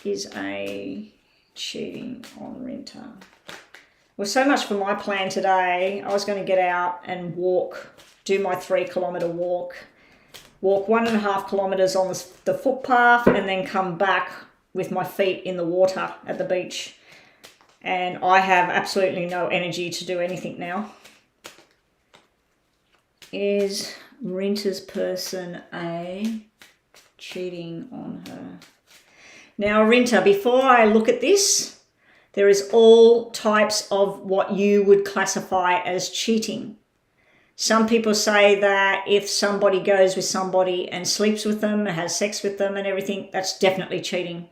Is A cheating on Rinta? Well, so much for my plan today. I was going to get out and walk, do my 3-kilometre walk 1.5 kilometres on the footpath, and then come back with my feet in the water at the beach. And I have absolutely no energy to do anything now. Is Rinta's person A cheating on her? Now, Rinta, before I look at this, there is all types of what you would classify as cheating. Some people say that if somebody goes with somebody and sleeps with them, has sex with them and everything, that's definitely cheating.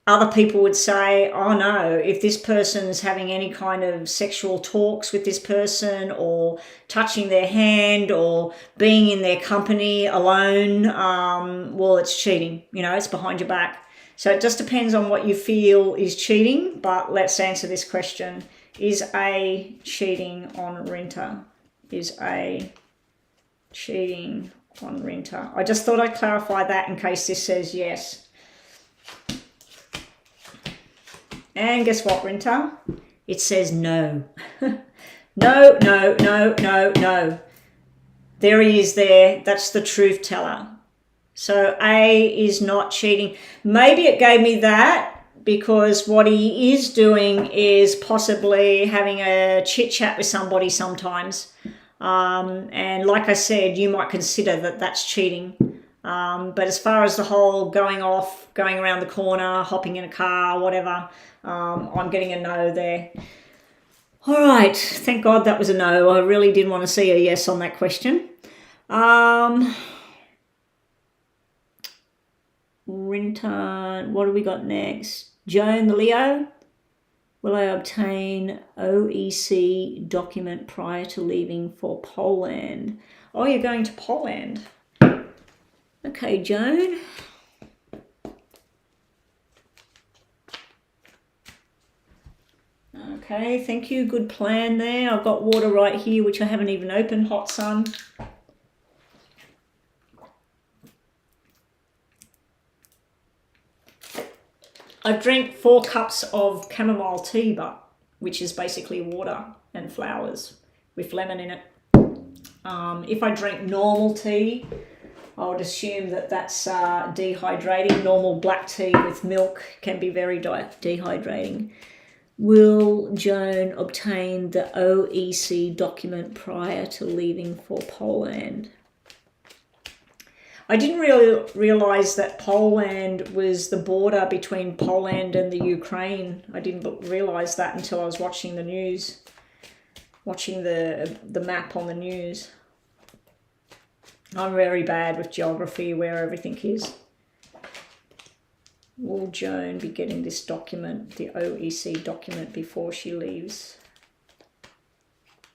Other people would say, oh no, if this person's having any kind of sexual talks with this person or touching their hand or being in their company alone, well, it's cheating, you know, it's behind your back. So it just depends on what you feel is cheating, but let's answer this question. Is A cheating on renter? Is A cheating on renter? I just thought I'd clarify that in case this says yes. And guess what, renter? It says no. No, no, no, no, no. There he is there. That's the truth teller. So A is not cheating. Maybe it gave me that because what he is doing is possibly having a chit chat with somebody sometimes. And like I said, you might consider that that's cheating. But as far as the whole going off, going around the corner, hopping in a car, whatever, I'm getting a no there. All right, thank God that was a no. I really didn't want to see a yes on that question. Renter, what do we got next? Joan the Leo. Will I obtain OEC document prior to leaving for Poland? Oh, you're going to Poland. Okay, Joan. Okay, thank you. Good plan there. I've got water right here, which I haven't even opened. Hot sun. I drank 4 cups of chamomile tea, which is basically water and flowers with lemon in it. If I drink normal tea, I would assume that that's dehydrating. Normal black tea with milk can be very dehydrating. Will Joan obtain the OEC document prior to leaving for Poland? I didn't really realise that Poland was the border between Poland and the Ukraine. I didn't realise that until I was watching the news, watching the map on the news. I'm very bad with geography, where everything is. Will Joan be getting this document, the OEC document, before she leaves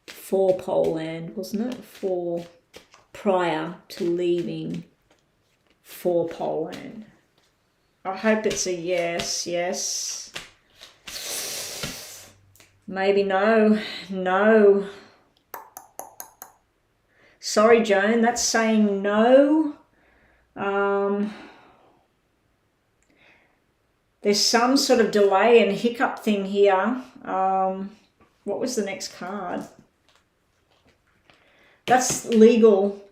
for Poland, wasn't it? For prior to leaving for Poland. I hope it's a yes, yes. Maybe no, no. Sorry, Joan, that's saying no. There's some sort of delay and hiccup thing here. What was the next card? That's legal.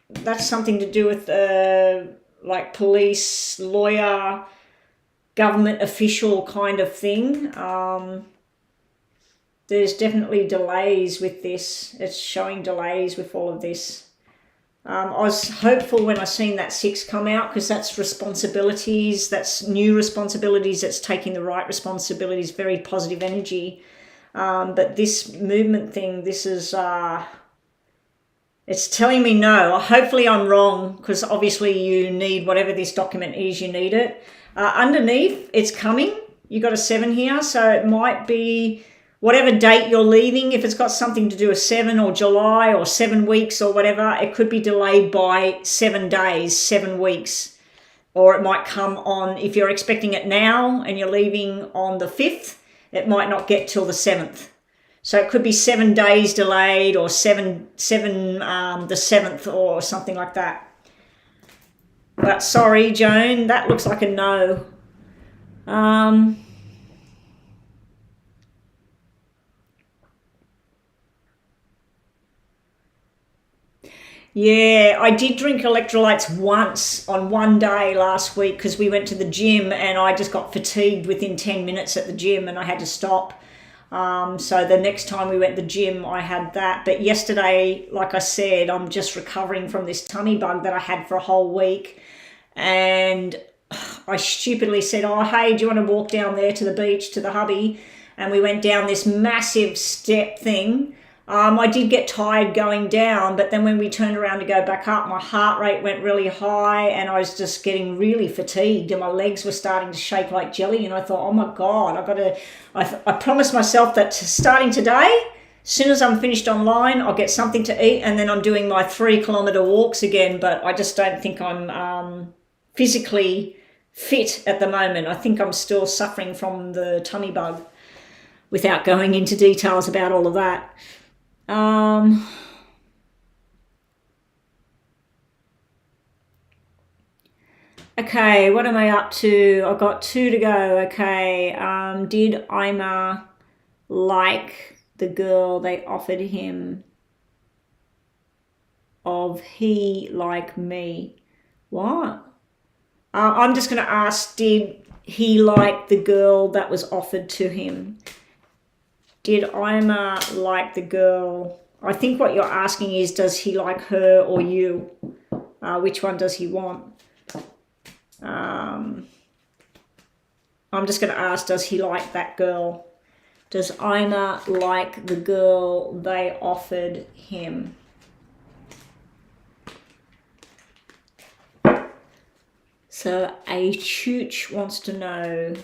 That's something to do with like police, lawyer, government official kind of thing. There's definitely delays with this. It's showing delays with all of this. I was hopeful when I seen that 6 come out, because that's responsibilities, that's new responsibilities, that's taking the right responsibilities, very positive energy. But this movement thing, this is, it's telling me no. Hopefully I'm wrong, because obviously you need whatever this document is, you need it. Underneath, it's coming. You got a 7 here, so it might be whatever date you're leaving. If it's got something to do with 7 or July or 7 weeks or whatever, it could be delayed by 7 days, 7 weeks. Or it might come on, if you're expecting it now and you're leaving on the 5th, it might not get till the 7th. So it could be 7 days delayed, or the 7th or something like that. But sorry, Joan, that looks like a no. Yeah, I did drink electrolytes once on one day last week, because we went to the gym and I just got fatigued within 10 minutes at the gym and I had to stop. So the next time we went to the gym, I had that. But yesterday, like I said, I'm just recovering from this tummy bug that I had for a whole week. And I stupidly said, oh, hey, do you want to walk down there to the beach, to the hubby? And we went down this massive step thing. I did get tired going down, but then when we turned around to go back up, my heart rate went really high and I was just getting really fatigued and my legs were starting to shake like jelly. And I thought, oh my God, I promised myself that starting today, as soon as I'm finished online, I'll get something to eat and then I'm doing my 3-kilometer walks again. But I just don't think I'm physically fit at the moment. I think I'm still suffering from the tummy bug without going into details about all of that. Okay, what am I up to? I've got 2 to go. Okay, did Ima like the girl they offered him? Of he like me? What? I'm just going to ask, did he like the girl that was offered to him? Did Ima like the girl? I think what you're asking is, does he like her or you? Which one does he want? I'm just going to ask, does he like that girl? Does Ima like the girl they offered him? So a chooch wants to know,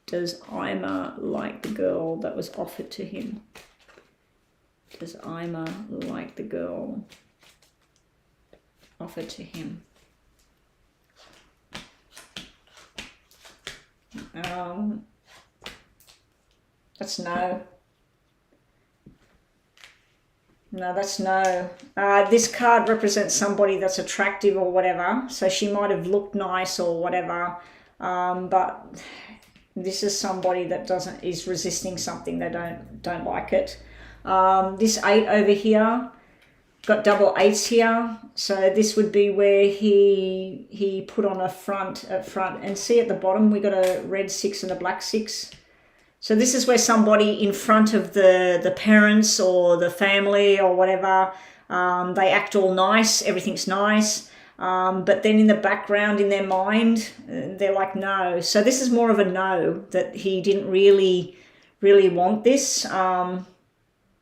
does Ima like the girl that was offered to him? Does Ima like the girl offered to him? That's no. No, that's no. This card represents somebody that's attractive or whatever. So she might have looked nice or whatever. But this is somebody that is resisting something. They don't like it. This 8 over here, got double 8s here. So this would be where he put on a front and see at the bottom we got a red 6 and a black 6. So this is where somebody in front of the parents or the family or whatever, they act all nice, everything's nice, but then in the background, in their mind, they're like, no. So this is more of a no, that he didn't really want this.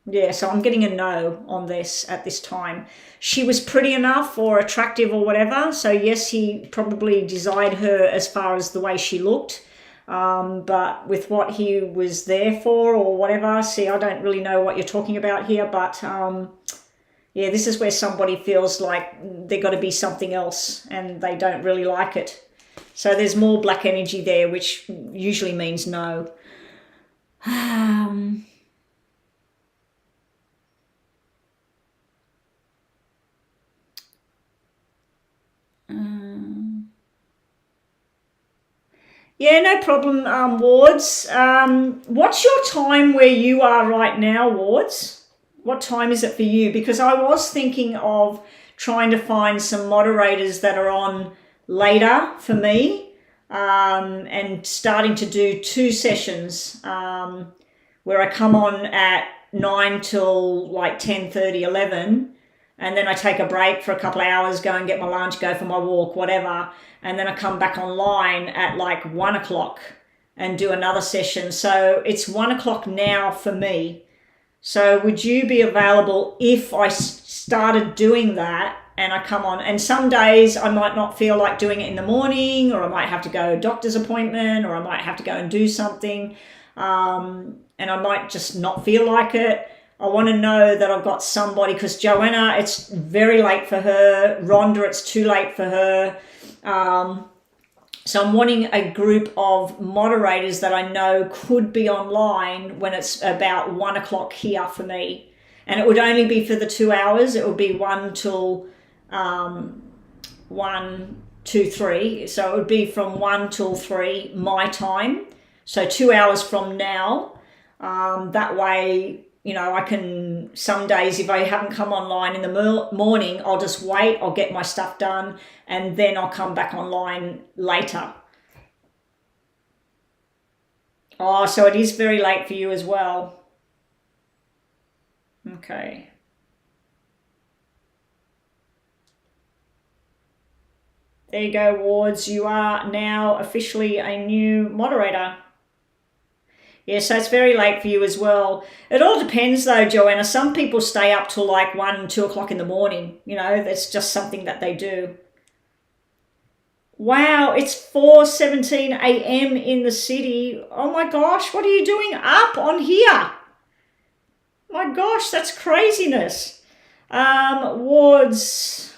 Yeah, so I'm getting a no on this at this time. She was pretty enough or attractive or whatever, so yes, he probably desired her as far as the way she looked. But with what he was there for or whatever, see, I don't really know what you're talking about here, but yeah, this is where somebody feels like they've got to be something else and they don't really like it. So there's more black energy there, which usually means no. Yeah, no problem, Wards. What's your time where you are right now, Wards? What time is it for you? Because I was thinking of trying to find some moderators that are on later for me, and starting to do 2 sessions where I come on at 9 till like 10:30, 11, and then I take a break for a couple of hours, go and get my lunch, go for my walk, whatever. And then I come back online at like 1 o'clock and do another session. So it's 1 o'clock now for me. So would you be available if I started doing that and I come on? And some days I might not feel like doing it in the morning, or I might have to go doctor's appointment, or I might have to go and do something. And I might just not feel like it. I want to know that I've got somebody, because Joanna, it's very late for her. Rhonda, it's too late for her. So I'm wanting a group of moderators that I know could be online when it's about 1 o'clock here for me. And it would only be for the 2 hours. It would be 1 till 1, 2, 3. So it would be from 1 till 3 my time. So 2 hours from now. That way, you know, I can, some days if I haven't come online in the morning, I'll just wait, I'll get my stuff done, and then I'll come back online later. Oh, so it is very late for you as well. Okay. There you go, Wards. You are now officially a new moderator. Yeah, so it's very late for you as well. It all depends though, Joanna. Some people stay up till like 1, 2 o'clock in the morning. You know, that's just something that they do. Wow, it's 4:17 a.m. in the city. Oh my gosh, what are you doing up on here? My gosh, that's craziness. Wards.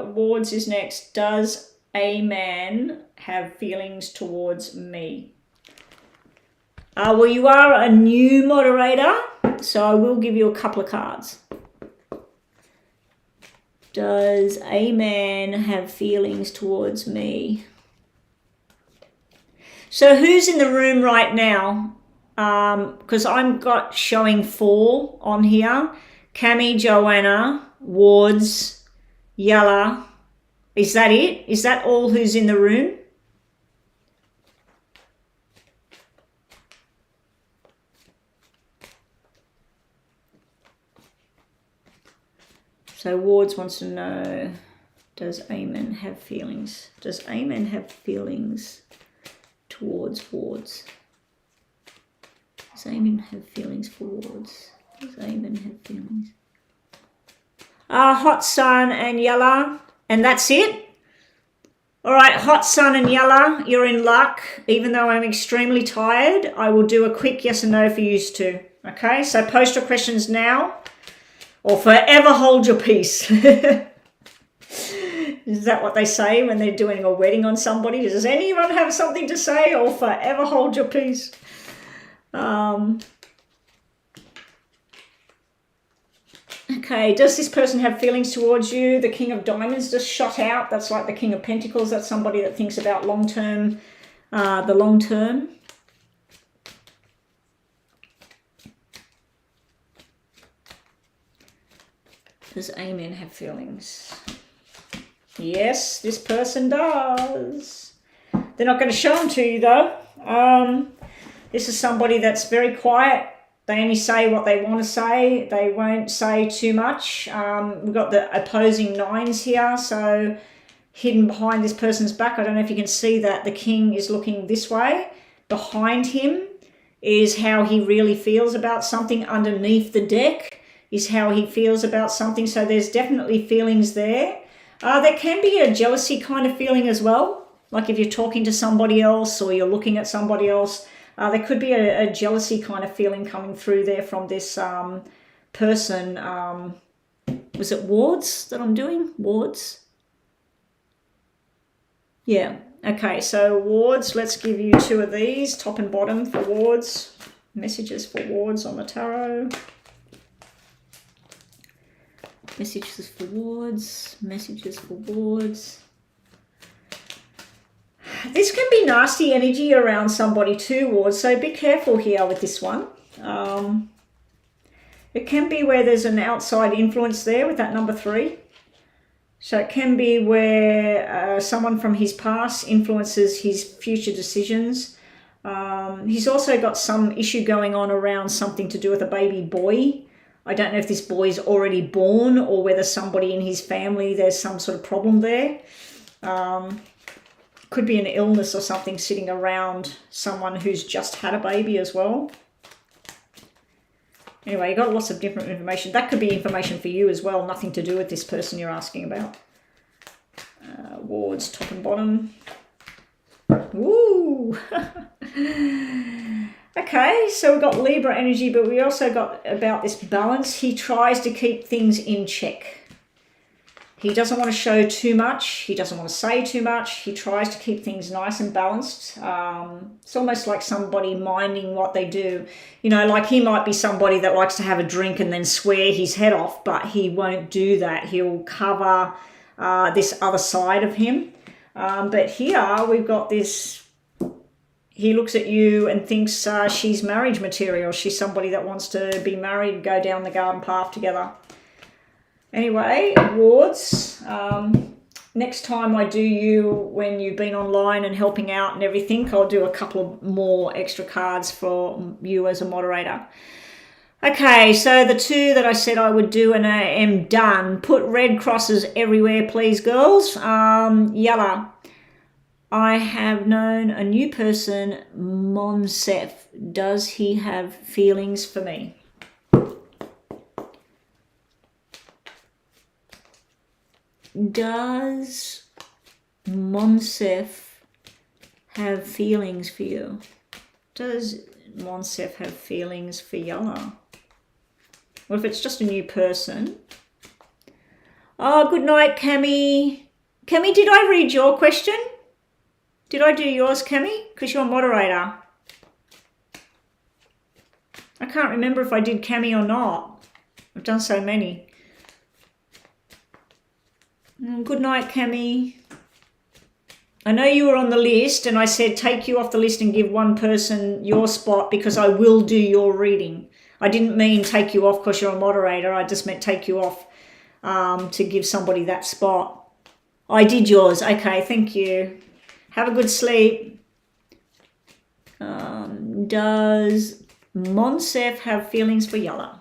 Wards is next. Does a man have feelings towards me? Well, you are a new moderator, so I will give you a couple of cards. Does a man have feelings towards me? So who's in the room right now? Because I'm got showing 4 on here. Cami, Joanna, Wards, Yella. Is that it? Is that all who's in the room? So Wards wants to know, does Eamon have feelings? Does Eamon have feelings towards Wards? Does Eamon have feelings for Wards? Does Eamon have feelings? Hot Sun and Yella, and that's it. All right, Hot Sun and Yella, you're in luck. Even though I'm extremely tired, I will do a quick yes and no for you two. Okay, so post your questions now or forever hold your peace. Is that what they say when they're doing a wedding on somebody? Does anyone have something to say or forever hold your peace? Okay, does this person have feelings towards you? The King of Diamonds just shot out. That's like the King of Pentacles. That's somebody that thinks about long-term, the long term. Does Eamon have feelings? Yes, this person does. They're not going to show them to you though. This is somebody that's very quiet. They only say what they want to say. They won't say too much. We've got the opposing 9s here. So hidden behind this person's back, I don't know if you can see that, the king is looking this way. Behind him is how he really feels about something. Underneath the deck is how he feels about something. So there's definitely feelings there. There can be a jealousy kind of feeling as well. Like if you're talking to somebody else or you're looking at somebody else, there could be a jealousy kind of feeling coming through there from this person. Was it Wards that I'm doing? Wards? Yeah. Okay, so Wards, let's give you 2 of these, top and bottom for Wards. Messages for Wards on the tarot. Messages for Wards. Messages for Wards. This can be nasty energy around somebody too, Wards, so be careful here with this one. It can be where there's an outside influence there with that number 3. So it can be where someone from his past influences his future decisions. He's also got some issue going on around something to do with a baby boy. I don't know if this boy's already born or whether somebody in his family, there's some sort of problem there. Could be an illness or something sitting around someone who's just had a baby as well. Anyway, you got lots of different information. That could be information for you as well, nothing to do with this person you're asking about. Wards, top and bottom. Woo! Okay, so we've got Libra energy, but we also got about this balance. He tries to keep things in check. He doesn't want to show too much. He doesn't want to say too much. He tries to keep things nice and balanced. It's almost like somebody minding what they do. You know, like he might be somebody that likes to have a drink and then swear his head off, but he won't do that. He'll cover this other side of him. But here we've got this, he looks at you and thinks she's marriage material. She's somebody that wants to be married, go down the garden path together. Anyway, Wards, next time I do you when you've been online and helping out and everything, I'll do a couple of more extra cards for you as a moderator. Okay, so the 2 that I said I would do and I am done. Put red crosses everywhere, please, girls. Yellow. I have known a new person, Monsef. Does he have feelings for me? Does Monsef have feelings for you? Does Monsef have feelings for Yella? Or if it's just a new person. Oh, good night, Cami. Cami, did I read your question? Did I do yours, Cami? Because you're a moderator. I can't remember if I did Cami or not. I've done so many. Good night, Cami. I know you were on the list and I said take you off the list and give one person your spot because I will do your reading. I didn't mean take you off because you're a moderator. I just meant take you off to give somebody that spot. I did yours. Okay, thank you. Have a good sleep. Does Monsef have feelings for Yella?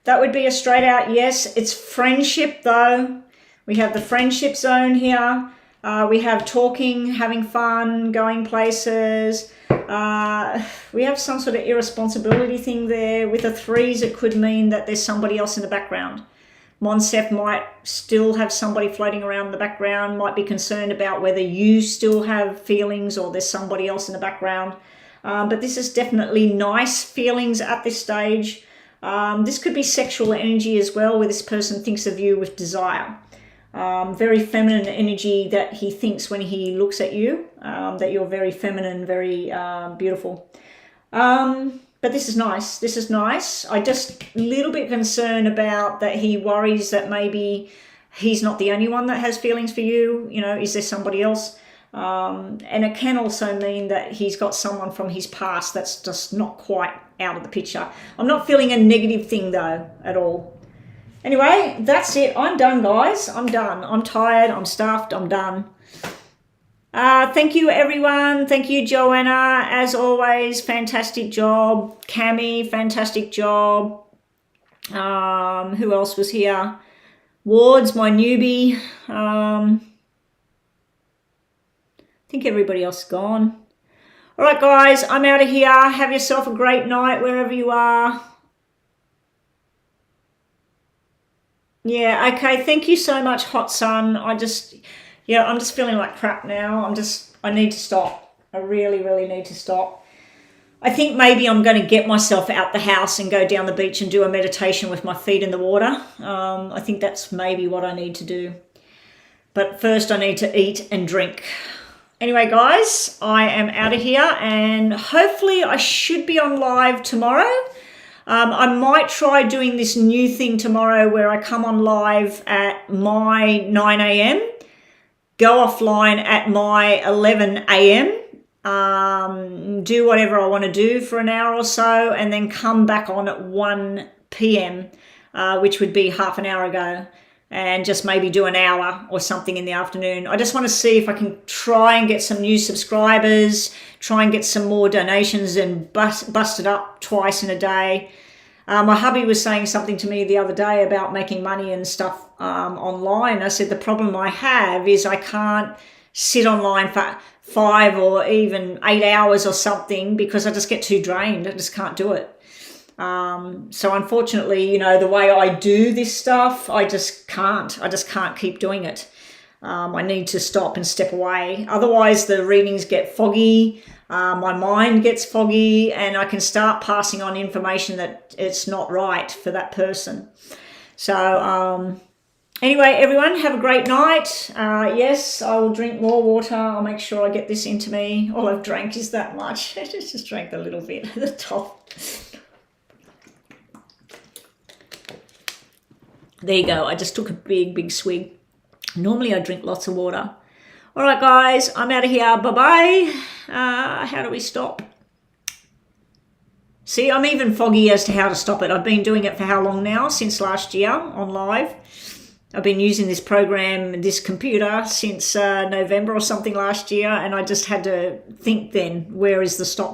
That would be a straight out yes. It's friendship though. We have the friendship zone here. We have talking, having fun, going places. We have some sort of irresponsibility thing there. With the 3s, it could mean that there's somebody else in the background. Monsef might still have somebody floating around in the background, might be concerned about whether you still have feelings or there's somebody else in the background. But this is definitely nice feelings at this stage. This could be sexual energy as well, where this person thinks of you with desire. Very feminine energy that he thinks when he looks at you, that you're very feminine, very beautiful. But this is nice. This is nice. I just a little bit concerned about that he worries that maybe he's not the only one that has feelings for you. You know, is there somebody else? And it can also mean that he's got someone from his past that's just not quite out of the picture. I'm not feeling a negative thing though at all. Anyway, that's it. I'm done, guys. I'm done. I'm tired. I'm stuffed. I'm done. Thank you, everyone. Thank you, Joanna. As always, fantastic job. Cami, fantastic job. Who else was here? Ward's my newbie. I think everybody else is gone. All right, guys, I'm out of here. Have yourself a great night wherever you are. Yeah, okay. Thank you so much, Hot Sun. I'm just feeling like crap now. I need to stop. I really, really need to stop. I think maybe I'm going to get myself out the house and go down the beach and do a meditation with my feet in the water. I think that's maybe what I need to do. But first I need to eat and drink. Anyway, guys, I am out of here and hopefully I should be on live tomorrow. I might try doing this new thing tomorrow where I come on live at my 9 a.m., go offline at my 11 a.m., do whatever I want to do for an hour or so, and then come back on at 1 p.m., which would be half an hour ago, and just maybe do an hour or something in the afternoon. I just want to see if I can try and get some new subscribers, try and get some more donations and bust it up twice in a day. My hubby was saying something to me the other day about making money and stuff online. I said the problem I have is I can't sit online for 5 or even 8 hours or something because I just get too drained. I just can't do it. So unfortunately, you know, the way I do this stuff, I just can't keep doing it. I need to stop and step away. Otherwise the readings get foggy. My mind gets foggy and I can start passing on information that it's not right for that person. So, anyway, everyone, have a great night. Yes, I will drink more water. I'll make sure I get this into me. All I've drank is that much. I just drank a little bit at the top. There you go. I just took a big swig. Normally I drink lots of water. All right, guys, I'm out of here. Bye-bye. How do we stop? See, I'm even foggy as to how to stop it. I've been doing it for how long now? Since last year on live. I've been using this program, this computer, since November or something last year, and I just had to think then, where is the stop